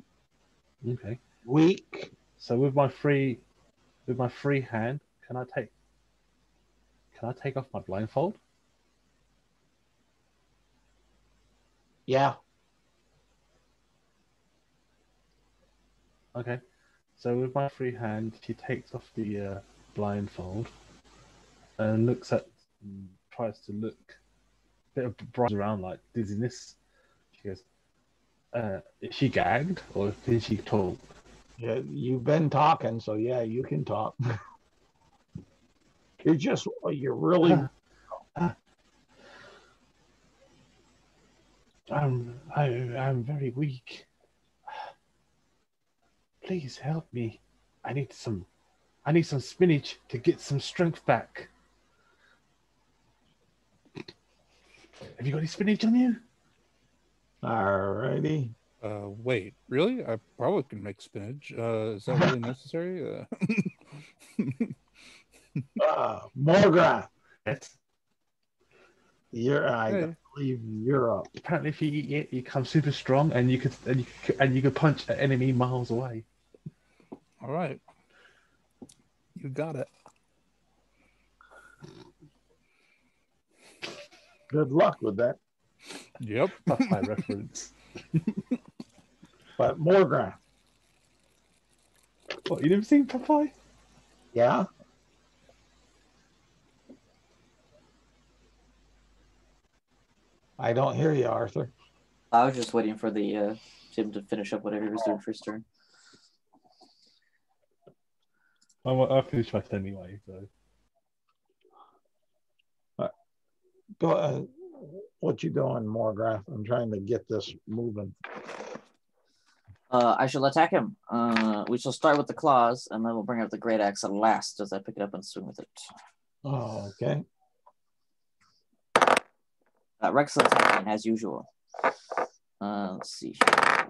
okay weak. So with my free hand, can I take off my blindfold? Yeah. Okay. So with my free hand, she takes off the blindfold and tries to look a bit of bright around, like dizziness. She goes, is she gagged or did she talk? Yeah, you've been talking, so yeah, you can talk. You're really. I'm very weak. Please help me. I need some spinach to get some strength back. Have you got any spinach on you? Alrighty. Wait, really? I probably can make spinach. Is that really necessary? Morgrath. Yes. I believe you're up. Apparently, if you eat it, you become super strong, and you could punch an enemy miles away. All right, you got it. Good luck with that. Yep, that's my reference. But Morgrath. What, you never seen Popeye? Yeah. I don't hear you, Arthur. I was just waiting for the him to finish up whatever he was doing for his turn. I'll finish my turn anyway. So. Go ahead. What you doing, Morgrath? I'm trying to get this moving. I shall attack him. We shall start with the claws, and then we'll bring out the great axe at last as I pick it up and swing with it. Oh, okay. Rex attacking as usual. Let's see here.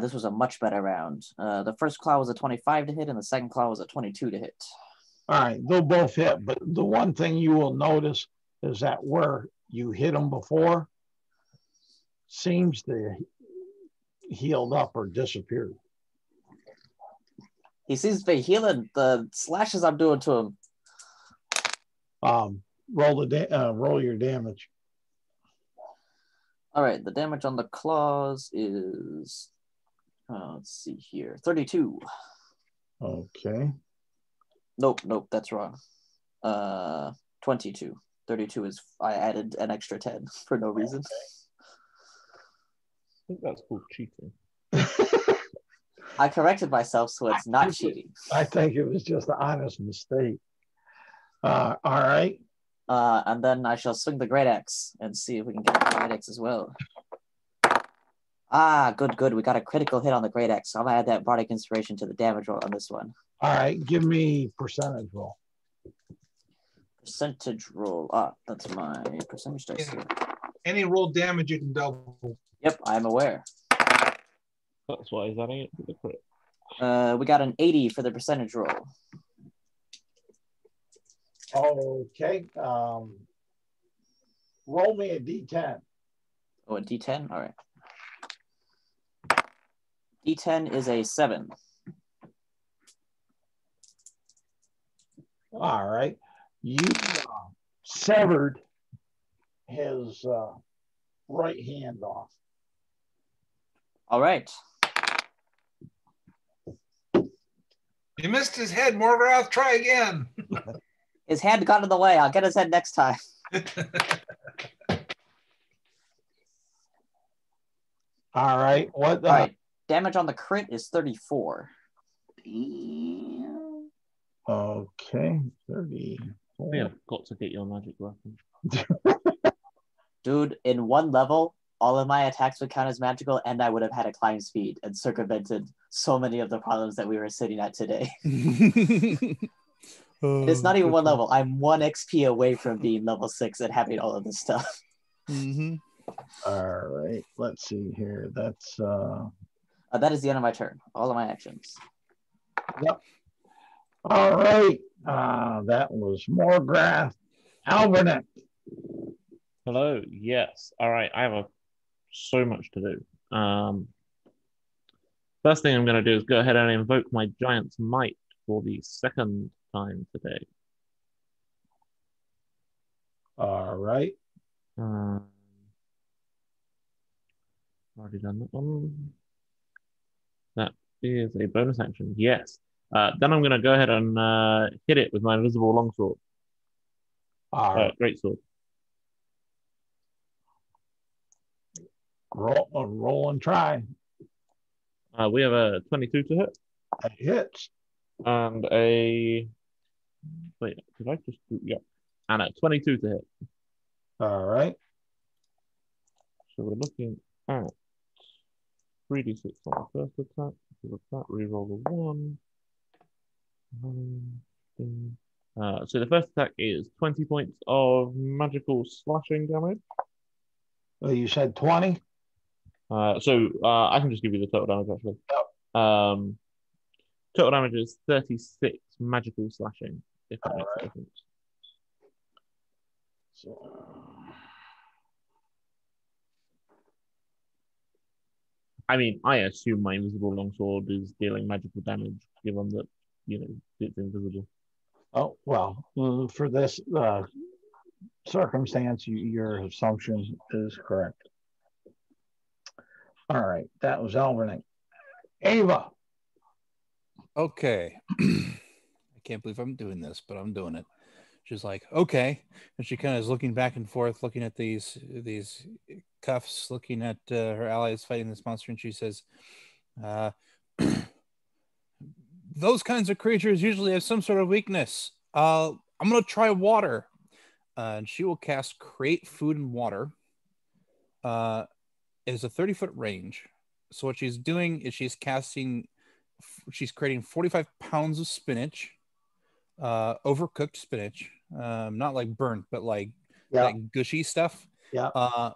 This was a much better round. The first claw was a 25 to hit, and the second claw was a 22 to hit. All right, they'll both hit, but the one thing you will notice is that where you hit them before seems to healed up or disappeared. He seems to be healing the slashes I'm doing to him. Roll your damage. All right, the damage on the claws is, let's see here, 32. Okay. Nope, that's wrong. 22. 32 is, I added an extra 10 for no reason. I think that's called cheating. I corrected myself, so it's not cheating. I think it was just an honest mistake. All right. And then I shall swing the Great Axe and see if we can get the Great Axe as well. Ah, good. We got a critical hit on the Great Axe. So I'm going to add that Bardic Inspiration to the damage roll on this one. All right. Give me percentage roll. Percentage roll. That's my percentage dice here. Any roll damage you can double. Yep, I'm aware. That's why he's adding it to the crit. We got an 80 for the percentage roll. Okay. Roll me a D10. Oh, a D10? All right. D10 is a 7. All right. You severed his right hand off. All right. You missed his head, Morgoth. Try again. His hand got in the way. I'll get his head next time. All right. All right. Damage on the crit is 34. Damn. Okay. 30. We have got to get your magic weapon. Dude, in one level, all of my attacks would count as magical, and I would have had a climb speed and circumvented so many of the problems that we were sitting at today. It's not even one level. I'm 1 XP away from being level 6 and having all of this stuff. Mm-hmm. All right. Let's see here. That's that is the end of my turn. All of my actions. Yep. All right. That was Morgrath. Albernick. Hello. Yes. All right. I have so much to do. First thing I'm going to do is go ahead and invoke my Giant's Might for the second time today. All right. Already done that one. That is a bonus action. Yes. Then I'm going to go ahead and hit it with my invisible longsword. All right. Great sword. Roll and try. We have a 22 to hit. That hits. And a... Wait, did I just do... Yeah. And a 22 to hit. All right. So we're looking at 3d6 on the first attack. So that reroll the 1. So the first attack is 20 points of magical slashing damage. Well, you said 20? I can just give you the total damage actually. Yep. Total damage is 36 magical slashing, if that makes a difference. So... I mean, I assume my invisible longsword is dealing magical damage, given that, it's invisible. Oh, well, for this circumstance, your assumption is correct. All right, that was Albernick. Ava. Okay. I can't believe I'm doing this, but I'm doing it. She's like, okay. And she kind of is looking back and forth, looking at these cuffs, looking at her allies fighting this monster. And she says, those kinds of creatures usually have some sort of weakness. I'm going to try water. And she will cast Create Food and Water. It is a 30-foot range. So what she's doing is she's creating 45 pounds of spinach, overcooked spinach, not like burnt, but like that gushy stuff,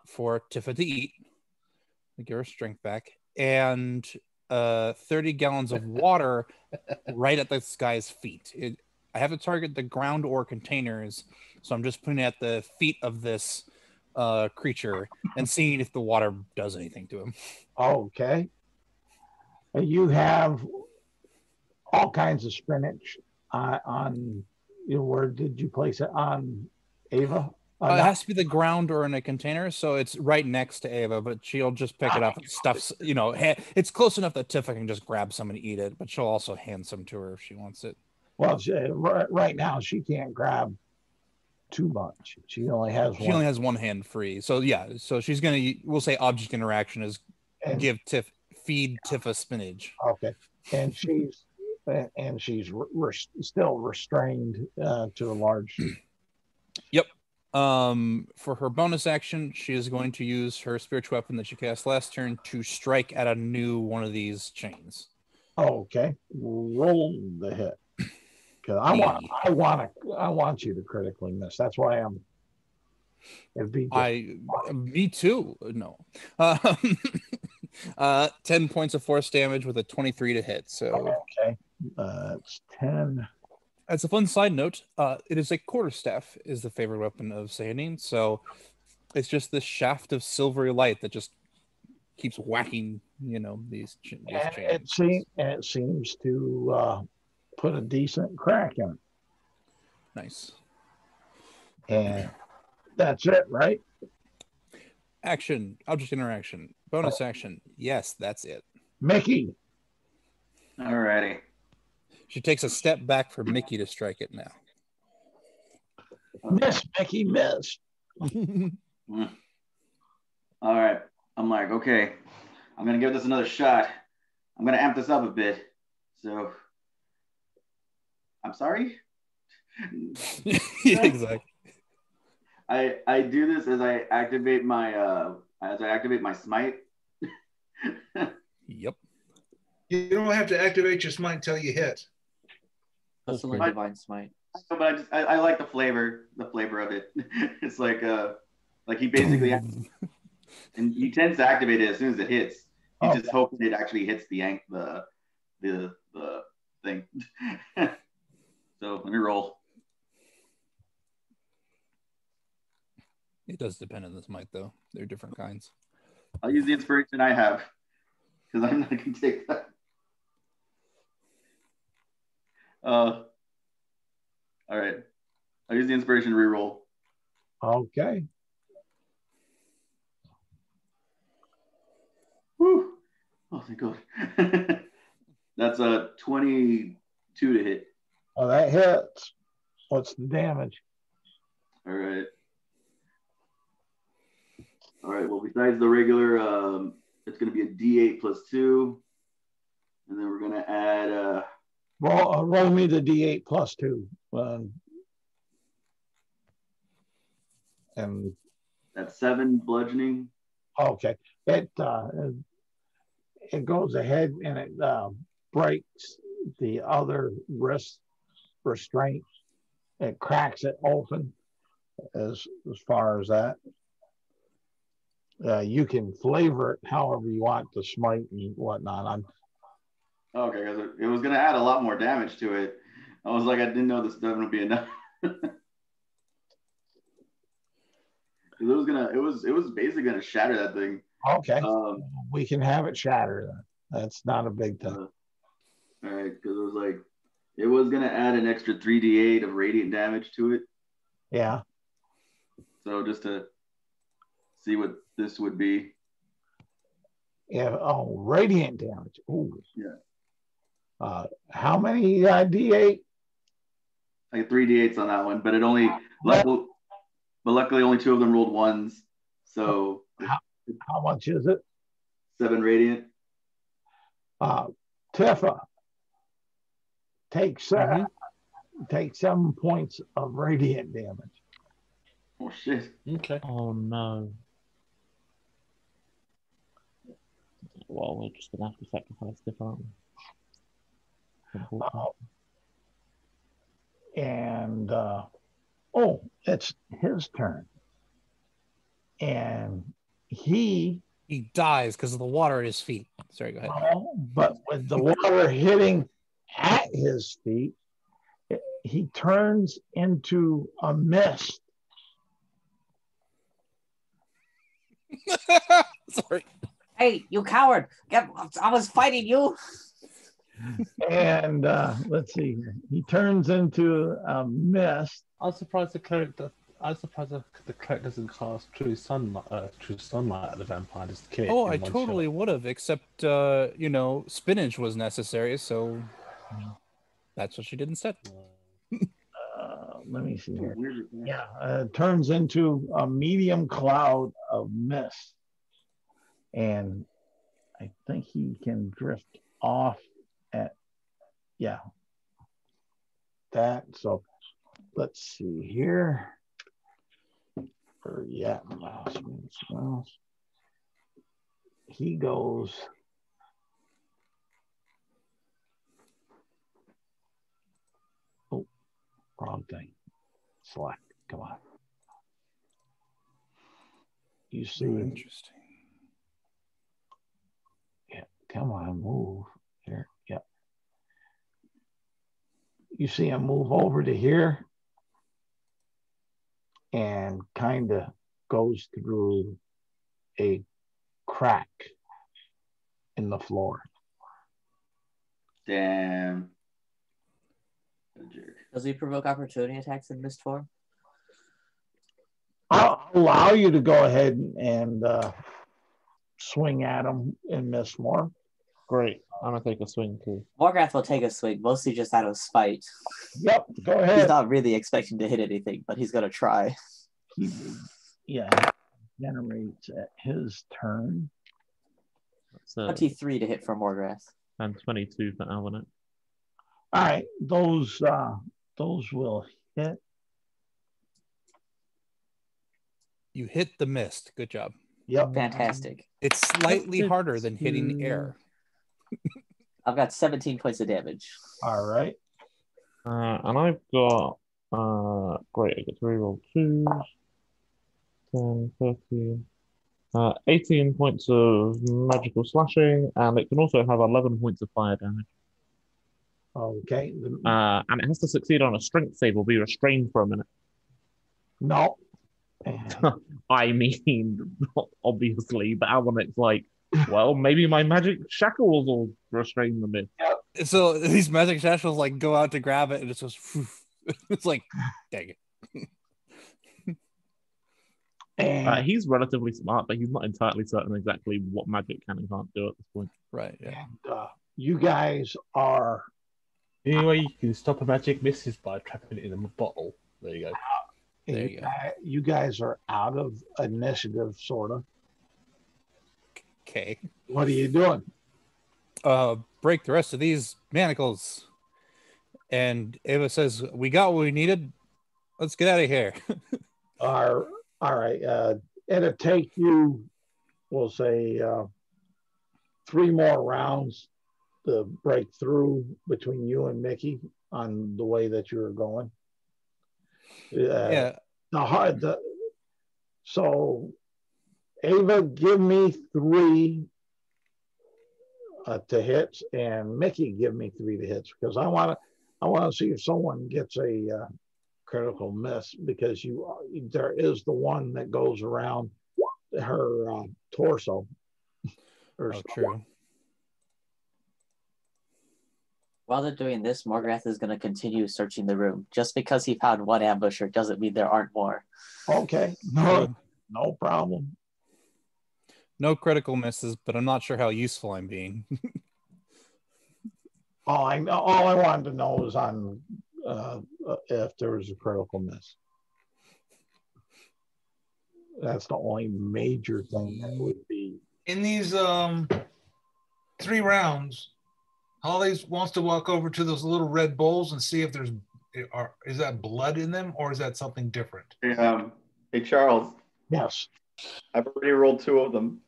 for Tifa to eat, to give her strength back, and 30 gallons of water right at this guy's feet. I have to target the ground or containers, so I'm just putting it at the feet of this creature and seeing if the water does anything to him. Okay. You have all kinds of spinach on. Where did you place it on Ava? It has to be the ground or in a container, so it's right next to Ava, but she'll just pick it up and stuffs. It's close enough that Tifa can just grab some and eat it, but she'll also hand some to her if she wants it. Well, right now she can't grab too much. She only has one hand free. So yeah, so she's gonna. We'll say object interaction is feed Tifa spinach. Okay, and she's still restrained to a large. Yep. For her bonus action, she is going to use her spiritual weapon that she cast last turn to strike at a new one of these chains. Okay, roll the hit. Because I want you to critically miss. That's why I'm. Me too. No. 10 points of force damage with a 23 to hit. So okay, it's 10. As a fun side note, it is a quarterstaff is the favorite weapon of Sayonine. So it's just this shaft of silvery light that just keeps whacking, these chains. It seems to put a decent crack in it. Nice. And that's it, right? Action, object interaction, bonus action. Yes, that's it. Mickey. Alrighty. She takes a step back for Mickey to strike it now. Miss, Mickey, miss. All right. I'm like, okay, I'm going to give this another shot. I'm going to amp this up a bit. So, I'm sorry? Yeah, exactly. I do this as I activate my smite. Yep. You don't have to activate your smite until you hit. That's like divine smite. But I like the flavor of it. It's like he basically and he tends to activate it as soon as it hits. He's just hoping it actually hits the thing. So let me roll. It does depend on the smite, though. They're different kinds. I'll use the inspiration I have because I'm not going to take that. All right. I'll use the inspiration to reroll. Okay. Whew. Oh, thank God. That's a 22 to hit. Oh, that hits. What's the damage? All right. All right. Well, besides the regular, it's going to be a D8 plus 2. And then we're going to add... roll me the D8 plus 2. And that's 7 bludgeoning. Okay. It goes ahead and it breaks the other wrist restraint. It cracks it open as far as that. You can flavor it however you want, the smite and whatnot. Okay, because it was going to add a lot more damage to it. I was like, I didn't know this doesn't would be enough. It was basically going to shatter that thing. Okay, we can have it shatter. That's not a big thing. All right, because it was going to add an extra 3d8 of radiant damage to it. Yeah. So just to see what this would be. Yeah. Oh, radiant damage. Ooh. Yeah. How many D8? Like 3d8s on that one, but luckily only 2 of them rolled 1s. So how much is it? 7 radiant. Tifa, take 7 points of radiant damage. Oh shit. Okay. Oh no. Well, we're just gonna have to sacrifice Tifa, aren't we? And it's his turn. And he dies because of the water at his feet. Sorry, go ahead. But with the water hitting at his feet, he turns into a mist. Sorry. Hey, you coward! I was fighting you. And let's see. He turns into a mist. I'm surprised the cleric doesn't cast true sunlight at the vampire. Just kill it. Oh, in I one totally shot. would have, except spinach was necessary, so that's what she did instead. Let me see here. Weird. Yeah, turns into a medium cloud of mist. And I think he can drift off at, that. So let's see here. Mouse. He goes. Oh, wrong thing. Select. Come on. You see. Interesting. Yeah, come on, move. Here. Yep. You see him move over to here and kind of goes through a crack in the floor. Damn. Does he provoke opportunity attacks in mist form? I'll allow you to go ahead and swing at him in mist form. Great. I'm gonna take a swing too. Morgrath will take a swing, mostly just out of spite. Yep, go ahead. He's not really expecting to hit anything, but he's gonna try. Generates at his turn. That's 23 to hit for Morgrath. and 22 for Alvin. All right, those will hit. You hit the mist. Good job. Yep. Fantastic. It's slightly harder than hitting air. I've got 17 points of damage. All right. And I've got great, I get to reroll 2s. 10, 13. 18 points of magical slashing, and it can also have 11 points of fire damage. Okay. And it has to succeed on a strength save or be restrained for a minute. No. I mean, not obviously, but Alvin's like, well, maybe my magic shackles will restrain the mist. So these magic shackles like go out to grab it, and it just it's like, dang it. And He's relatively smart, but he's not entirely certain exactly what magic can and can't do at this point. Right. Yeah. and, you guys are The only way you can stop a magic mist is by trapping it in a bottle. There you go. There you go. you guys are out of initiative, sort of. Okay. What are you doing? Break the rest of these manacles. And Ava says, "We got what we needed. Let's get out of here." All right. It'll take you, we'll say, 3 more rounds to break through between you and Mickey on the way that you were going. Yeah. So, Ava, give me 3 to hits, and Mickey, give me 3 to hits, because I want to see if someone gets a critical miss, because there is the one that goes around her torso. Oh, true. While they're doing this, Morgrath is going to continue searching the room. Just because he found one ambusher doesn't mean there aren't more. Okay, no problem. No critical misses, but I'm not sure how useful I'm being. All I wanted to know was on if there was a critical miss. That's the only major thing that would be. In these 3 rounds, Holly wants to walk over to those little red bowls and see if is that blood in them, or is that something different? Hey, Charles. Yes. I've already rolled 2 of them.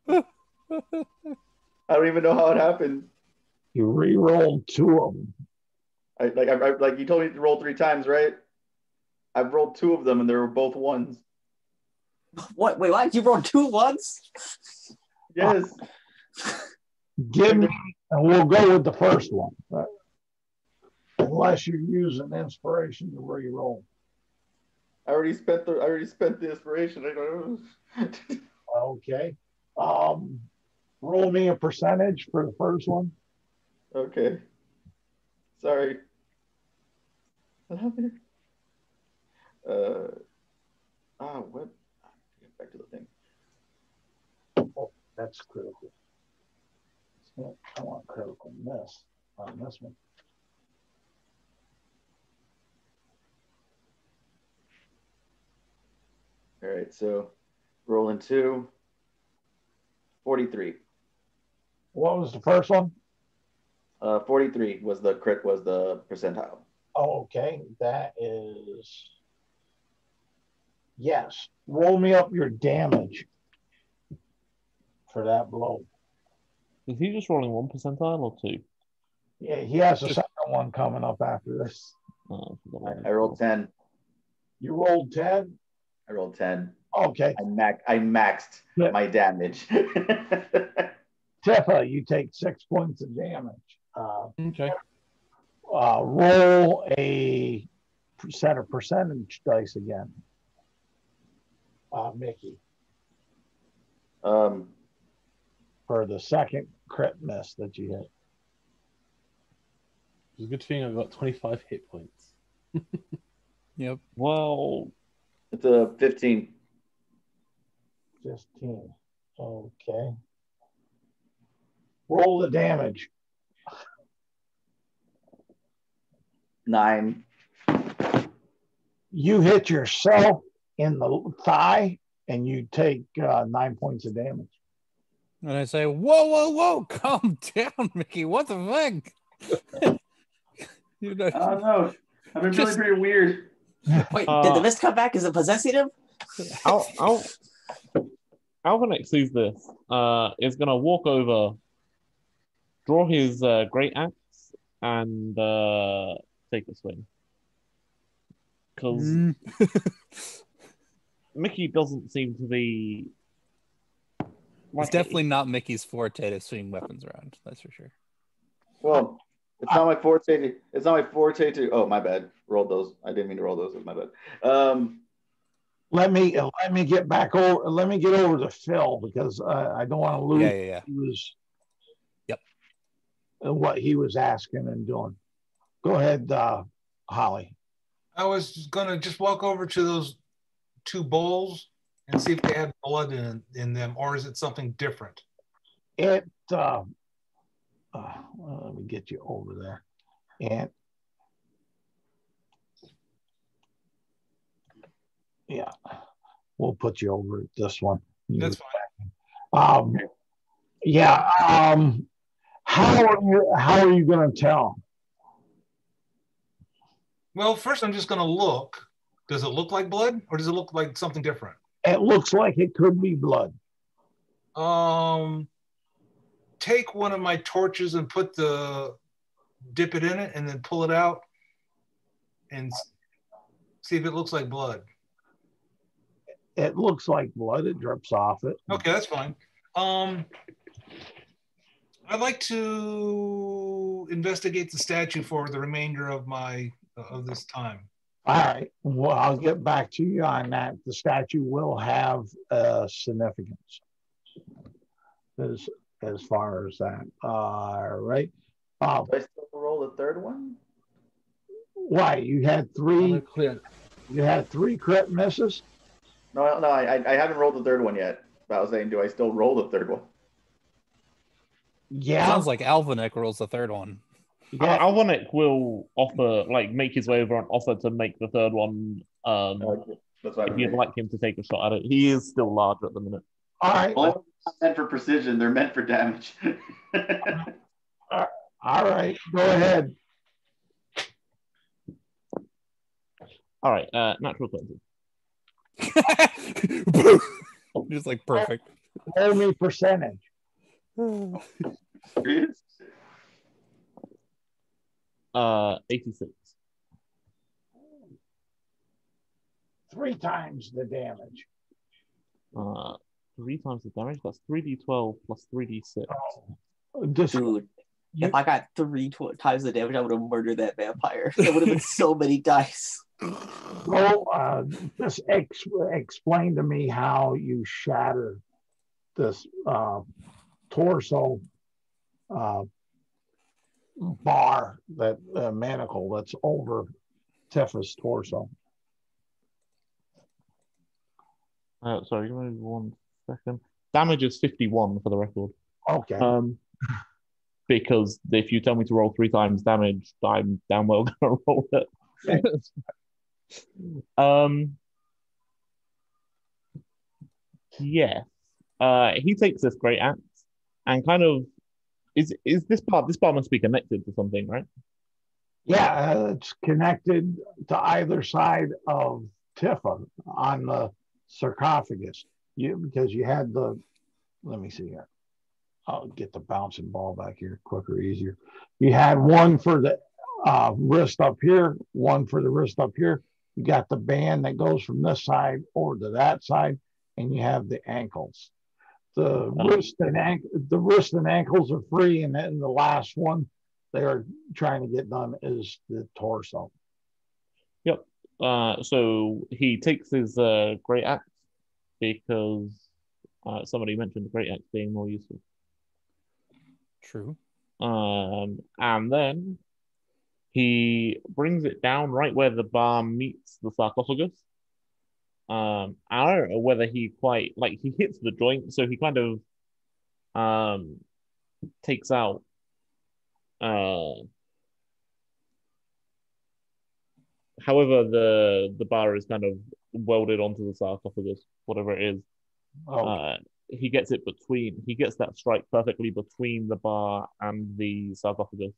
I don't even know how it happened. You re-rolled 2 of them. Like you told me to roll 3 times, right? I've rolled 2 of them, and they were both 1s. What? Wait, what? You rolled 2 1s? Yes. Give me, and we'll go with the first one. Unless you're using inspiration to re-roll. I already spent the inspiration. I don't know. Okay. Roll me a percentage for the first one. Okay. Sorry. What? Get back to the thing. Oh, that's critical. I want critical miss on this one. All right, so rolling 2. 43. What was the first one? 43 was the crit, was the percentile. Oh, okay. That is, yes. Roll me up your damage for that blow. Is he just rolling 1 percentile or 2? Yeah, he has a second one coming up after this. Oh, I rolled 10. You rolled 10? I rolled 10. Okay. I maxed my damage. Tifa, you take 6 points of damage. Okay. Roll a percentage dice again. Mickey. For the second crit miss that you hit. It's a good thing I've got 25 hit points. Yep. Well, It's a 15. 15. Okay. Roll the damage. 9. You hit yourself in the thigh and you take 9 points of damage. And I say, whoa, calm down, Mickey. What the fuck? You know, I don't know. I've been feeling pretty weird. Wait, did the mist come back? Is it possessing him? Alvanek sees this. Is going to walk over, draw his great axe, and take a swing. Because Mickey doesn't seem to be. it's definitely not Mickey's forte to swing weapons around. That's for sure. Well, it's not my forte. It's not my forte to. Oh, my bad. Rolled those. I didn't mean to roll those. It was my bad. Let me get back over. Let me get over to Phil because I don't want to lose. Yeah. Yep. What he was asking and doing. Go ahead, Holly. I was gonna just walk over to those 2 bowls and see if they have blood in them, or is it something different? Let me get you over there. And yeah, we'll put you over at this one. That's fine. Yeah. How are you going to tell? Well, first I'm just gonna look. Does it look like blood, or does it look like something different? It looks like it could be blood. Take one of my torches and dip it in it, and then pull it out and see if it looks like blood. It looks like blood. It drips off it. Okay, that's fine. I'd like to investigate the statue for the remainder of this time. All right. Well, I'll get back to you on that. The statue will have significance as far as that. All right. Do I still roll the third one? Why? You had 3. You had 3 crit misses. No, I haven't rolled the third one yet. But I was saying, do I still roll the third one? Yeah. Sounds like Alvanek rolls the third one. Yeah. Alvanek will make his way over and offer to make the third one. That's if you'd like him to take a shot at it. He is still large at the minute. All right. Well, they're not meant for precision. They're meant for damage. All right. Go ahead. All right. Natural 20. Just like perfect. Roll me percentage. 86. 3 times the damage. 3 times the damage? That's 3d12 plus 3d6. Dude, if I got 3 times the damage, I would have murdered that vampire. There would have been so many dice. Well, just explain to me how you shatter this torso bar, that manacle that's over Tifa's torso. Sorry, give me 1 second. Damage is 51 for the record. Okay. Because if you tell me to roll 3 times damage, I'm damn well gonna roll it. Okay. Yes. He takes this great axe and kind of is this bar must be connected to something, right? Yeah, it's connected to either side of Tifa on the sarcophagus. Because you had the, let me see here. I'll get the bouncing ball back here quicker, easier. You had one for the wrist up here, one for the wrist up here. You got the band that goes from this side over to that side, and you have the ankles. The wrist and ankles are free, and then the last one they are trying to get done is the torso. Yep. So he takes his great axe because somebody mentioned the great axe being more useful. True. And then he brings it down right where the bar meets the sarcophagus. I don't know whether he quite he hits the joint, so he kind of takes out however the bar is kind of welded onto the sarcophagus, whatever it is. He gets that strike perfectly between the bar and the sarcophagus,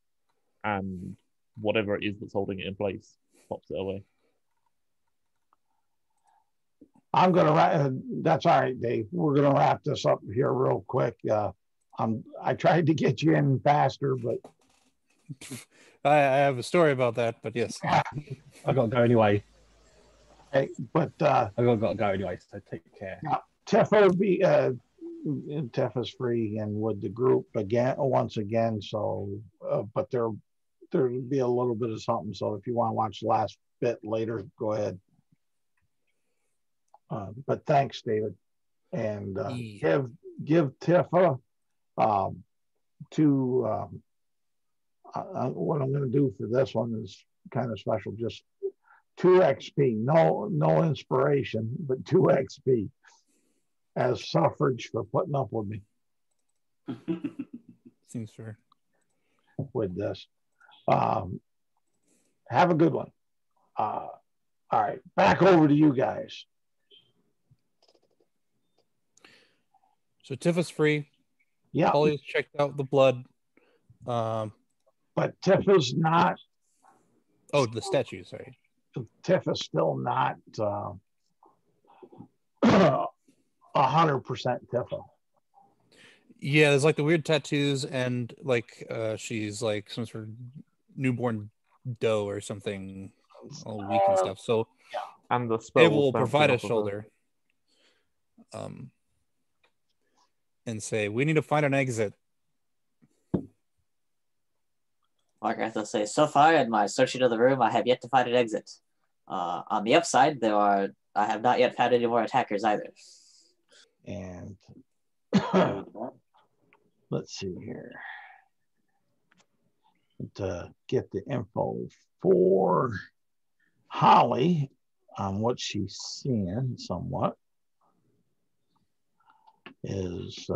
and whatever it is that's holding it in place pops it away. I'm gonna that's all right, Dave. We're gonna wrap this up here real quick. I tried to get you in faster, but I have a story about that, but yes. I got to go anyway. Hey, but I got to go anyway, so take care. Yeah, Tifa's free and with the group once again. So, but there'll be a little bit of something. So if you want to watch the last bit later, go ahead. But thanks, David, and give Tifa what I'm going to do for this one is kind of special. Just 2 XP, no inspiration, but 2 XP as suffrage for putting up with me. Seems fair. With this, have a good one. All right, back over to you guys. So Tifa's free. Yeah. Polly's checked out the blood. But Tifa's not. Oh, the statue, sorry. Tifa's still not 100% Tifa. Yeah, there's like the weird tattoos and she's like some sort of newborn doe or something, all weak and stuff. So and the spell it will provide a shoulder. And say, we need to find an exit. Margaret will say, so far in my searching of the room, I have yet to find an exit. On the upside, I have not yet found any more attackers either. And let's see here. To get the info for Holly on what she's seeing somewhat is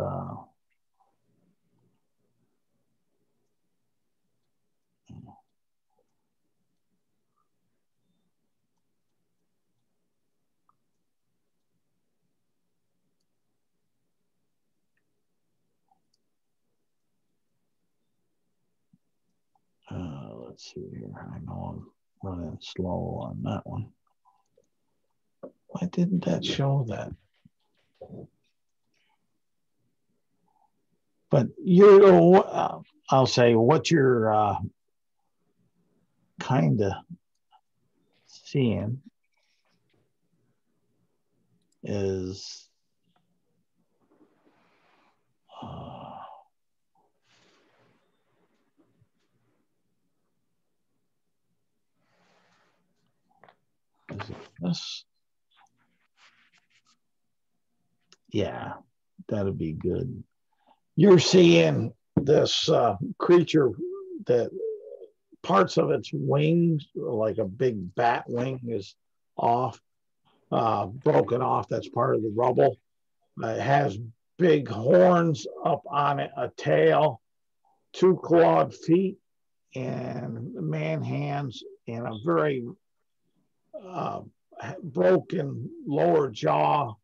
let's see here. I know I'm running slow on that one. Why didn't that show that? But I'll say what you're kind of seeing is is it this? Yeah, that'd be good. you're seeing this creature that parts of its wings, like a big bat wing, is off, broken off. That's part of the rubble. It has big horns up on it, a tail, 2 clawed feet, and man hands, and a very broken lower jaw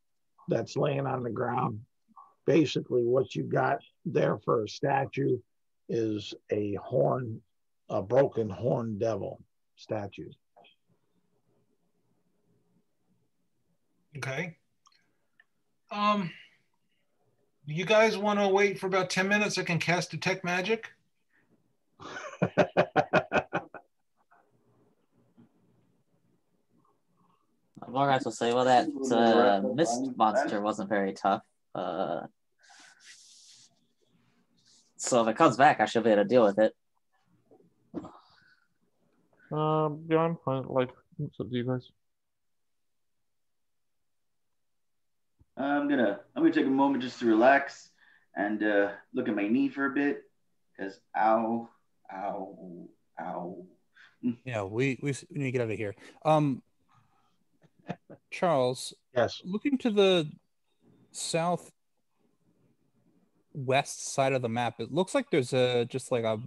that's laying on the ground. Basically, what you got there for a statue is a broken horn devil statue. Okay. You guys want to wait for about 10 minutes? I can cast Detect Magic. Morgoth will say, well, that mist monster wasn't very tough. So if it comes back, I should be able to deal with it. Yeah, I'm fine. Like, what's up to you guys? I'm gonna take a moment just to relax and look at my knee for a bit, because ow. Yeah, we need to get out of here. Charles. Yes. Looking to the southwest side of the map, it looks like there's just like a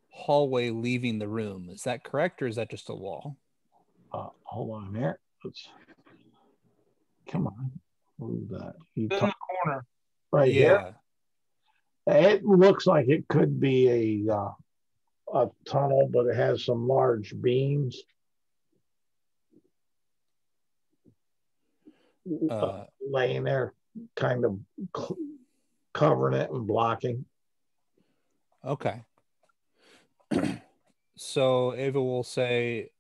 hallway leaving the room. Is that correct, or is that just a wall? Hold on here. Come on. Move that. In the corner. Right here. It looks like it could be a tunnel, but it has some large beams. Laying there, kind of covering it and blocking. Okay. So Ava will say,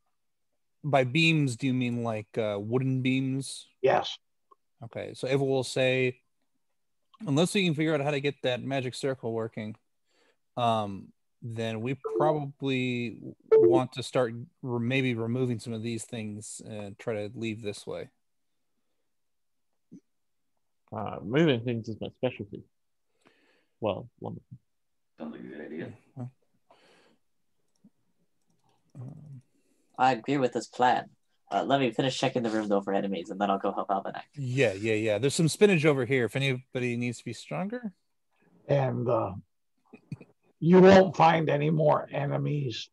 by beams, do you mean like wooden beams? Yes. Okay, so Ava will say, unless we can figure out how to get that magic circle working, then we probably want to start maybe removing some of these things and try to leave this way. Moving things is my specialty. Well, wonderful. Sounds like a good idea. I agree with this plan. Let me finish checking the room though for enemies, and then I'll go help Alvinac. Yeah. There's some spinach over here if anybody needs to be stronger. And you won't find any more enemies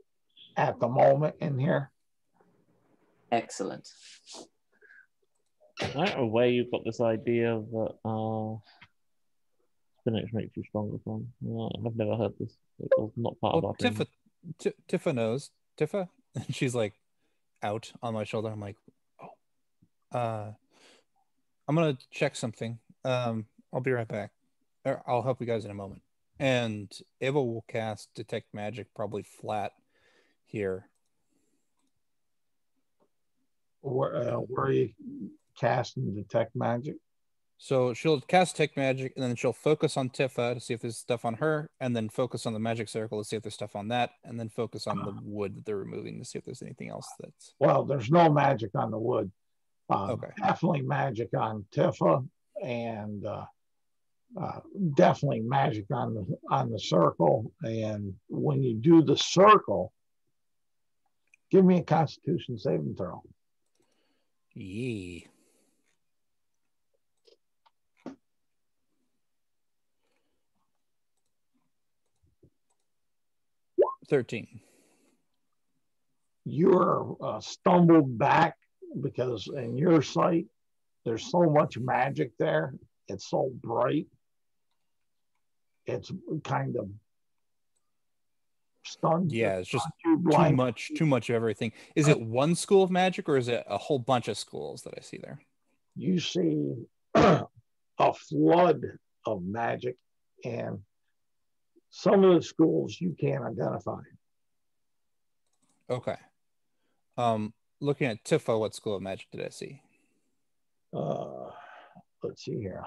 at the moment in here. Excellent. Right away, you've got this idea that spinach makes you stronger from. I've never heard this. It was not part of our training. Tifa knows. Tifa? And she's like out on my shoulder. I'm like, I'm gonna check something. I'll be right back. Or I'll help you guys in a moment. And Eva will cast Detect Magic probably flat here. Where are you casting Detect Magic? So she'll cast Detect Magic, and then she'll focus on Tifa to see if there's stuff on her, and then focus on the magic circle to see if there's stuff on that, and then focus on the wood that they're removing to see if there's anything else that's... Well, there's no magic on the wood. Okay. Definitely magic on Tifa, and definitely magic on the circle. And when you do the circle, give me a Constitution saving throw. Yee. 13. You're stumbled back because in your sight, there's so much magic there. It's so bright. It's kind of stunned. Yeah, it's just too much of everything. Is it one school of magic, or is it a whole bunch of schools that I see there? You see a flood of magic, and some of the schools you can't identify. Okay. Looking at Tifa, what school of magic did I see? Let's see here.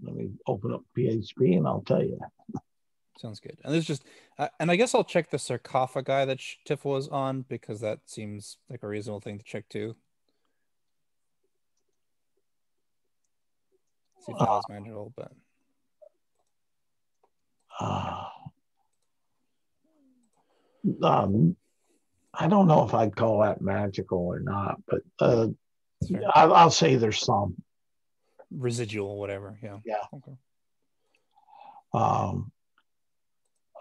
Let me open up PHP and I'll tell you. Sounds good. And there's just, and I guess I'll check the sarcophagi that Tifa was on, because that seems like a reasonable thing to check too. See if that was magical, but I don't know if I'd call that magical or not, but Fair. I'll say there's some Residual, whatever. Yeah. Yeah. Okay.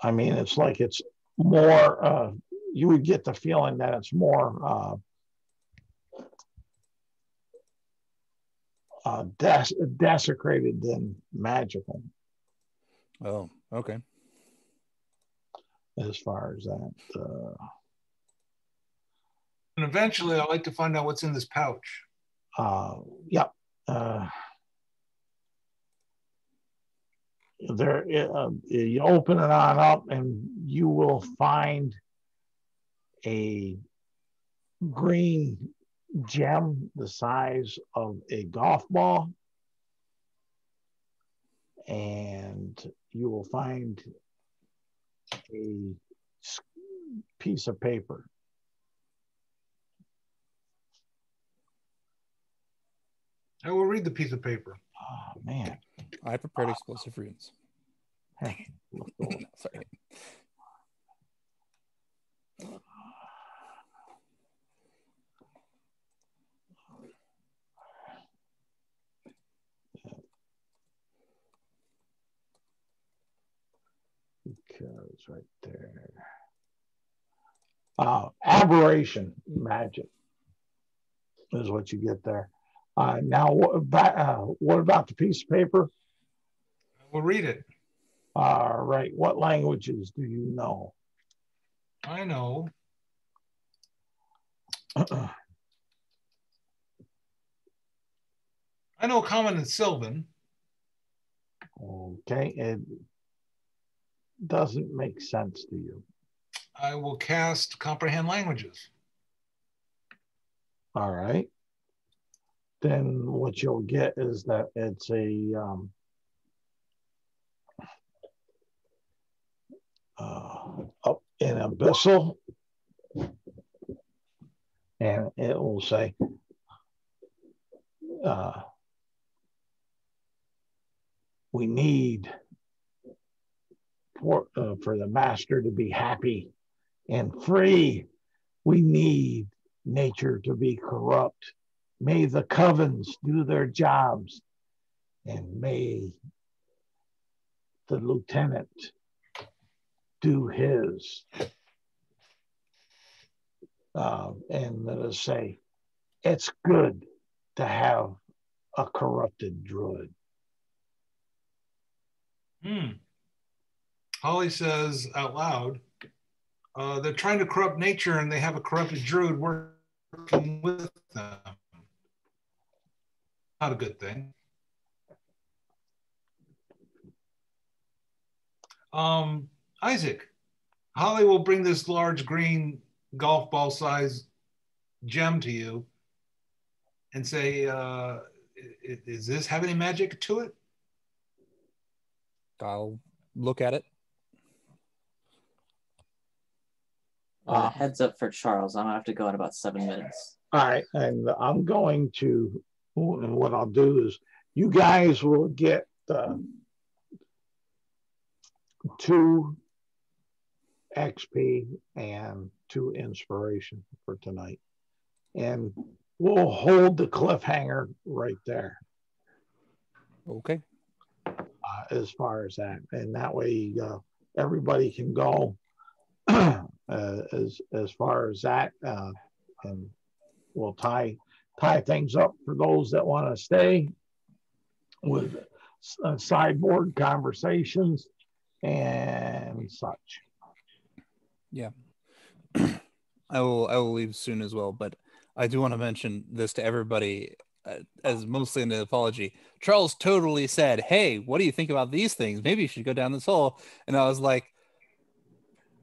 I mean, it's like it's more. You would get the feeling that it's more desecrated than magical, Oh, okay. as far as that. And eventually, I'd like to find out what's in this pouch. Yep. There, you open it on up, and you will find a green gem the size of a golf ball, and you will find a piece of paper. I will read the piece of paper. Oh man, I prepared explosive runes. hey, Sorry. because right there. Aberration magic is what you get there. Now, what about the piece of paper? I will read it. Right. What languages do you know? I know. I know Common and Sylvan. Okay. It doesn't make sense to you. I will cast Comprehend Languages. All right. Then what you'll get is that it's a up in abyssal, and it will say we need for the master to be happy and free. We need nature to be corrupt. May the covens do their jobs, and may the lieutenant do his. And let us say, it's good to have a corrupted druid. Holly says out loud, they're trying to corrupt nature and they have a corrupted druid working with them. Not a good thing. Isaac, Holly will bring this large green golf ball size gem to you and say, does this have any magic to it? I'll look at it. Heads up for Charles. I'm gonna have to go in about 7 minutes. All right, and I'm going to, and what I'll do is you guys will get 2 XP and 2 inspiration for tonight. And we'll hold the cliffhanger right there. Okay. As far as that. And that way everybody can go as far as that. And we'll tie things up for those that want to stay with sideboard conversations and such. Yeah. I will leave soon as well, but I do want to mention this to everybody as mostly an apology. Charles totally said, "Hey, what do you think about these things? Maybe you should go down this hole." And I was like,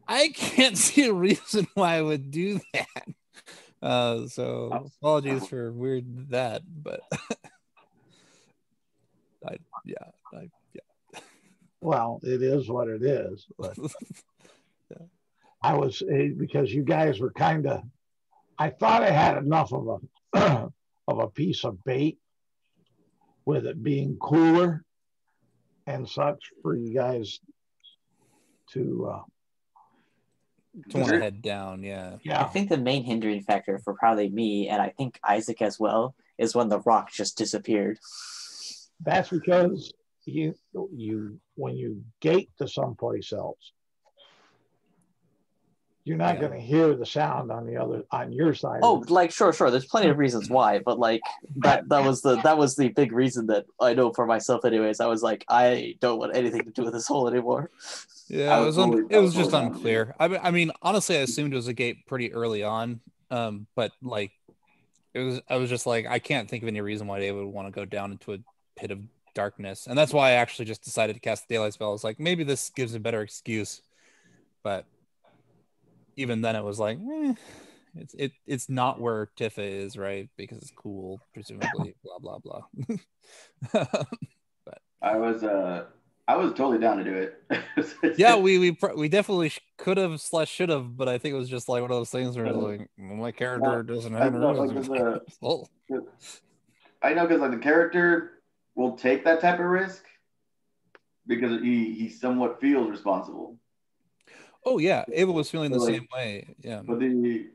I can't see a reason why I would do that. So apologies for weird that, but yeah. Well, it is what it is. But yeah. I was because you guys were kind of. I thought I had enough of a piece of bait, with it being cooler and such, for you guys to To want to head down, yeah. I think the main hindering factor for probably me, and I think Isaac as well, is when the rock just disappeared. That's because you when you gate to someplace else, you're not going to hear the sound on your side. Oh, like sure. There's plenty of reasons why, but like that was the big reason that I know for myself. Anyways, I was like, I don't want anything to do with this hole anymore. Yeah, it was just unclear. I mean, honestly, I assumed it was a gate pretty early on, but like I was just like, I can't think of any reason why they would want to go down into a pit of darkness, and that's why I actually just decided to cast the daylight spell. I was like, maybe this gives a better excuse, but even then, it was like, it's not where Tifa is, right? Because it's cool, presumably. Blah blah blah. But I was totally down to do it. Yeah, we definitely could have / should have, but I think it was just like one of those things where like my character doesn't have any reason. I know because like the character will take that type of risk because he somewhat feels responsible. Oh yeah, Ava was feeling the same way. Yeah, but the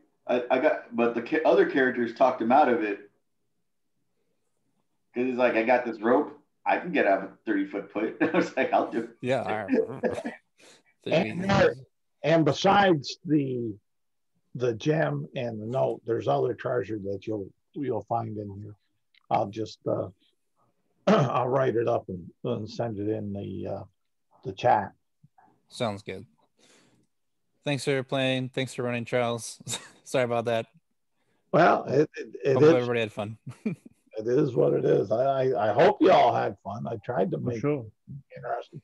other characters talked him out of it because he's like, I got this rope. I can get out of a 30-foot put. I was like, I'll do it. Yeah. And besides the gem and the note, there's other treasure that you'll find in here. I'll just I'll write it up and send it in the chat. Sounds good. Thanks for playing. Thanks for running trials. Sorry about that. Well, hope everybody had fun. It is what it is. I hope you all had fun. I tried to make it interesting.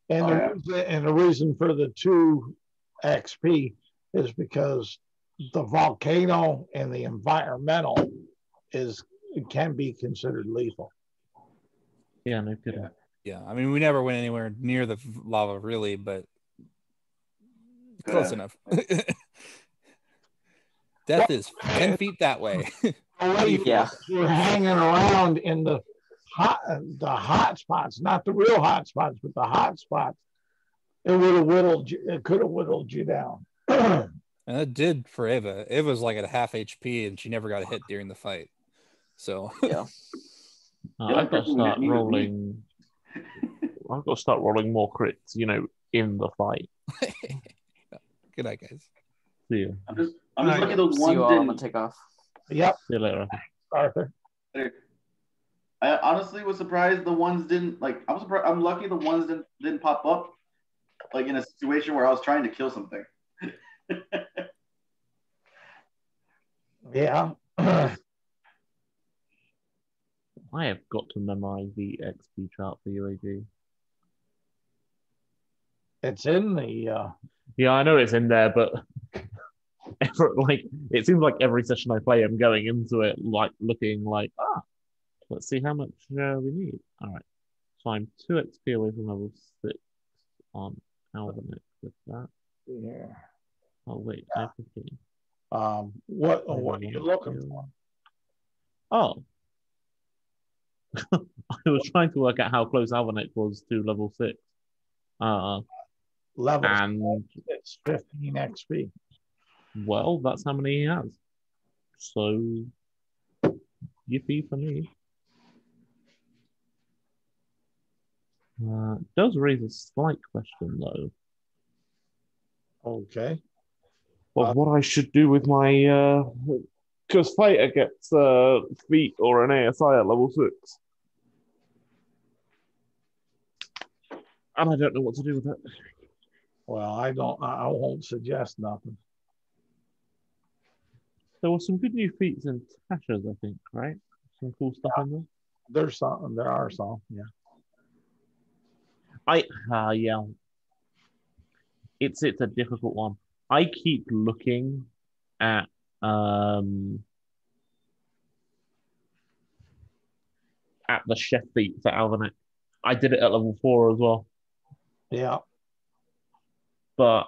And the reason for the 2 XP is because the volcano and the environmental can be considered lethal. Yeah, no kidding. Yeah, I mean, we never went anywhere near the lava, really, but close enough. Death is 10 feet that way. Yeah, we're hanging around in the hot spots, not the real hot spots, but the hot spots. It could have whittled you down. And it did for Ava. Ava was like at half HP, and she never got a hit during the fight. So yeah, I've got to start rolling. I've got to start rolling more crits, in the fight. Good night, guys. See you. I'm just lucky those ones I'm gonna didn't. take off. Yep. See you later, Arthur. I honestly was surprised the ones didn't like. I'm lucky the ones didn't pop up like in a situation where I was trying to kill something. Yeah. I have got to memorize the XP chart for UAG. It's in the. Yeah, I know it's in there, but it seems like every session I play, I'm going into it like looking like, let's see how much we need. All right, so I'm 2 XP away from level 6 on Alvinic with that. Yeah. Oh wait, I have 15. What are you looking for? Oh. I was trying to work out how close Alvinic was to level 6. Level and it's 15 XP. Well, that's how many he has. So, yippee for me. Does raise a slight question though. Okay. Of what I should do with my because fighter gets feat or an ASI at level 6. And I don't know what to do with it. Well, I won't suggest nothing. There were some good new feats in Tasha's, I think, right? Some cool stuff in there. There's some. There are some. Yeah. Yeah. It's a difficult one. I keep looking at the chef feat for Alvinic. I did it at level 4 as well. Yeah. But